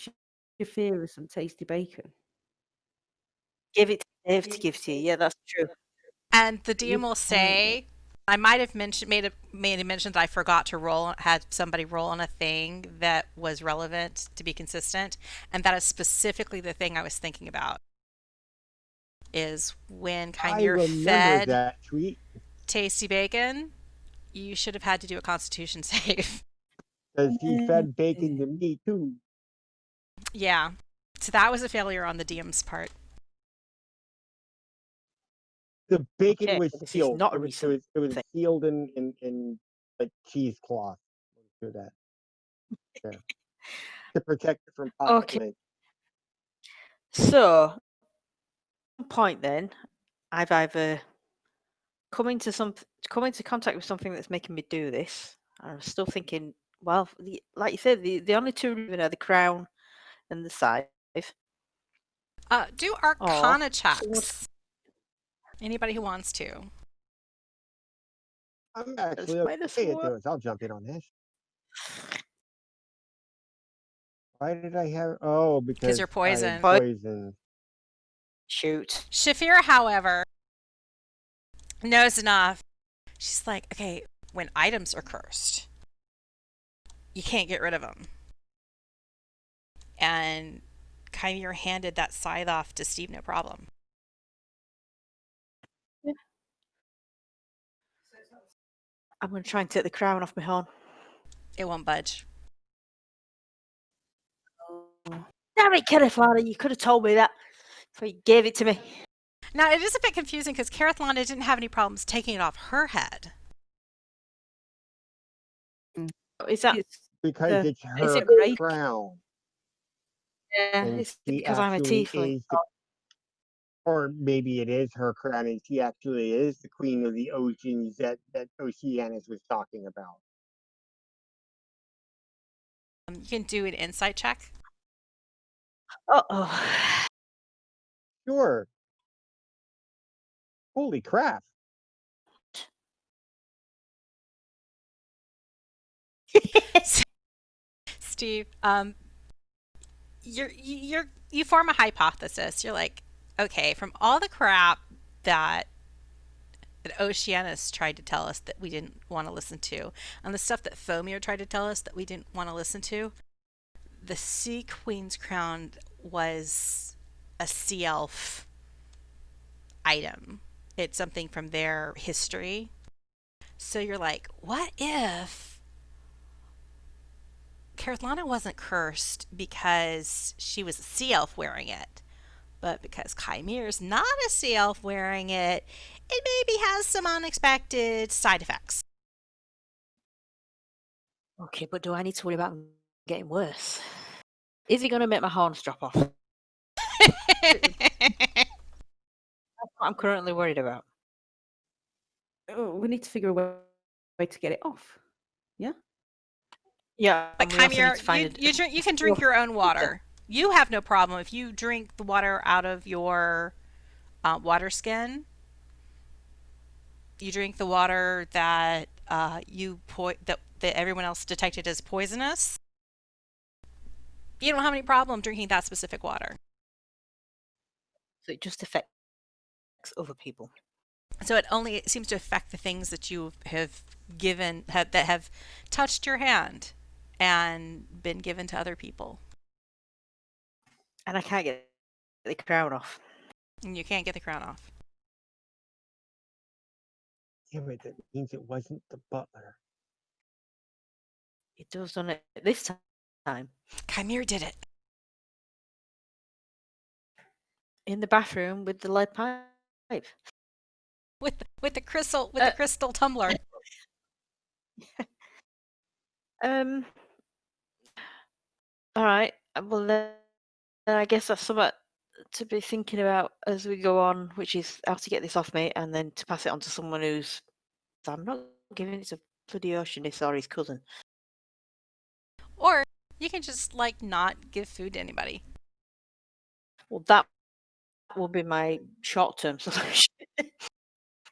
Speaker 3: Shaefira some tasty bacon.
Speaker 4: Give it to Dave to give to you. Yeah, that's true.
Speaker 1: And the DM
Speaker 3: You
Speaker 1: will
Speaker 3: can't
Speaker 1: say, I might have made a mention that I forgot to had somebody roll on a thing that was relevant to be consistent, and that is specifically the thing I was thinking about. Is when
Speaker 2: I
Speaker 1: Kymir
Speaker 2: remember
Speaker 1: fed
Speaker 2: that tweet
Speaker 1: tasty bacon, you should have had to do a Constitution save.
Speaker 2: because he fed bacon to me too.
Speaker 1: Yeah, so that was a failure on the DM's part.
Speaker 2: The bacon
Speaker 4: Okay,
Speaker 2: was
Speaker 4: this is
Speaker 2: sealed.
Speaker 4: not a
Speaker 2: It was
Speaker 4: recent thing.
Speaker 2: sealed in like cheesecloth. Do that. Yeah. To protect it from pocket
Speaker 4: Okay.
Speaker 2: lint.
Speaker 4: So, at some point then, I've either come into contact with something that's making me do this. I'm still thinking, well, like you said, the only two are the crown and the scythe.
Speaker 1: Do Arcana checks. Anybody who wants to.
Speaker 2: I'm actually
Speaker 4: minus
Speaker 2: okay at
Speaker 4: one.
Speaker 2: those. I'll jump in on this. Why did I have? Oh, because
Speaker 1: you're
Speaker 2: I
Speaker 1: poisoned.
Speaker 2: had poison.
Speaker 4: Shoot.
Speaker 1: Shaefira, however, knows enough. She's like, okay, when items are cursed, you can't get rid of them. And Kymir handed that scythe off to Stiiv, no problem.
Speaker 4: Yeah. I'm going to try and take the crown off my horn.
Speaker 1: It won't budge.
Speaker 4: Damn it, Kerithana, you could have told me that before you gave it to me.
Speaker 1: Now, it is a bit confusing because Kerithana didn't have any problems taking it off her head.
Speaker 4: Is that
Speaker 2: Because it's her
Speaker 3: it
Speaker 2: crown.
Speaker 4: yeah?
Speaker 2: And
Speaker 4: It's
Speaker 2: she
Speaker 4: because I'm a
Speaker 2: actually
Speaker 4: tiefling.
Speaker 2: is the Or maybe it is her crown and she actually is the queen of the oceans that Oceanus was talking about.
Speaker 1: You can do an insight check.
Speaker 4: Uh-oh.
Speaker 2: Sure. Holy crap.
Speaker 1: Stiiv, you form a hypothesis. You're like, okay, from all the crap that Oceanus tried to tell us that we didn't want to listen to, and the stuff that Fomir tried to tell us that we didn't want to listen to, the Sea Queen's crown was a sea elf item. It's something from their history. So you're like, what if Caroline wasn't cursed because she was a sea elf wearing it, but because Kymir's not a sea elf wearing it, it maybe has some unexpected side effects.
Speaker 4: Okay, but do I need to worry about them getting worse? Is he going to make my horns drop off? That's what I'm currently worried about.
Speaker 3: Oh, we need to figure a way to get it off. Yeah.
Speaker 4: Yeah,
Speaker 1: But
Speaker 4: and we also need
Speaker 1: Kymir,
Speaker 4: to find
Speaker 1: you can drink your own water. You have no problem if you drink the water out of your water skin. You drink the water that that everyone else detected as poisonous. You don't have any problem drinking that specific water.
Speaker 4: So it just affects other people.
Speaker 1: So it seems to affect the things that you have that have touched your hand and been given to other people.
Speaker 4: And I can't get the crown off.
Speaker 1: And you can't get the crown off.
Speaker 2: Damn it, that means it wasn't the butler.
Speaker 4: It does on it this time.
Speaker 1: Kymir did it.
Speaker 4: In the bathroom with the lead pipe.
Speaker 1: With the crystal tumbler.
Speaker 4: All right. Well, then I guess that's something to be thinking about as we go on, which is how to get this off me and then to pass it on to someone who's. I'm not giving it to bloody Oceanus or his cousin.
Speaker 1: Or you can just like not give food to anybody.
Speaker 4: Well, that will be my short-term solution.
Speaker 2: I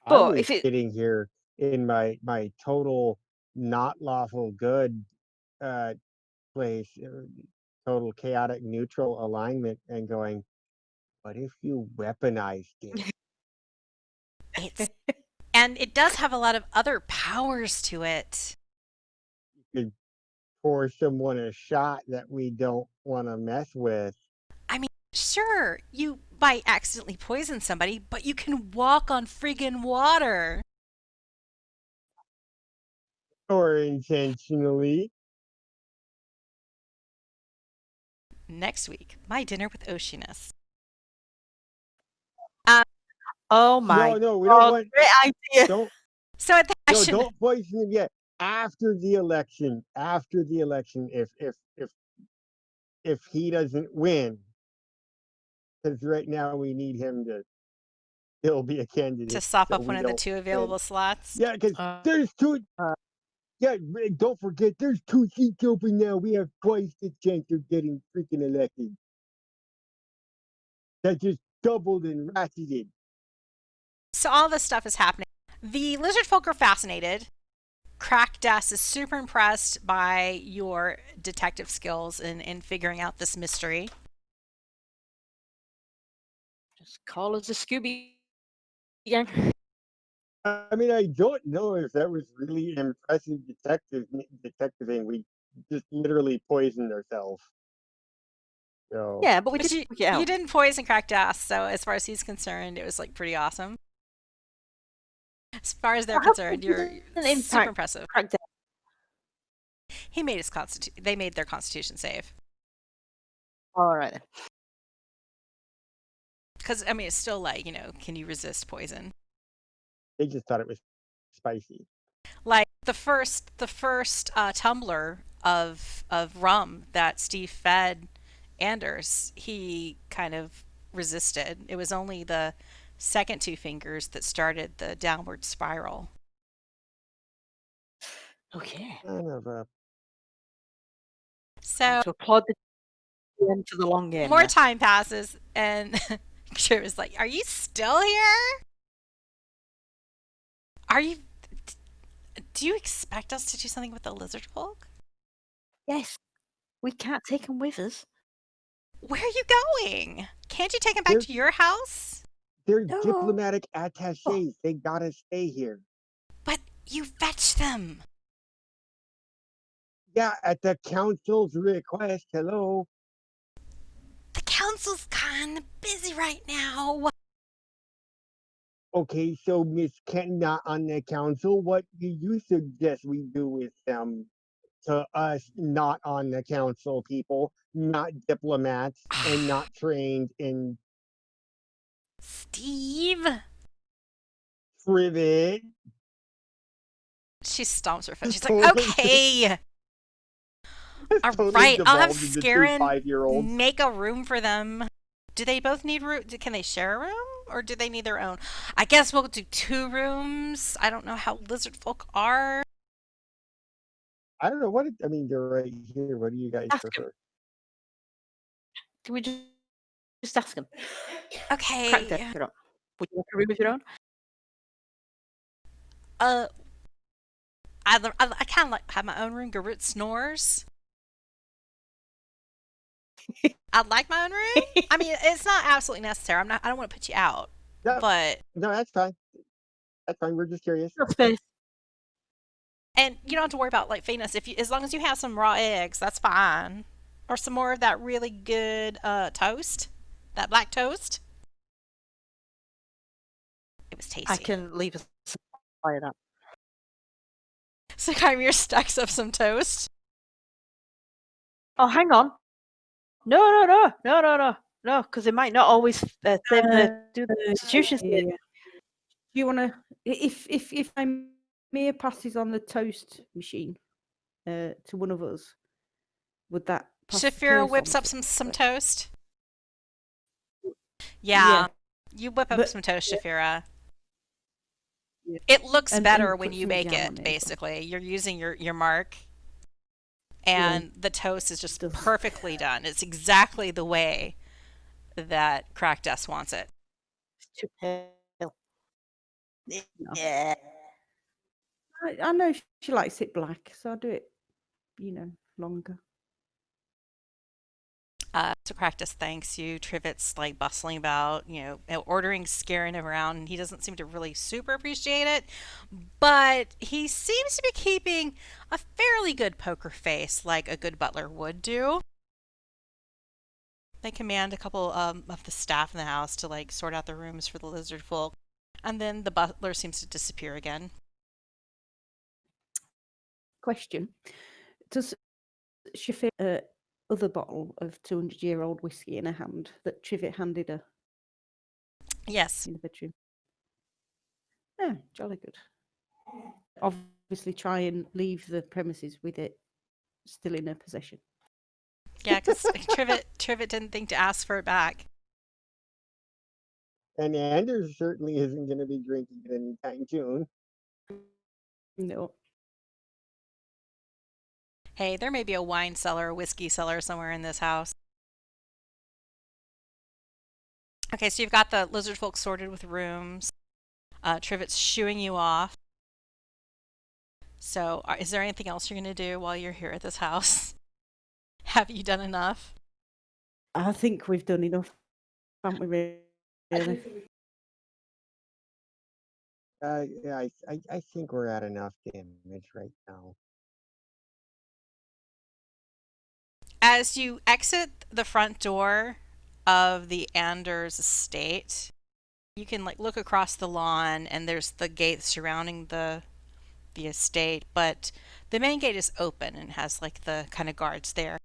Speaker 4: But
Speaker 2: was
Speaker 4: if it,
Speaker 2: sitting here in my total not lawful good uh place, total chaotic neutral alignment, and going, what if you weaponized it?
Speaker 1: And it does have a lot of other powers to it.
Speaker 2: You could pour someone a shot that we don't want to mess with.
Speaker 1: I mean, sure, you might accidentally poison somebody, but you can walk on friggin' water.
Speaker 2: Or intentionally.
Speaker 1: Next week, my dinner with Oceanus.
Speaker 4: oh my
Speaker 2: No, we don't want.
Speaker 4: great idea.
Speaker 2: Don't
Speaker 1: So at that
Speaker 2: no, don't poison him yet. After the election, if he doesn't win, because right now we need him to still be a candidate,
Speaker 1: to sop
Speaker 2: so
Speaker 1: up one
Speaker 2: we
Speaker 1: of the
Speaker 2: don't
Speaker 1: 2
Speaker 2: win.
Speaker 1: available slots.
Speaker 2: Yeah, because
Speaker 4: Uh,
Speaker 2: there's two. Yeah, don't forget, there's 2 seats open now. We have twice the chance of getting freaking elected. That just doubled and ratcheted.
Speaker 1: So all this stuff is happening. The lizard folk are fascinated. Crackdas is super impressed by your detective skills in figuring out this mystery.
Speaker 4: just call us a Scooby gang.
Speaker 2: I mean, I don't know if that was really impressive detectiving. We just literally poisoned ourselves. So
Speaker 4: Yeah, but we
Speaker 1: But
Speaker 4: did work it out.
Speaker 1: you didn't poison Crackdas, so as far as he's concerned, it was like pretty awesome. As far as they're
Speaker 4: Well, how
Speaker 1: concerned,
Speaker 4: come
Speaker 1: you're
Speaker 4: it didn't
Speaker 1: super
Speaker 4: impact
Speaker 1: impressive.
Speaker 4: Crackdown?
Speaker 1: He made they made their constitution save.
Speaker 4: All right then.
Speaker 1: Because I mean, it's still like, can you resist poison?
Speaker 2: they just thought it was spicy.
Speaker 1: Like the first tumbler of rum that Steve fed Anders, he kind of resisted. It was only the second two fingers that started the downward spiral.
Speaker 4: Okay.
Speaker 2: Kind of a
Speaker 1: So
Speaker 4: To applaud the GM for the long game.
Speaker 1: more
Speaker 4: there.
Speaker 1: time passes, and Triv is like, "Are you still here? Are you? Do you expect us to do something with the lizard folk?
Speaker 4: Yes, we can't take them with us.
Speaker 1: Where are you going? Can't you take them back
Speaker 2: They're
Speaker 1: to your house?
Speaker 2: they're
Speaker 4: No.
Speaker 2: diplomatic attaches. They gotta stay here.
Speaker 1: But you fetched them.
Speaker 2: Yeah, at the council's request. Hello.
Speaker 1: The council's kind of busy right now.
Speaker 2: Okay, so Miss Kent not on the council. What do you suggest we do with them? To us, not on the council people, not diplomats, and not trained in
Speaker 1: Stiiv.
Speaker 2: privet.
Speaker 1: She stomps her foot.
Speaker 2: This
Speaker 1: She's like,
Speaker 2: totally,
Speaker 1: okay.
Speaker 2: this
Speaker 1: All
Speaker 2: totally
Speaker 1: right, I'll have
Speaker 2: devolved into two
Speaker 1: Scarin
Speaker 2: 5-year-olds.
Speaker 1: make a room for them. Do they both need room? Can they share a room? Or do they need their own? I guess we'll do 2 rooms. I don't know how lizard folk are.
Speaker 2: I don't know what I mean. They're right here. What do you guys
Speaker 4: Ask 'em.
Speaker 2: prefer?
Speaker 4: Can we just ask them?
Speaker 1: Okay.
Speaker 4: Crack that up. Would you like a room of your own?
Speaker 1: Uh, I kind of like have my own room. Garut snores. I'd like my own room. I mean, it's not absolutely necessary. I don't want to put you out.
Speaker 2: No,
Speaker 1: But
Speaker 2: no, that's fine. That's fine. We're just curious.
Speaker 4: No space.
Speaker 1: and you don't have to worry about like faintness as long as you have some raw eggs, that's fine. Or some more of that really good toast. That black toast. It was tasty.
Speaker 4: I can leave a supply of that.
Speaker 1: So Kymir stacks up some toast.
Speaker 4: Oh, hang on. No, because they might not always do the substitution state.
Speaker 3: Do you want to, if Mia passes on the toast machine to one of us, would that pass the
Speaker 1: Shaefira
Speaker 3: curse
Speaker 1: whips
Speaker 3: on
Speaker 1: up
Speaker 3: to
Speaker 1: some
Speaker 3: her?
Speaker 1: toast.
Speaker 3: Yeah.
Speaker 1: You whip up
Speaker 3: But-
Speaker 1: some toast, Shaefira.
Speaker 3: Yeah.
Speaker 1: It looks
Speaker 3: And
Speaker 1: better when
Speaker 3: put
Speaker 1: you
Speaker 3: some
Speaker 1: bake
Speaker 3: jam on
Speaker 1: it,
Speaker 3: it as well.
Speaker 1: basically. You're using your mark. And the toast is just
Speaker 3: Does.
Speaker 1: perfectly done. It's exactly the way that Cracked S wants it.
Speaker 4: It's too pale.
Speaker 3: No.
Speaker 4: Yeah.
Speaker 3: I know she likes it black, so I'll do it, longer.
Speaker 1: So Practice thanks you. Trivet's like bustling about, ordering, scaring him around, and he doesn't seem to really super appreciate it. But he seems to be keeping a fairly good poker face, like a good butler would do. They command a couple of the staff in the house to like sort out the rooms for the lizard folk, and then the butler seems to disappear again.
Speaker 3: Question: does she fit other bottle of 200-year-old whiskey in her hand that Trivet handed her
Speaker 1: Yes.
Speaker 3: in the bedroom? Oh, jolly good. Obviously, try and leave the premises with it still in her possession.
Speaker 1: Yeah, because Trivet didn't think to ask for it back.
Speaker 2: And Anders certainly isn't going to be drinking it anytime soon.
Speaker 3: No.
Speaker 1: Hey, there may be a wine cellar, a whiskey cellar somewhere in this house. Okay, so you've got the lizard folk sorted with rooms. Trivet's shooing you off. So, is there anything else you're going to do while you're here at this house? Have you done enough?
Speaker 3: I think we've done enough, haven't we, really?
Speaker 2: Yeah, I think we're at enough damage right now.
Speaker 1: As you exit the front door of the Anders estate, you can like look across the lawn and there's the gate surrounding the estate, but the main gate is open and has like the kind of guards there.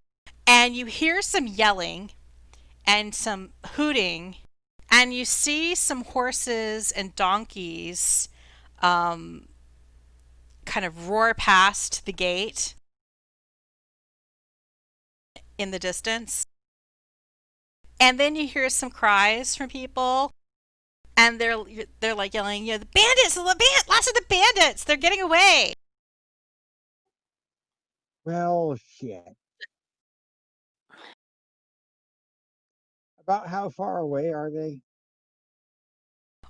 Speaker 1: And you hear some yelling and some hooting, and you see some horses and donkeys kind of roar past the gate in the distance. And then you hear some cries from people, and they're like yelling, "You know, the bandits! Lots of the bandits! They're getting away!"
Speaker 2: Well, shit. About how far away are they?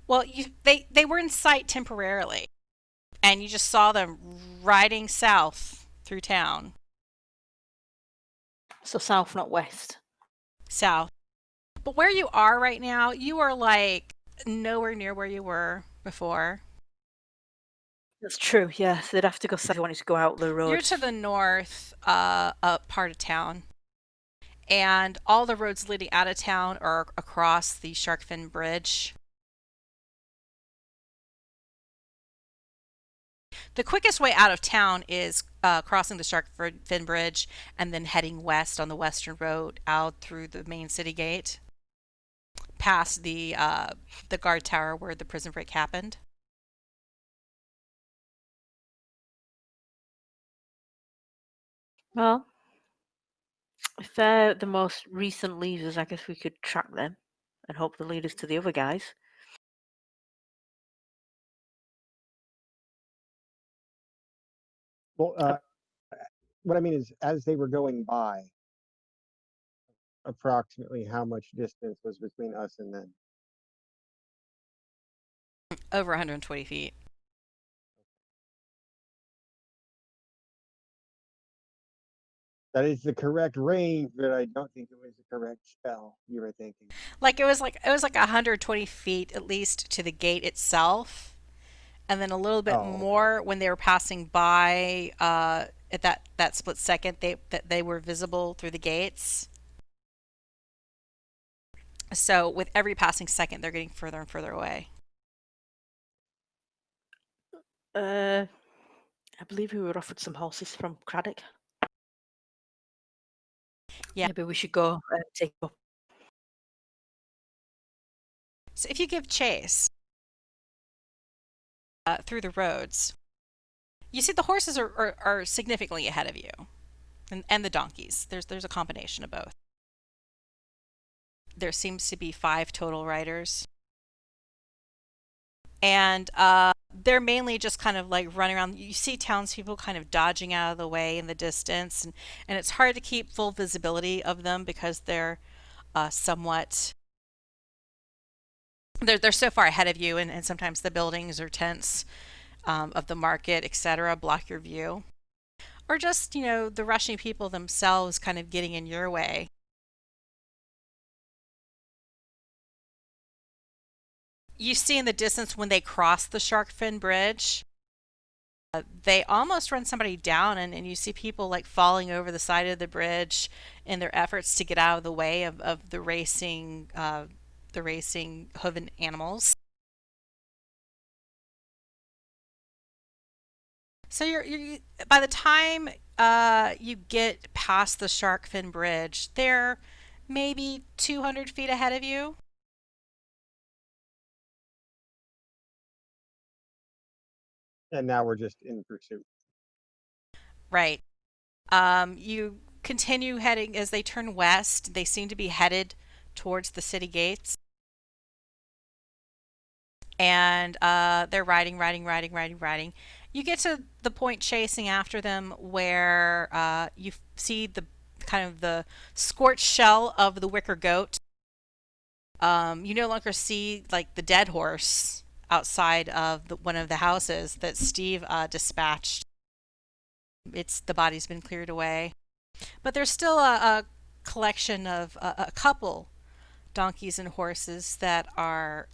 Speaker 1: Well, they were in sight temporarily, and you just saw them riding south through town.
Speaker 4: So south, not west.
Speaker 1: South. But where you are right now, you are like nowhere near where you were before.
Speaker 4: That's true. Yeah, they'd have to go south if they wanted to go out the
Speaker 1: You're
Speaker 4: road.
Speaker 1: to the north part of town, and all the roads leading out of town are across the Sharkfin Bridge. The quickest way out of town is crossing the Sharkfin Bridge and then heading west on the western road out through the main city gate, past the guard tower where the prison break happened.
Speaker 4: Well, if they're the most recent leaders, I guess we could track them and hope they lead us to the other guys.
Speaker 2: Well,
Speaker 4: Uh,
Speaker 2: what I mean is, as they were going by, approximately how much distance was between us and them?
Speaker 1: Over 120 feet.
Speaker 2: That is the correct range, but I don't think it was the correct spell you were thinking.
Speaker 1: It was like 120 feet at least to the gate itself, and then a little bit
Speaker 2: Oh, okay.
Speaker 1: more when they were passing by at that split second they were visible through the gates. So with every passing second, they're getting further and further away.
Speaker 4: I believe we were offered some horses from Craddock.
Speaker 1: Yeah.
Speaker 4: Maybe we should go and take up.
Speaker 1: So if you give chase through the roads, you see the horses are significantly ahead of you, and the donkeys. There's a combination of both. There seems to be 5 total riders, and they're mainly just kind of like running around. You see townspeople kind of dodging out of the way in the distance, and it's hard to keep full visibility of them because they're somewhat they're so far ahead of you, and sometimes the buildings or tents of the market, etc., block your view, or just the rushing people themselves kind of getting in your way. You see in the distance when they cross the shark fin bridge, they almost run somebody down, and you see people like falling over the side of the bridge in their efforts to get out of the way of the racing hooven animals. So you're by the time you get past the shark fin bridge, they're maybe 200 feet ahead of you.
Speaker 2: And now we're just in pursuit.
Speaker 1: Right. You continue heading as they turn west. They seem to be headed towards the city gates. And they're riding. You get to the point chasing after them where you see the kind of the scorched shell of the wicker goat. You no longer see like the dead horse outside of one of the houses that Stiiv dispatched. It's the body's been cleared away, but there's still a collection of a couple donkeys and horses that are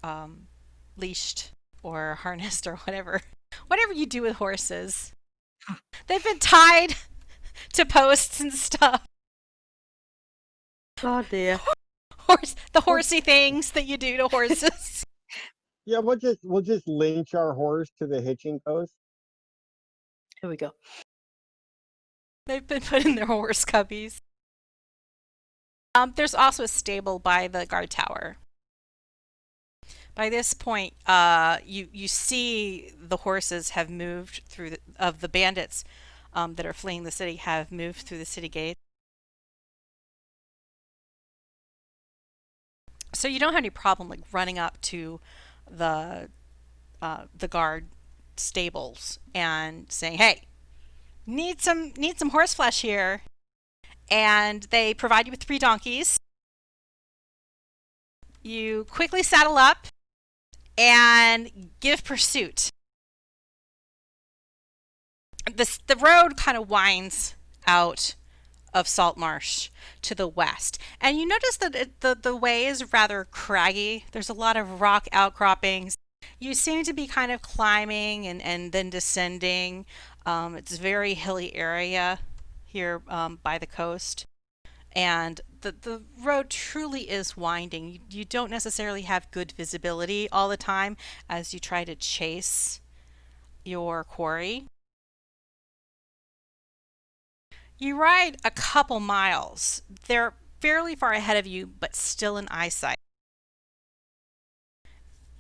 Speaker 1: leashed or harnessed or whatever you do with horses. They've been tied to posts and stuff.
Speaker 4: Oh dear.
Speaker 1: The horsey things that you do to horses.
Speaker 2: Yeah, we'll just lynch our horse to the hitching post.
Speaker 4: Here we go.
Speaker 1: They've been put in their horse cubbies. There's also a stable by the guard tower. By this point, you see the horses have moved through of the bandits that are fleeing the city have moved through the city gate. So you don't have any problem like running up to the the guard stables and saying, "Hey, need some horse flesh here," and they provide you with 3 donkeys. You quickly saddle up and give pursuit. The road kind of winds out of Saltmarsh to the west, and you notice that the way is rather craggy. There's a lot of rock outcroppings. You seem to be kind of climbing and then descending. It's a very hilly area here by the coast, and the road truly is winding. You don't necessarily have good visibility all the time as you try to chase your quarry. You ride a couple miles. They're fairly far ahead of you, but still in eyesight.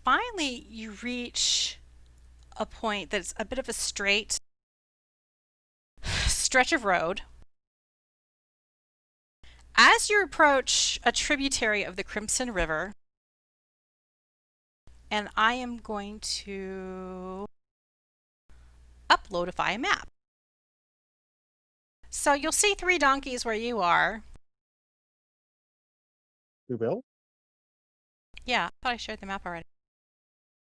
Speaker 1: Finally, you reach a point that's a bit of a straight stretch of road. As you approach a tributary of the Crimson River, and I am going to uploadify a map. So you'll see 3 donkeys where you are.
Speaker 2: We will.
Speaker 1: Yeah, I thought I shared the map already.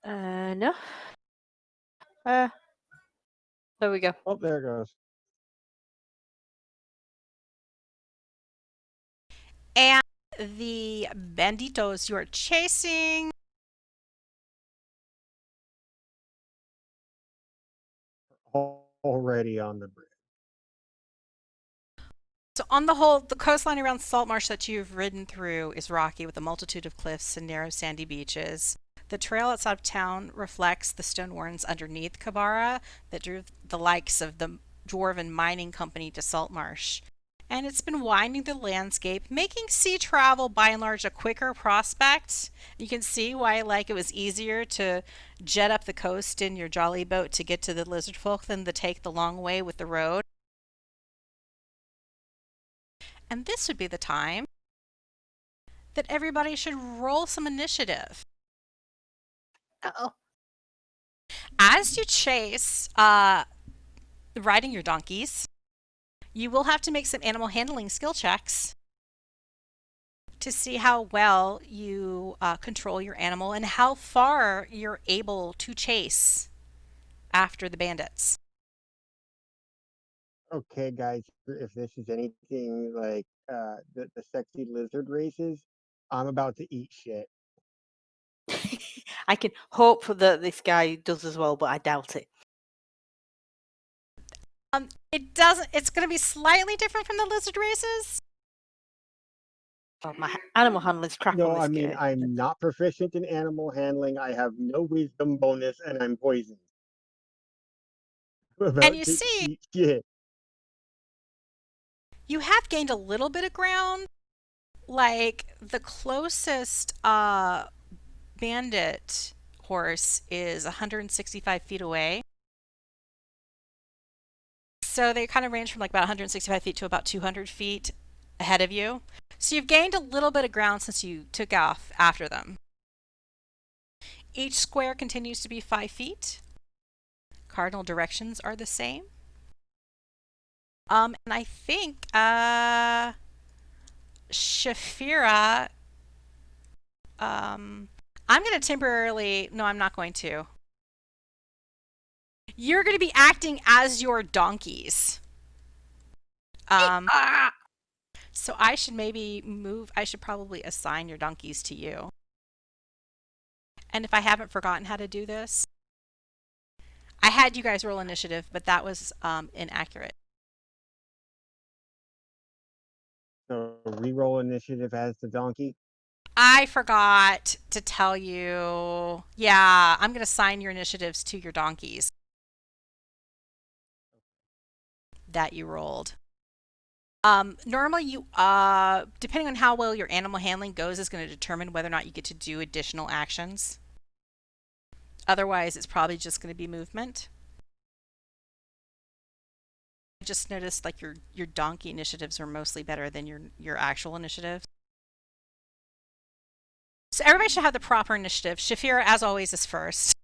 Speaker 4: No. There we go.
Speaker 2: Oh, there it goes.
Speaker 1: And the banditos you are chasing.
Speaker 2: Already on the bridge.
Speaker 1: So on the whole, the coastline around Saltmarsh that you've ridden through is rocky with a multitude of cliffs and narrow sandy beaches. The trail outside of town reflects the stone warrens underneath Kabara that drew the likes of the dwarven mining company to Saltmarsh. And it's been winding the landscape, making sea travel by and large a quicker prospect. You can see why like it was easier to jet up the coast in your jolly boat to get to the lizard folk than to take the long way with the road. And this would be the time that everybody should roll some initiative.
Speaker 4: Uh-oh.
Speaker 1: As you chase, riding your donkeys, you will have to make some animal handling skill checks to see how well you control your animal and how far you're able to chase after the bandits.
Speaker 2: Okay, guys, if this is anything like the sexy lizard races, I'm about to eat shit.
Speaker 4: I can hope that this guy does as well, but I doubt it.
Speaker 1: It doesn't. It's going to be slightly different from the lizard races.
Speaker 4: Oh, my animal handling's crap on
Speaker 2: No,
Speaker 4: this
Speaker 2: I mean,
Speaker 4: game.
Speaker 2: I'm not proficient in animal handling. I have no wisdom bonus, and I'm poisoned. I'm
Speaker 1: And
Speaker 2: about
Speaker 1: you
Speaker 2: to
Speaker 1: see,
Speaker 2: eat shit.
Speaker 1: you have gained a little bit of ground. Like the closest bandit horse is 165 feet away. So they kind of range from like about 165 feet to about 200 feet ahead of you. So you've gained a little bit of ground since you took off after them. Each square continues to be 5 feet. Cardinal directions are the same. And I think Shaefira, I'm going to temporarily, no, I'm not going to. You're going to be acting as your donkeys. So I should maybe move, I should probably assign your donkeys to you. And if I haven't forgotten how to do this, I had you guys roll initiative, but that was inaccurate.
Speaker 2: So reroll initiative as the donkey.
Speaker 1: I forgot to tell you. Yeah, I'm going to assign your initiatives to your donkeys that you rolled. Normally you depending on how well your animal handling goes is going to determine whether or not you get to do additional actions. Otherwise, it's probably just going to be movement. I just noticed like your donkey initiatives are mostly better than your actual initiatives. So everybody should have the proper initiative. Shaefira, as always, is first.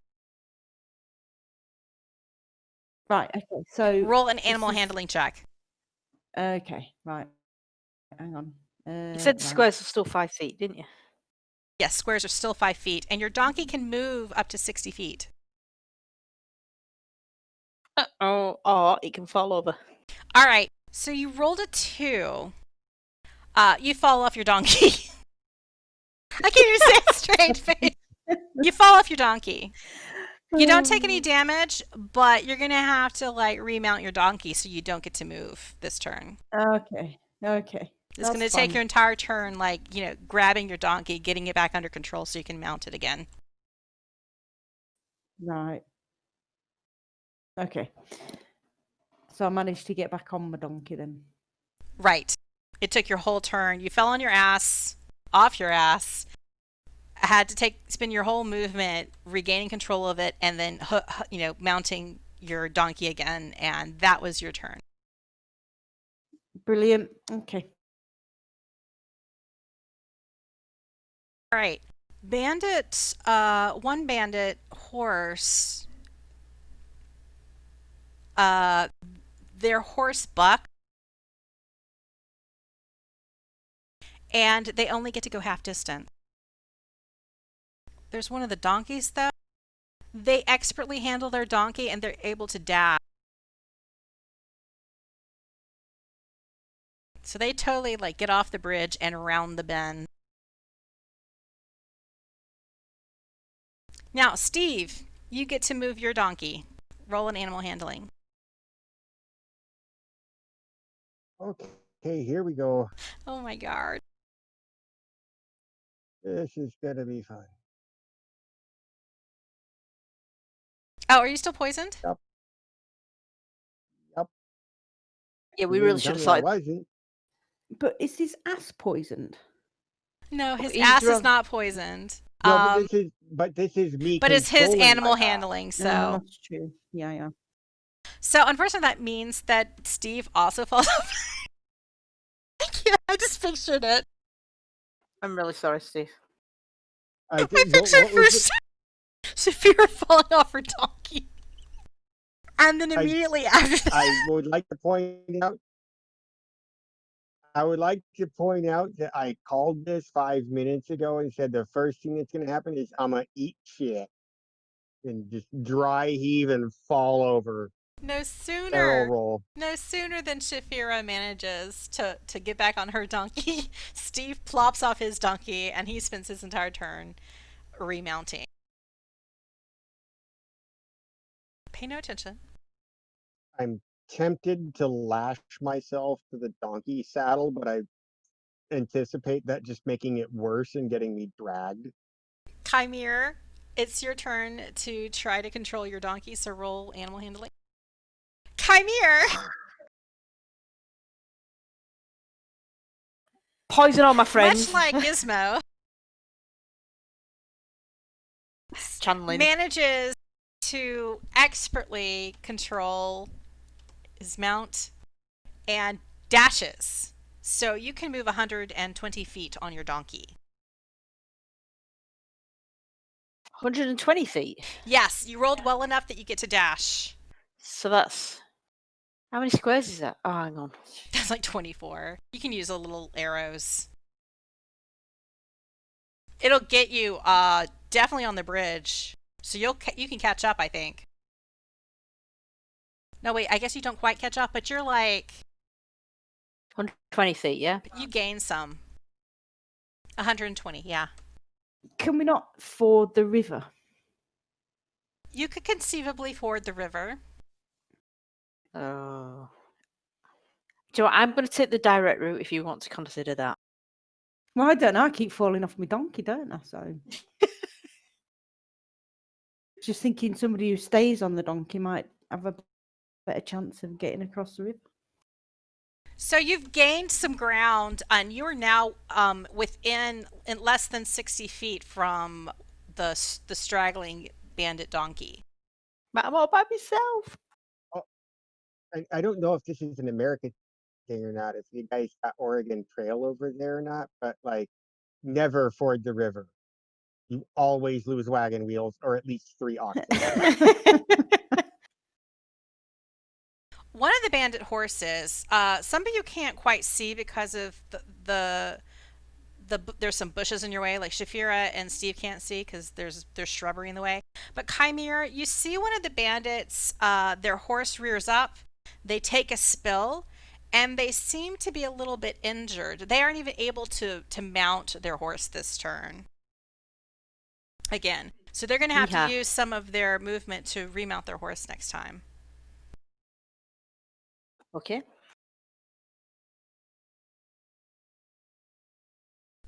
Speaker 3: Right. Okay. So
Speaker 1: Roll an
Speaker 3: this
Speaker 1: animal
Speaker 3: is-
Speaker 1: handling check.
Speaker 3: Okay. Right. Hang on.
Speaker 4: You said the
Speaker 3: right.
Speaker 4: squares are still 5 feet, didn't you?
Speaker 1: Yes, squares are still 5 feet, and your donkey can move up to 60 feet.
Speaker 4: Or it can fall over.
Speaker 1: All right, so you rolled a 2. You fall off your donkey. I can't even say it straight face. You fall off your donkey. You don't take any damage, but you're going to have to like remount your donkey so you don't get to move this turn.
Speaker 3: Okay. Okay.
Speaker 1: It's going to take your entire turn, like, grabbing your donkey, getting it back under control so you can mount it again.
Speaker 3: Right. Okay. So I managed to get back on my donkey then.
Speaker 1: Right. It took your whole turn. You fell on your ass, off your ass, had to spend your whole movement regaining control of it, and then mounting your donkey again, and that was your turn.
Speaker 3: Brilliant. Okay.
Speaker 1: All right. Bandit, one bandit horse, their horse buck, and they only get to go half distance. There's one of the donkeys, though. They expertly handle their donkey, and they're able to dash. So they totally like get off the bridge and around the bend. Now, Stiiv, you get to move your donkey. Roll an animal handling.
Speaker 2: Okay, here we go.
Speaker 1: Oh my god.
Speaker 2: This is gonna be fun.
Speaker 1: Oh, are you still poisoned?
Speaker 2: Yep. Yep.
Speaker 4: Yeah, we
Speaker 2: You
Speaker 4: really
Speaker 2: didn't
Speaker 4: should
Speaker 2: tell
Speaker 4: have
Speaker 2: me I
Speaker 4: started.
Speaker 2: wasn't.
Speaker 3: But is his ass poisoned?
Speaker 1: No, his
Speaker 4: He's
Speaker 1: ass is
Speaker 4: drunk.
Speaker 1: not poisoned.
Speaker 2: No, but this is me.
Speaker 1: But it's his
Speaker 2: controlling
Speaker 1: animal
Speaker 2: my ass.
Speaker 1: handling, so.
Speaker 3: That's true. Yeah.
Speaker 1: So, unfortunately, that means that Stiiv also falls off. Thank you. I just pictured it.
Speaker 4: I'm really sorry, Stiiv.
Speaker 2: I
Speaker 1: I
Speaker 2: did,
Speaker 1: pictured
Speaker 2: what was
Speaker 1: first Shaefira falling off her donkey. And then immediately after that.
Speaker 2: I would like to point out. I would like to point out that I called this 5 minutes ago and said the first thing that's going to happen is I'm going to eat shit and just dry heave and fall over.
Speaker 1: No
Speaker 2: Barrel
Speaker 1: sooner
Speaker 2: roll.
Speaker 1: than Shaefira manages to get back on her donkey, Stiiv plops off his donkey and he spends his entire turn remounting. Pay no attention.
Speaker 2: I'm tempted to lash myself to the donkey saddle, but I anticipate that just making it worse and getting me dragged.
Speaker 1: Kymir, it's your turn to try to control your donkey, so roll animal handling. Kymir!
Speaker 4: Poison all my friends.
Speaker 1: Much like Gizmo,
Speaker 4: Channeling.
Speaker 1: manages to expertly control his mount and dashes. So you can move 120 feet on your donkey.
Speaker 4: 120 feet.
Speaker 1: Yes, you rolled well enough that you get to dash.
Speaker 4: So that's... How many squares is that? Oh, hang on.
Speaker 1: That's like 24. You can use a little arrows. It'll get you definitely on the bridge. So you can catch up, I think. No, wait, I guess you don't quite catch up, but you're like...
Speaker 4: 120 feet, yeah?
Speaker 1: You gain some. 120, yeah.
Speaker 3: Can we not ford the river?
Speaker 1: You could conceivably ford the river.
Speaker 4: Oh. Do you know what? I'm going to take the direct route if you want to consider that.
Speaker 3: Well, I don't know. I keep falling off my donkey, don't I? So just thinking somebody who stays on the donkey might have a better chance of getting across the river.
Speaker 1: So you've gained some ground, and you are now within in less than 60 feet from the straggling bandit donkey.
Speaker 4: But I'm all by myself.
Speaker 2: I don't know if this is an American thing or not, if you guys got Oregon Trail over there or not, but like never ford the river. You always lose wagon wheels, or at least 3 oxen.
Speaker 1: One of the bandit horses, some of you can't quite see because of there's some bushes in your way, like Shaefira and Stiiv can't see because there's shrubbery in the way. But Kymir, you see one of the bandits, their horse rears up, they take a spill, and they seem to be a little bit injured. They aren't even able to mount their horse this turn. Again. So they're going to have to use some of their movement to remount their horse next time.
Speaker 4: Okay.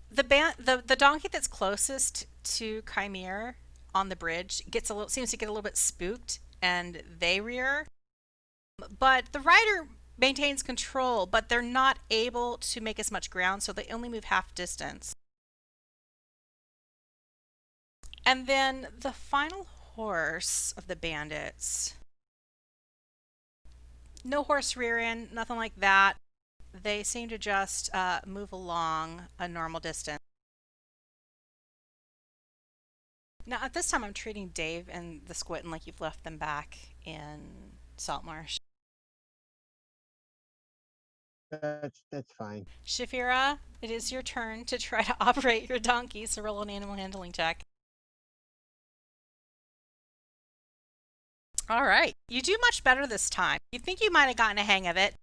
Speaker 1: The donkey that's closest to Kymir on the bridge seems to get a little bit spooked, and they rear. But the rider maintains control, but they're not able to make as much ground, so they only move half distance. And then the final horse of the bandits. No horse rear end, nothing like that. They seem to just move along a normal distance. Now, at this time, I'm treating Dave and the Squintin like you've left them back in Saltmarsh.
Speaker 2: That's fine.
Speaker 1: Shaefira, it is your turn to try to operate your donkey, so roll an animal handling check. All right. You do much better this time. You think you might have gotten a hang of it.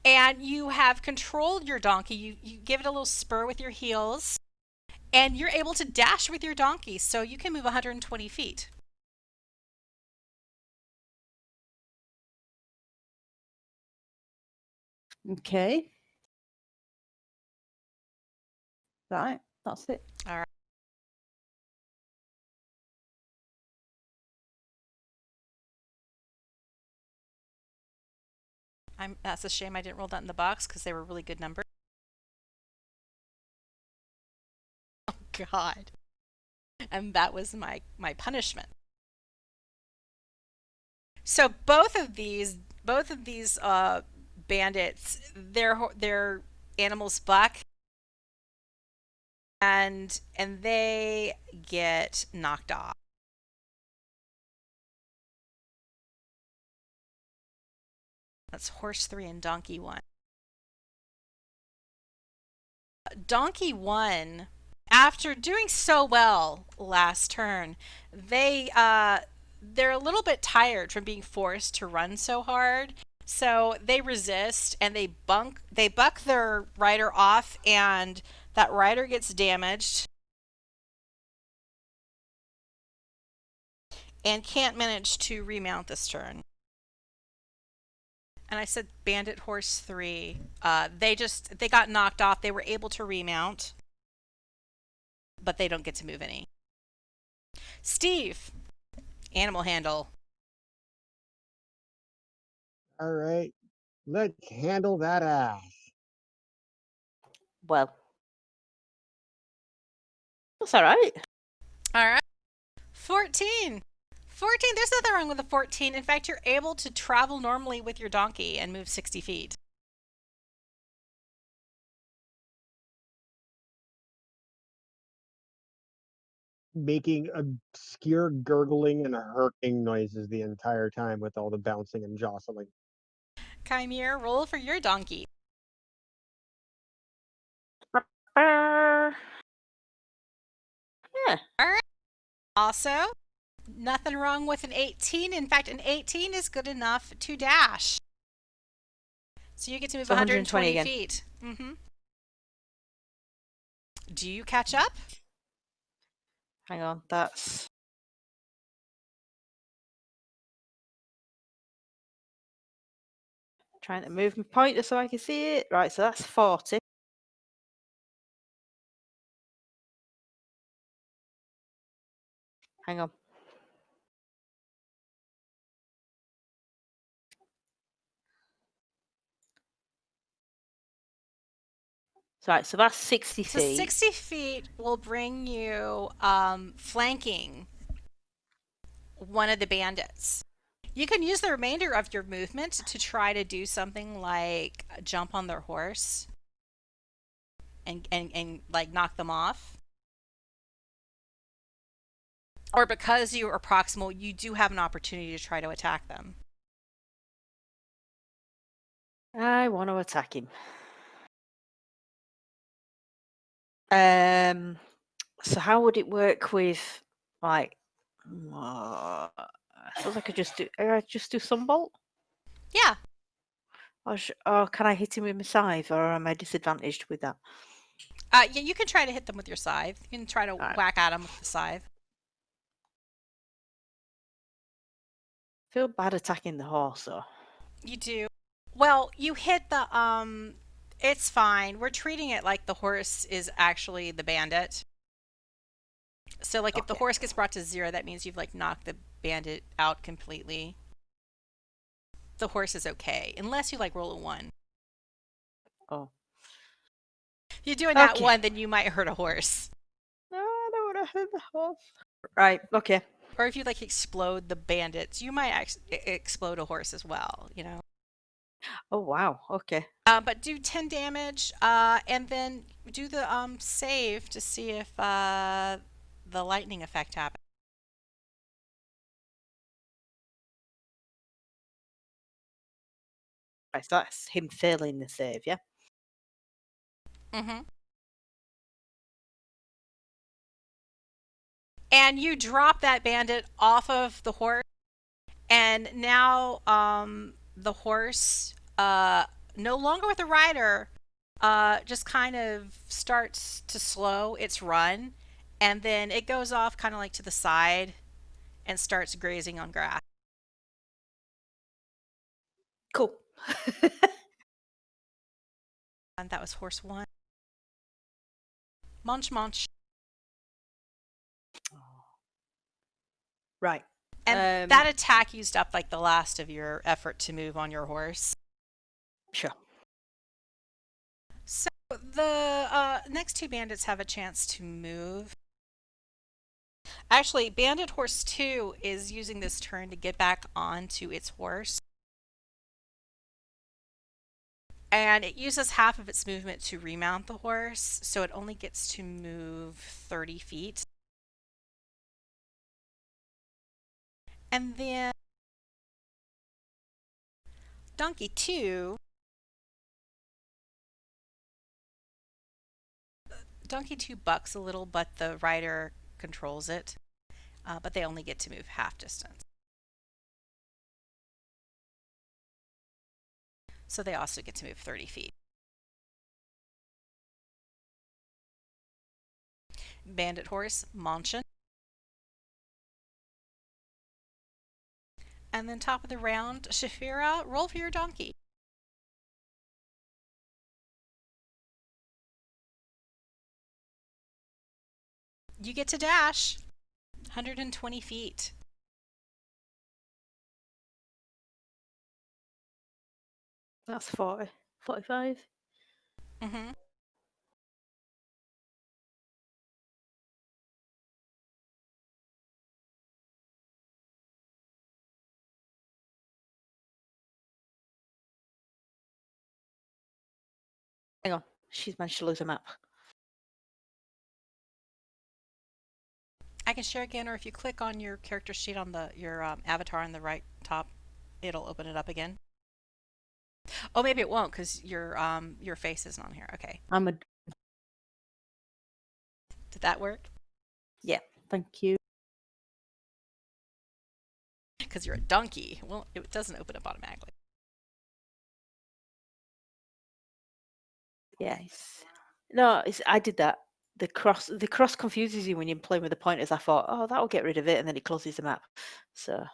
Speaker 1: And you have controlled your donkey. You give it a little spur with your heels. And you're able to dash with your donkey, so you can move 120 feet.
Speaker 3: Okay. Right, that's it.
Speaker 1: All right. That's a shame I didn't roll that in the box because they were really good numbers. Oh, God. And that was my punishment. So both of these bandits, their animals buck, and they get knocked off. That's horse 3 and donkey 1. Donkey 1, after doing so well last turn, they're a little bit tired from being forced to run so hard. So they resist and they buck their rider off, and that rider gets damaged and can't manage to remount this turn. And I said bandit horse 3. They got knocked off. They were able to remount, but they don't get to move any. Stiiv, animal handle.
Speaker 2: All right. Let's handle that ass.
Speaker 4: Well, that's all right.
Speaker 1: All right. 14. 14. There's nothing wrong with a 14. In fact, you're able to travel normally with your donkey and move 60 feet.
Speaker 2: Making obscure gurgling and hurting noises the entire time with all the bouncing and jostling.
Speaker 1: Kymir, roll for your donkey.
Speaker 4: Yeah.
Speaker 1: All right. Also, nothing wrong with an 18. In fact, an 18 is good enough to dash. So you get to move
Speaker 4: So
Speaker 1: 120
Speaker 4: again.
Speaker 1: feet. Mm-hmm. Do you catch up?
Speaker 4: Hang on, that's trying to move my pointer so I can see it. Right, so that's 40. Hang on. Right, so that's 60
Speaker 1: So
Speaker 4: feet.
Speaker 1: 60 feet will bring you flanking one of the bandits. You can use the remainder of your movement to try to do something like jump on their horse and like knock them off. or because you are proximal, you do have an opportunity to try to attack them.
Speaker 4: I want to attack him. So how would it work with like? I suppose I could just do. Sunbolt,
Speaker 1: Yeah.
Speaker 4: or can I hit him with my scythe, or am I disadvantaged with that?
Speaker 1: Yeah, you can try to hit them with your scythe. You can try to
Speaker 4: Alright.
Speaker 1: whack at them with the scythe.
Speaker 4: Feel bad attacking the horse, though.
Speaker 1: You do. Well, you hit the it's fine. We're treating it like the horse is actually the bandit. So like if the
Speaker 4: Okay.
Speaker 1: horse gets brought to 0, that means you've like knocked the bandit out completely. The horse is okay, unless you like roll a 1.
Speaker 4: Oh.
Speaker 1: If you do a nat
Speaker 4: Okay.
Speaker 1: 1, then you might hurt a horse.
Speaker 4: No, I don't want to hurt the horse. Right. Okay.
Speaker 1: Or if you like explode the bandits, you might explode a horse as well, you know.
Speaker 4: Oh wow. Okay.
Speaker 1: But do 10 damage, and then do the save to see if the lightning effect happens.
Speaker 4: Right. So that's him failing the save, yeah.
Speaker 1: Mm-hmm. And you drop that bandit off of the horse, and now the horse, no longer with the rider, just kind of starts to slow its run, and then it goes off kind of like to the side and starts grazing on grass.
Speaker 4: Cool.
Speaker 1: And that was horse 1. Munch, munch.
Speaker 4: Right.
Speaker 1: And that attack used up like the last of your effort to move on your horse.
Speaker 4: Sure.
Speaker 1: So the next 2 bandits have a chance to move. Actually, Bandit Horse 2 is using this turn to get back onto its horse. And it uses half of its movement to remount the horse, so it only gets to move 30 feet. And then Donkey 2. Donkey 2 bucks a little, but the rider controls it. But they only get to move half distance. So they also get to move 30 feet. Bandit Horse, Manchen. And then top of the round, Shaefira, roll for your donkey. You get to dash 120 feet.
Speaker 4: That's 40. 45.
Speaker 1: Mm-hmm.
Speaker 4: Hang on. She's managed to lose a map.
Speaker 1: I can share again, or if you click on your character sheet on your avatar on the right top, it'll open it up again. Oh, maybe it won't because your face isn't on here. Okay. Did that work?
Speaker 4: Yeah.
Speaker 3: Thank you.
Speaker 1: Because you're a donkey. Well, it doesn't open up automatically.
Speaker 4: Yeah. No, I did that. The cross confuses you when you're playing with the pointers. I thought, oh, that'll get rid of it, and then it closes the map. So.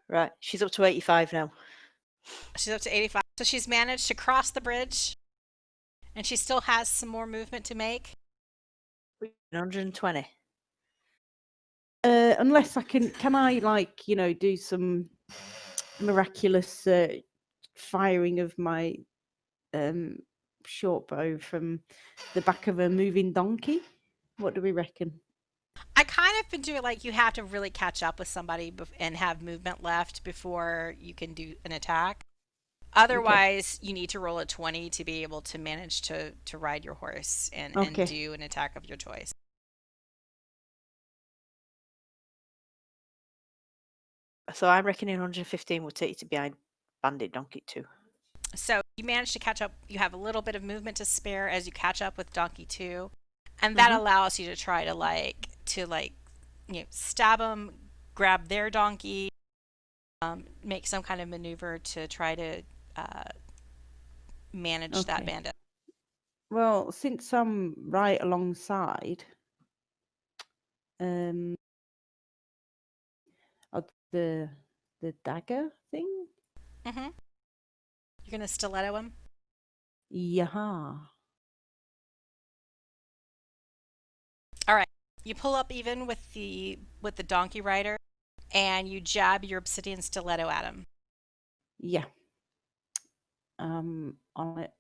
Speaker 4: Right, she's up to 85 now.
Speaker 1: She's up to 85. So she's managed to cross the bridge, and she still has some more movement to make.
Speaker 4: 120.
Speaker 3: Unless can I like do some miraculous firing of my short bow from the back of a moving donkey? What do we reckon?
Speaker 1: I kind of been doing like you have to really catch up with somebody and have movement left before you can do an attack.
Speaker 3: Okay.
Speaker 1: Otherwise, you need to roll a 20 to be able to manage to ride your horse and
Speaker 3: Okay.
Speaker 1: do an attack of your choice.
Speaker 4: So I'm reckoning 115 would take you to behind Bandit Donkey 2.
Speaker 1: So you manage to catch up. You have a little bit of movement to spare as you catch up with Donkey 2. And that
Speaker 3: Mhm.
Speaker 1: allows you to try to stab them, grab their donkey, make some kind of maneuver to try to uh, manage that
Speaker 3: Okay.
Speaker 1: bandit.
Speaker 3: Well, since I'm right alongside, of the dagger thing.
Speaker 1: Mm-hmm. You're gonna stiletto him.
Speaker 3: Yeah.
Speaker 1: All right. You pull up even with the donkey rider, and you jab your obsidian stiletto at him.
Speaker 3: Yeah. On it.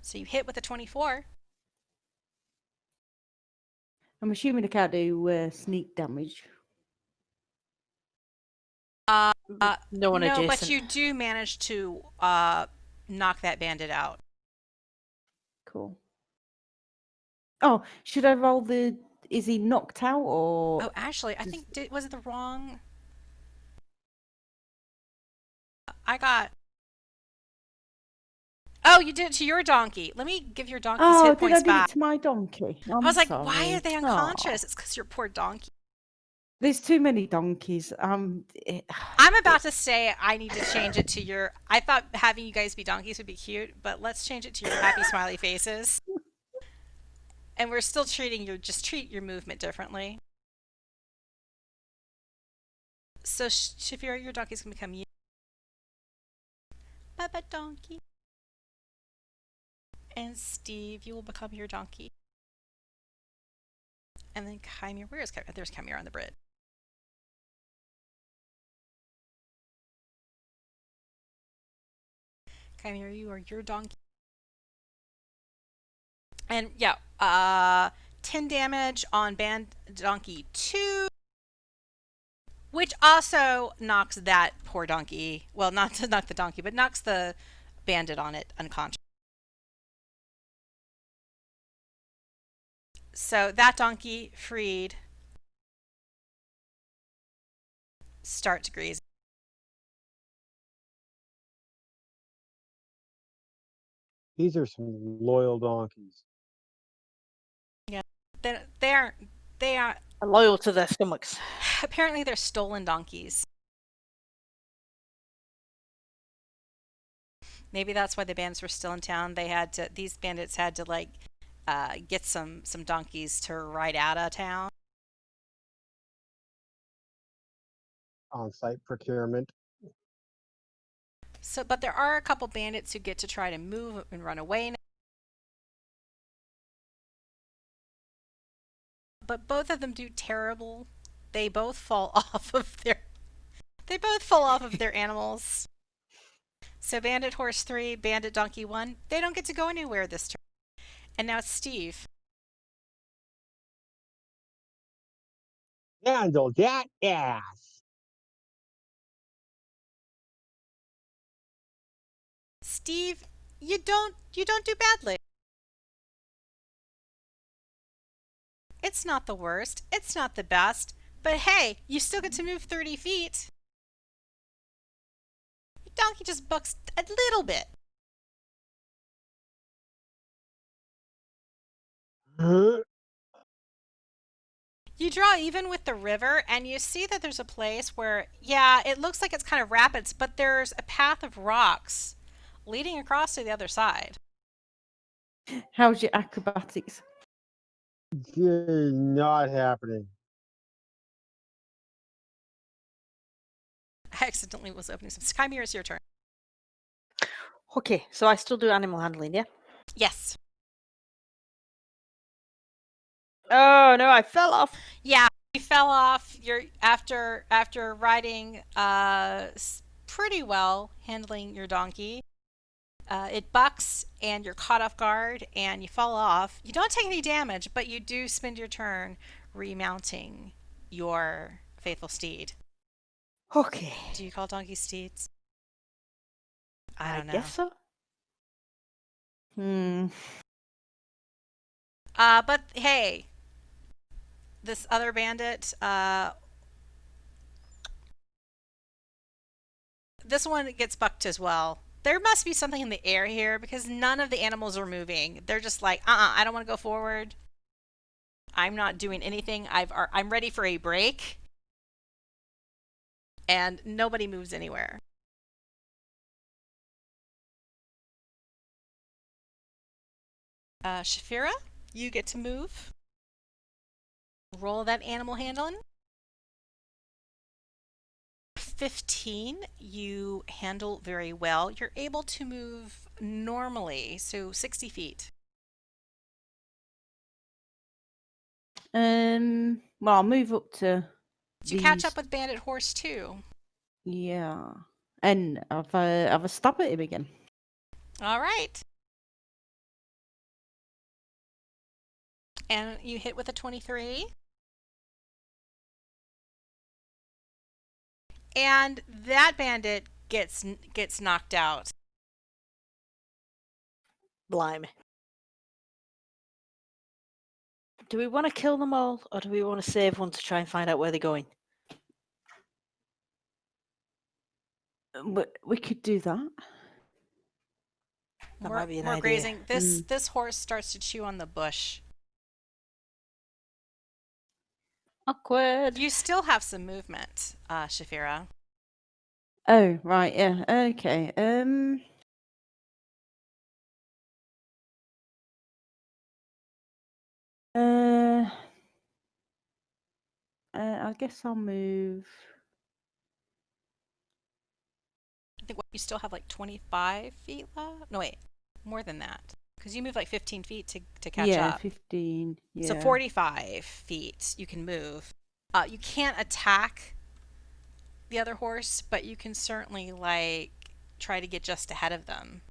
Speaker 1: So you hit with a 24.
Speaker 3: I'm assuming I can't do sneak damage.
Speaker 1: Uh,
Speaker 4: No one
Speaker 1: no, but
Speaker 4: adjacent.
Speaker 1: you do manage to knock that bandit out.
Speaker 3: Cool. Oh, should I roll the? Is he knocked out or?
Speaker 1: Oh, actually, I think was it the wrong? I got. Oh, you did it to your donkey. Let me give your donkey's
Speaker 3: Oh,
Speaker 1: hit
Speaker 3: did I
Speaker 1: points
Speaker 3: do it
Speaker 1: back.
Speaker 3: to my donkey?
Speaker 1: I
Speaker 3: I'm
Speaker 1: was like, why are
Speaker 3: sorry.
Speaker 1: they
Speaker 3: Oh,
Speaker 1: unconscious? It's because your poor donkey.
Speaker 3: there's too many donkeys.
Speaker 1: I'm about to say I need to change it to your. I thought having you guys be donkeys would be cute, but let's change it to your happy smiley faces. And we're still treat your movement differently. So Shaefira, your donkey's gonna become you. Baba donkey. And Stiiv, you will become your donkey. And then Kymir, where is Kymir? There's Kymir on the bridge. Kymir, you are your donkey. And yeah, 10 damage on Band Donkey 2, which also knocks that poor donkey. Well, not to knock the donkey, but knocks the bandit on it unconscious. So that donkey freed starts grazing.
Speaker 2: These are some loyal donkeys.
Speaker 1: Yeah, they aren't. They are
Speaker 4: Loyal to their stomachs.
Speaker 1: apparently they're stolen donkeys. Maybe that's why the bandits were still in town. These bandits had to get some donkeys to ride out of town.
Speaker 2: On-site procurement.
Speaker 1: So, but there are a couple bandits who get to try to move and run away now. But both of them do terrible. They both fall off of their they both fall off of their animals. So Bandit Horse 3, Bandit Donkey 1, they don't get to go anywhere this turn. And now it's Stiiv.
Speaker 2: Handle that ass.
Speaker 1: Stiiv, you don't do badly. It's not the worst. It's not the best. But hey, you still get to move 30 feet. Your donkey just bucks a little bit. You draw even with the river, and you see that there's a place where, yeah, it looks like it's kind of rapids, but there's a path of rocks leading across to the other side.
Speaker 3: How's your acrobatics?
Speaker 2: Not happening.
Speaker 1: I accidentally was opening some. Kymir, it's your turn.
Speaker 4: Okay, so I still do animal handling, yeah?
Speaker 1: Yes.
Speaker 4: Oh no, I fell off.
Speaker 1: Yeah, you fell off. You're after riding pretty well, handling your donkey. It bucks, and you're caught off guard, and you fall off. You don't take any damage, but you do spend your turn remounting your faithful steed.
Speaker 4: Okay.
Speaker 1: Do you call donkeys steeds? I
Speaker 4: I
Speaker 1: don't know.
Speaker 4: guess so.
Speaker 1: But hey, this other bandit, this one gets bucked as well. There must be something in the air here because none of the animals are moving. They're just like, I don't want to go forward. I'm not doing anything. I'm ready for a break. And nobody moves anywhere. Shaefira, you get to move. Roll that animal handling. 15, you handle very well. You're able to move normally, so 60 feet.
Speaker 3: Well, I'll move up to.
Speaker 1: You catch up with Bandit Horse too.
Speaker 3: Yeah, and have a stab at him again.
Speaker 1: All right. And you hit with a 23. And that bandit gets knocked out.
Speaker 4: Blimey. Do we want to kill them all, or do we want to save one to try and find out where they're going?
Speaker 3: We could do that.
Speaker 4: That might be an
Speaker 1: more
Speaker 4: idea.
Speaker 1: grazing. This horse starts to chew on the bush.
Speaker 3: Awkward.
Speaker 1: You still have some movement, Shaefira.
Speaker 3: Oh, right, yeah. Okay. I guess I'll move.
Speaker 1: I think you still have like 25 feet left. No, wait, more than that. Because you move like 15 feet to catch up.
Speaker 3: 15. Yeah.
Speaker 1: So 45 feet you can move. You can't attack the other horse, but you can certainly like try to get just ahead of them.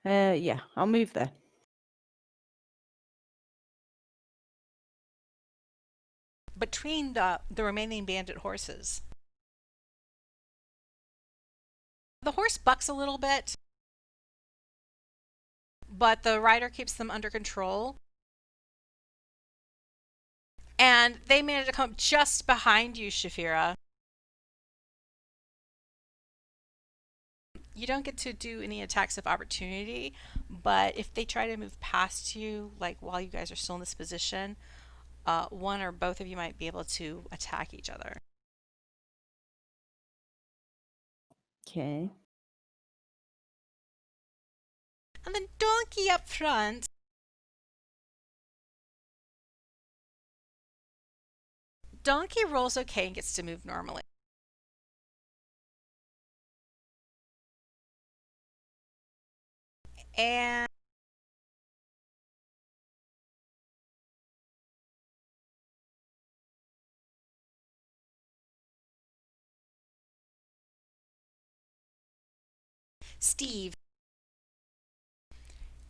Speaker 3: Yeah, I'll move there.
Speaker 1: Between the remaining bandit horses. The horse bucks a little bit, but the rider keeps them under control. And they manage to come just behind you, Shaefira. You don't get to do any attacks of opportunity, but if they try to move past you, like while you guys are still in this position, one or both of you might be able to attack each other.
Speaker 3: Okay.
Speaker 1: And then donkey up front. Donkey rolls okay and gets to move normally. And Stiiv,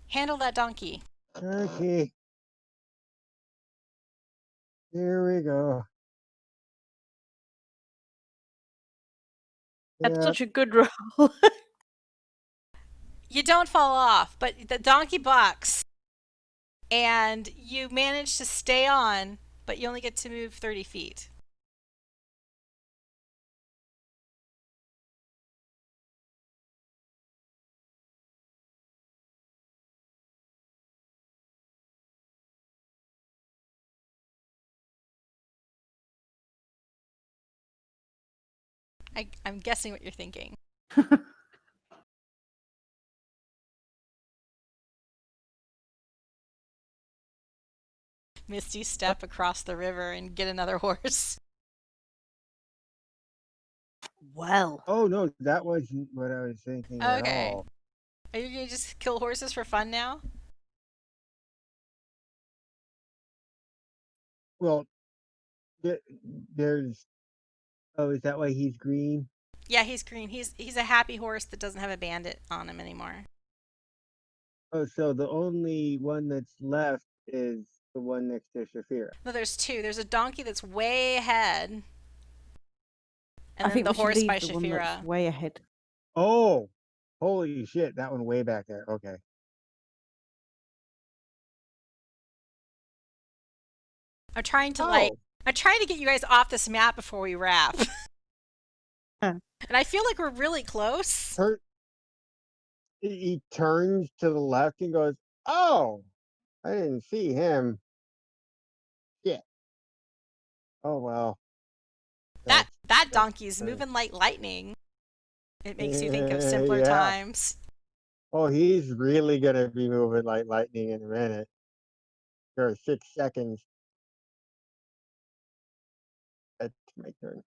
Speaker 1: handle that donkey.
Speaker 2: Okay. Here we go.
Speaker 4: That's
Speaker 2: Yeah,
Speaker 4: such a good roll.
Speaker 1: You don't fall off, but the donkey bucks. And you manage to stay on, but you only get to move 30 feet. I'm guessing what you're thinking. Misty step across the river and get another horse.
Speaker 4: Well.
Speaker 2: oh no, that wasn't what I was thinking at
Speaker 1: Okay.
Speaker 2: all.
Speaker 1: Are you gonna just kill horses for fun now?
Speaker 2: Well, There's. Oh, is that why he's green?
Speaker 1: Yeah, he's green. He's a happy horse that doesn't have a bandit on him anymore.
Speaker 2: Oh, so the only one that's left is the one next to Shaefira.
Speaker 1: No, there's two. There's a donkey that's way ahead, and
Speaker 3: I
Speaker 1: then
Speaker 3: think
Speaker 1: the
Speaker 3: we should
Speaker 1: horse by
Speaker 3: leave the one that's
Speaker 1: Shaefira.
Speaker 3: way ahead.
Speaker 2: Oh, holy shit! That one way back there. Okay.
Speaker 1: I'm trying to
Speaker 2: Oh,
Speaker 1: I'm trying to get you guys off this map before we wrap.
Speaker 3: Huh.
Speaker 1: And I feel like we're really close.
Speaker 2: Tur he turns to the left and goes, "Oh, I didn't see him." Yeah. Oh well.
Speaker 1: That
Speaker 2: That's
Speaker 1: donkey's moving like lightning. It makes you think of
Speaker 2: yeah,
Speaker 1: simpler
Speaker 2: yeah.
Speaker 1: times.
Speaker 2: Oh, he's really gonna be moving like lightning in a minute. Or 6 seconds. That's my turn.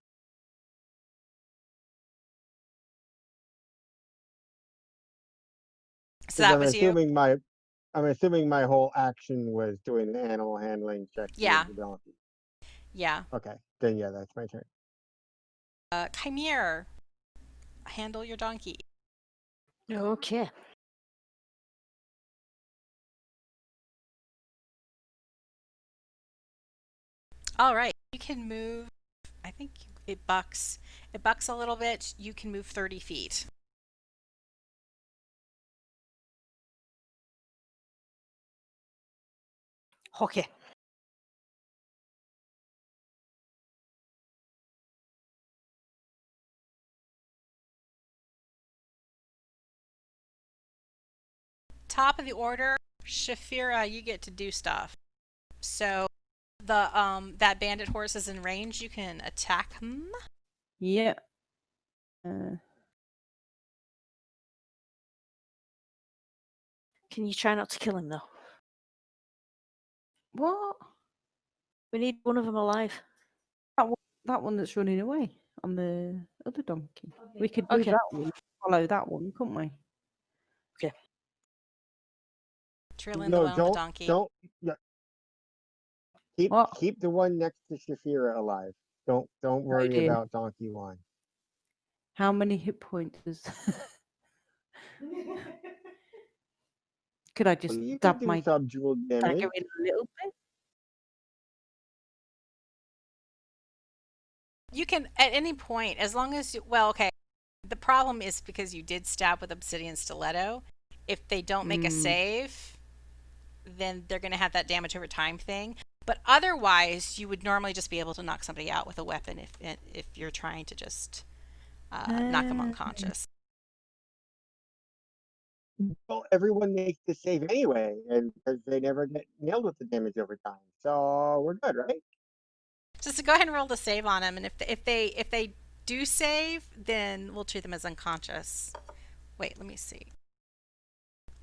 Speaker 1: So
Speaker 2: Because
Speaker 1: that was you.
Speaker 2: I'm assuming my whole action was doing the animal handling check
Speaker 1: Yeah,
Speaker 2: towards the donkey.
Speaker 1: yeah.
Speaker 2: Okay, then yeah, that's my turn.
Speaker 1: Kymir, handle your donkey.
Speaker 4: Okay.
Speaker 1: All right, you can move. I think it bucks. It bucks a little bit. You can move 30 feet.
Speaker 4: Okay.
Speaker 1: Top of the order, Shaefira, you get to do stuff. So the that bandit horse is in range. You can attack him.
Speaker 3: Yeah. Uh,
Speaker 4: Can you try not to kill him though?
Speaker 3: what?
Speaker 4: We need one of them alive.
Speaker 3: That one that's running away on the other donkey. We could move
Speaker 4: Okay.
Speaker 3: that one, follow that one, couldn't we?
Speaker 4: Okay.
Speaker 1: Drilling the
Speaker 2: No,
Speaker 1: one on the donkey.
Speaker 2: don't. Yeah,
Speaker 3: What?
Speaker 2: keep the one next to Shaefira alive. Don't
Speaker 3: Oh
Speaker 2: worry
Speaker 3: dear.
Speaker 2: about Donkey One.
Speaker 3: How many hit points is Could I just
Speaker 2: Well, you could
Speaker 3: dab
Speaker 2: do
Speaker 3: my
Speaker 2: subdual
Speaker 3: dagger
Speaker 2: damage.
Speaker 3: in a little bit?
Speaker 1: You can at any point, as long as well, okay. The problem is because you did stab with obsidian stiletto. If they don't make a save, then they're going to have that damage over time thing. But otherwise, you would normally just be able to knock somebody out with a weapon if you're trying to just knock them unconscious.
Speaker 2: Well, everyone makes the save anyway, and because they never get nailed with the damage over time, so we're good, right?
Speaker 1: Just to go ahead and roll the save on them, and if they do save, then we'll treat them as unconscious. Wait, let me see.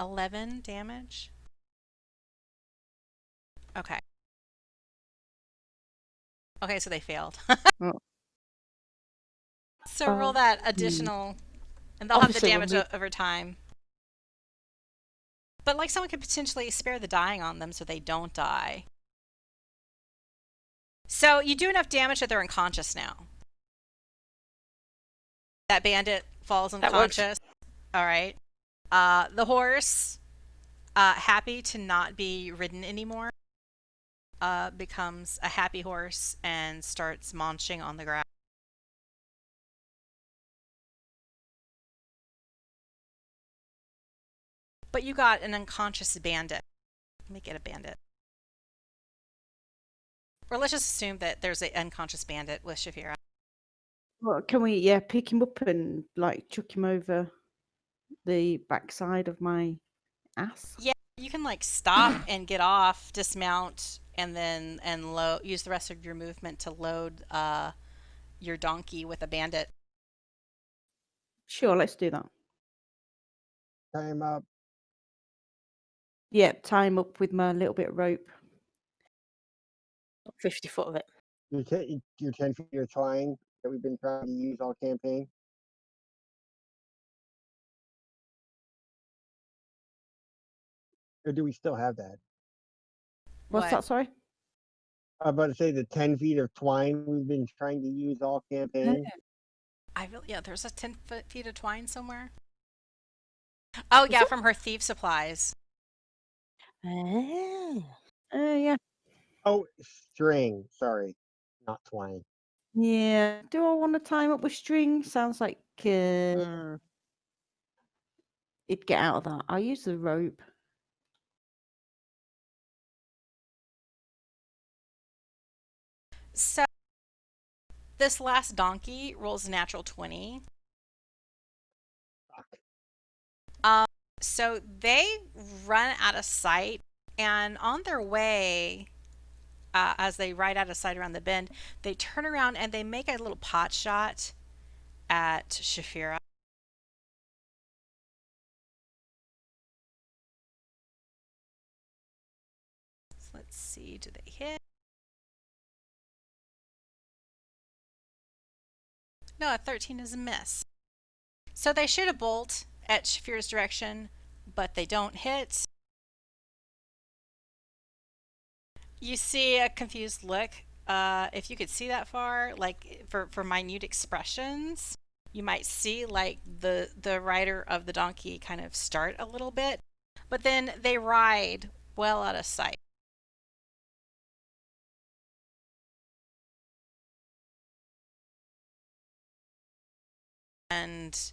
Speaker 1: 11 damage. Okay. Okay, so they failed.
Speaker 3: Oh.
Speaker 1: So roll that additional, and they'll
Speaker 4: Obviously,
Speaker 1: have
Speaker 4: when
Speaker 1: the damage over time. But like someone could potentially spare the dying on them so they don't die. So you do enough damage that they're unconscious now. That bandit falls
Speaker 4: That works.
Speaker 1: unconscious. All right. The horse, happy to not be ridden anymore, becomes a happy horse and starts munching on the grass. But you got an unconscious bandit. Let me get a bandit. Or let's just assume that there's an unconscious bandit with Shaefira.
Speaker 3: Well, can we pick him up and like chuck him over the backside of my ass?
Speaker 1: Yeah, you can like stop and get off, dismount, and then use the rest of your movement to load your donkey with a bandit.
Speaker 3: Sure, let's do that.
Speaker 2: Time up.
Speaker 3: Yeah, tie him up with my little bit of rope.
Speaker 4: 50 foot of it.
Speaker 2: Your 10 feet you're trying that we've been trying to use all campaign. Or do we still have that?
Speaker 3: What's
Speaker 1: What?
Speaker 3: that, sorry?
Speaker 2: I'm about to say the 10 feet of twine we've been trying to use all campaign.
Speaker 1: Yeah, there's a 10 feet of twine somewhere. Oh,
Speaker 3: Is
Speaker 1: yeah,
Speaker 3: it?
Speaker 1: from her thief supplies.
Speaker 4: Ah.
Speaker 3: Yeah.
Speaker 2: Oh, string. Sorry, not twine.
Speaker 3: Yeah. Do I want to time up with string? Sounds like
Speaker 4: Mm.
Speaker 3: it'd get out of that. I'll use the rope.
Speaker 1: So this last donkey rolls a natural 20.
Speaker 2: Fuck.
Speaker 1: So they run out of sight, and on their way, as they ride out of sight around the bend, they turn around and they make a little pot shot at Shaefira. So let's see, do they hit? No, a 13 is a miss. So they shoot a bolt at Shaefira's direction, but they don't hit. You see a confused look. If you could see that far, like for minute expressions, you might see like the rider of the donkey kind of start a little bit, but then they ride well out of sight. And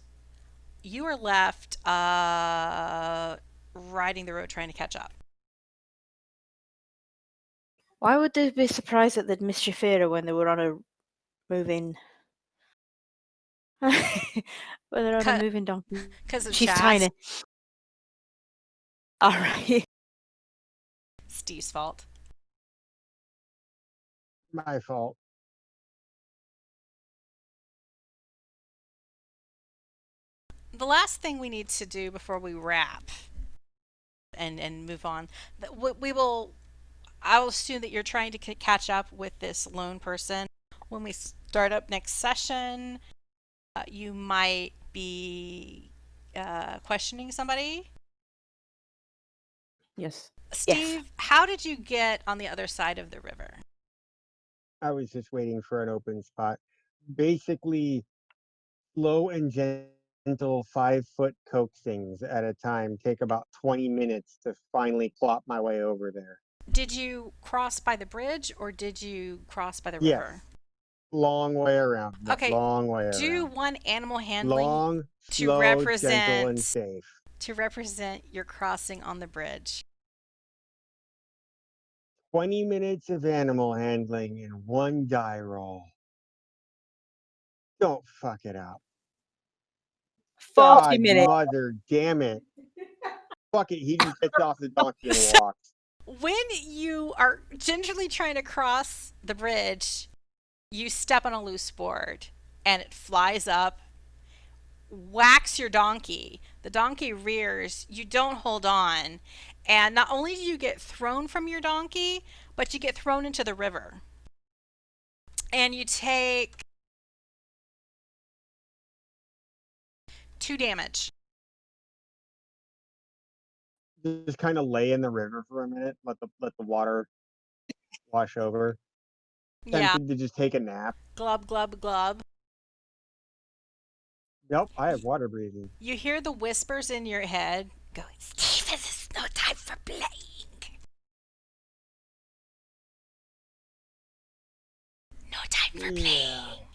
Speaker 1: you are left riding the road trying to catch up.
Speaker 4: Why would they be surprised that they'd miss Shaefira when they were on a moving when they're on a moving donkey?
Speaker 1: Because of
Speaker 4: She's
Speaker 1: Chaz.
Speaker 4: tiny. Alright.
Speaker 1: Steve's fault.
Speaker 2: My fault.
Speaker 1: The last thing we need to do before we wrap and move on, we will. I will assume that you're trying to catch up with this lone person. When we start up next session, you might be questioning somebody.
Speaker 3: Yes.
Speaker 4: Yes.
Speaker 1: Stiiv, how did you get on the other side of the river?
Speaker 2: I was just waiting for an open spot. Basically, slow and gentle 5-foot coaxings at a time take about 20 minutes to finally plop my way over there.
Speaker 1: Did you cross by the bridge or did you cross by the
Speaker 2: Yes,
Speaker 1: river?
Speaker 2: long way around. No,
Speaker 1: Okay,
Speaker 2: long way
Speaker 1: do
Speaker 2: around.
Speaker 1: one animal handling
Speaker 2: Long,
Speaker 1: to
Speaker 2: slow, gentle, and
Speaker 1: represent
Speaker 2: safe.
Speaker 1: your crossing on the bridge.
Speaker 2: 20 minutes of animal handling in one die roll. Don't fuck it up.
Speaker 4: 40
Speaker 2: God,
Speaker 4: minutes.
Speaker 2: mother, damn it. Fuck it. He just gets off the donkey and
Speaker 1: So
Speaker 2: walks.
Speaker 1: when you are gingerly trying to cross the bridge, you step on a loose board and it flies up, whacks your donkey. The donkey rears, you don't hold on, and not only do you get thrown from your donkey, but you get thrown into the river. And you take 2 damage.
Speaker 2: Just kind of lay in the river for a minute, let the water wash over.
Speaker 1: Yeah.
Speaker 2: Tempted to just take a nap.
Speaker 1: Glub, glub, glub.
Speaker 2: Nope, I have water breathing.
Speaker 1: You hear the whispers in your head going, Stiiv, this is no time for playing. No time for
Speaker 2: Yeah.
Speaker 1: playing.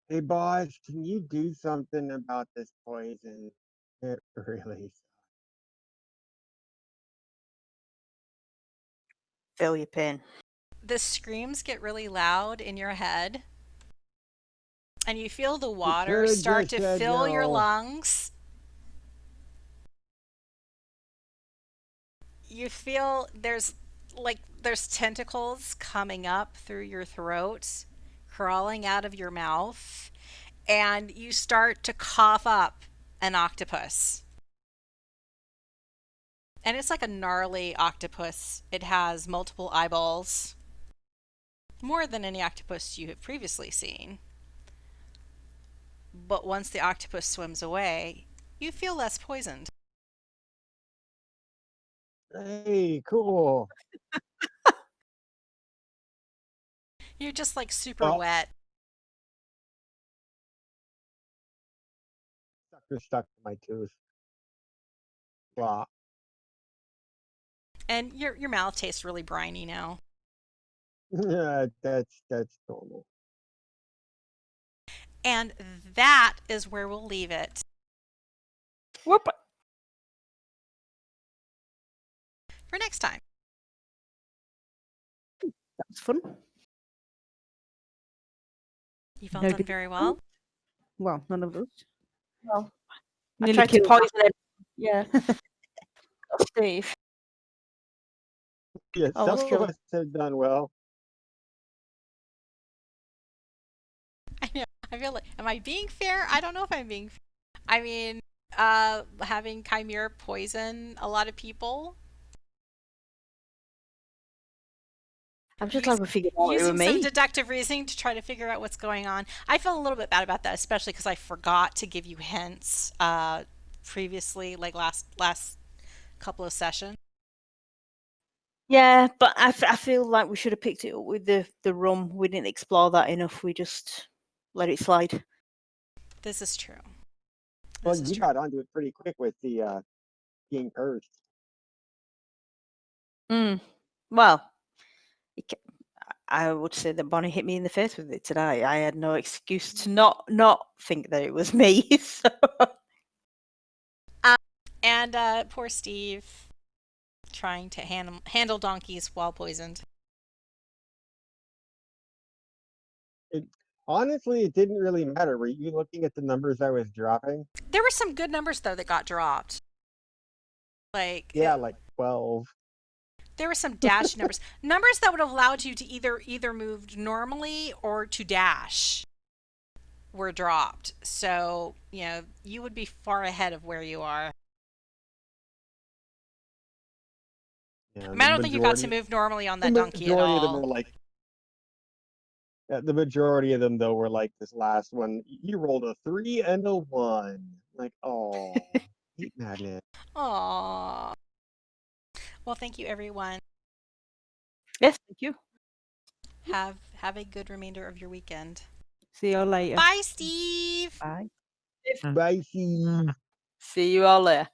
Speaker 2: Hey, boss, can you do something about this poison? It really.
Speaker 4: Feel your pain.
Speaker 1: The screams get really loud in your head, and you feel the
Speaker 2: You
Speaker 1: water
Speaker 2: could have
Speaker 1: start
Speaker 2: just
Speaker 1: to
Speaker 2: said
Speaker 1: fill your
Speaker 2: no.
Speaker 1: lungs. You feel there's tentacles coming up through your throat, crawling out of your mouth, and you start to cough up an octopus. And it's like a gnarly octopus. It has multiple eyeballs, more than any octopus you have previously seen. But once the octopus swims away, you feel less poisoned.
Speaker 2: Hey, cool.
Speaker 1: You're just like super
Speaker 2: Well,
Speaker 1: wet.
Speaker 2: sucker stuck to my tooth. Blah.
Speaker 1: And your mouth tastes really briny now.
Speaker 2: Yeah, that's normal.
Speaker 1: And that is where we'll leave it
Speaker 4: Whoop.
Speaker 1: for next time.
Speaker 3: That's fun.
Speaker 1: You've all
Speaker 3: No
Speaker 1: done
Speaker 3: big
Speaker 1: very
Speaker 3: deal.
Speaker 1: well.
Speaker 3: Well, none of us.
Speaker 4: Well, I
Speaker 3: Nearly
Speaker 4: tried to
Speaker 3: killed
Speaker 4: poison
Speaker 3: that.
Speaker 4: it.
Speaker 3: Yeah.
Speaker 4: Stiiv.
Speaker 2: Yeah, some
Speaker 4: Almost
Speaker 2: of
Speaker 4: killed.
Speaker 2: us have done well.
Speaker 1: I know. I feel like, am I being fair? I don't know if I'm being fair. I mean, having Kymir poison a lot of people.
Speaker 4: I'm just glad we figured out it was
Speaker 1: Using some
Speaker 4: me.
Speaker 1: deductive reasoning to try to figure out what's going on. I feel a little bit bad about that, especially because I forgot to give you hints previously, like last couple of sessions.
Speaker 4: Yeah, but I feel like we should have picked it up with the rum. We didn't explore that enough. We just let it slide.
Speaker 1: This is true.
Speaker 2: Well,
Speaker 1: This is
Speaker 2: you
Speaker 1: true.
Speaker 2: got onto it pretty quick with the being cursed.
Speaker 4: Well, I would say that Bonnie hit me in the face with it today. I had no excuse to not think that it was me. So.
Speaker 1: And poor Stiiv trying to handle donkeys while poisoned.
Speaker 2: Honestly, it didn't really matter. Were you looking at the numbers I was dropping?
Speaker 1: There were some good numbers though that got dropped. Like
Speaker 2: Yeah, like 12.
Speaker 1: there were some dash numbers that would have allowed you to either move normally or to dash were dropped. So you would be far ahead of where you are.
Speaker 2: Yeah,
Speaker 1: I mean, I don't think you got to move normally on that donkey at
Speaker 2: majority of them were
Speaker 1: all.
Speaker 2: like. The majority of them though were like this last one. You rolled a 3 and a 1. Like, oh, heat magnet.
Speaker 1: Aww. Well, thank you, everyone.
Speaker 4: Yes, thank you.
Speaker 1: Have a good remainder of your weekend.
Speaker 3: See you later.
Speaker 1: Bye, Stiiv.
Speaker 3: Bye.
Speaker 2: Bye.
Speaker 4: See you all later.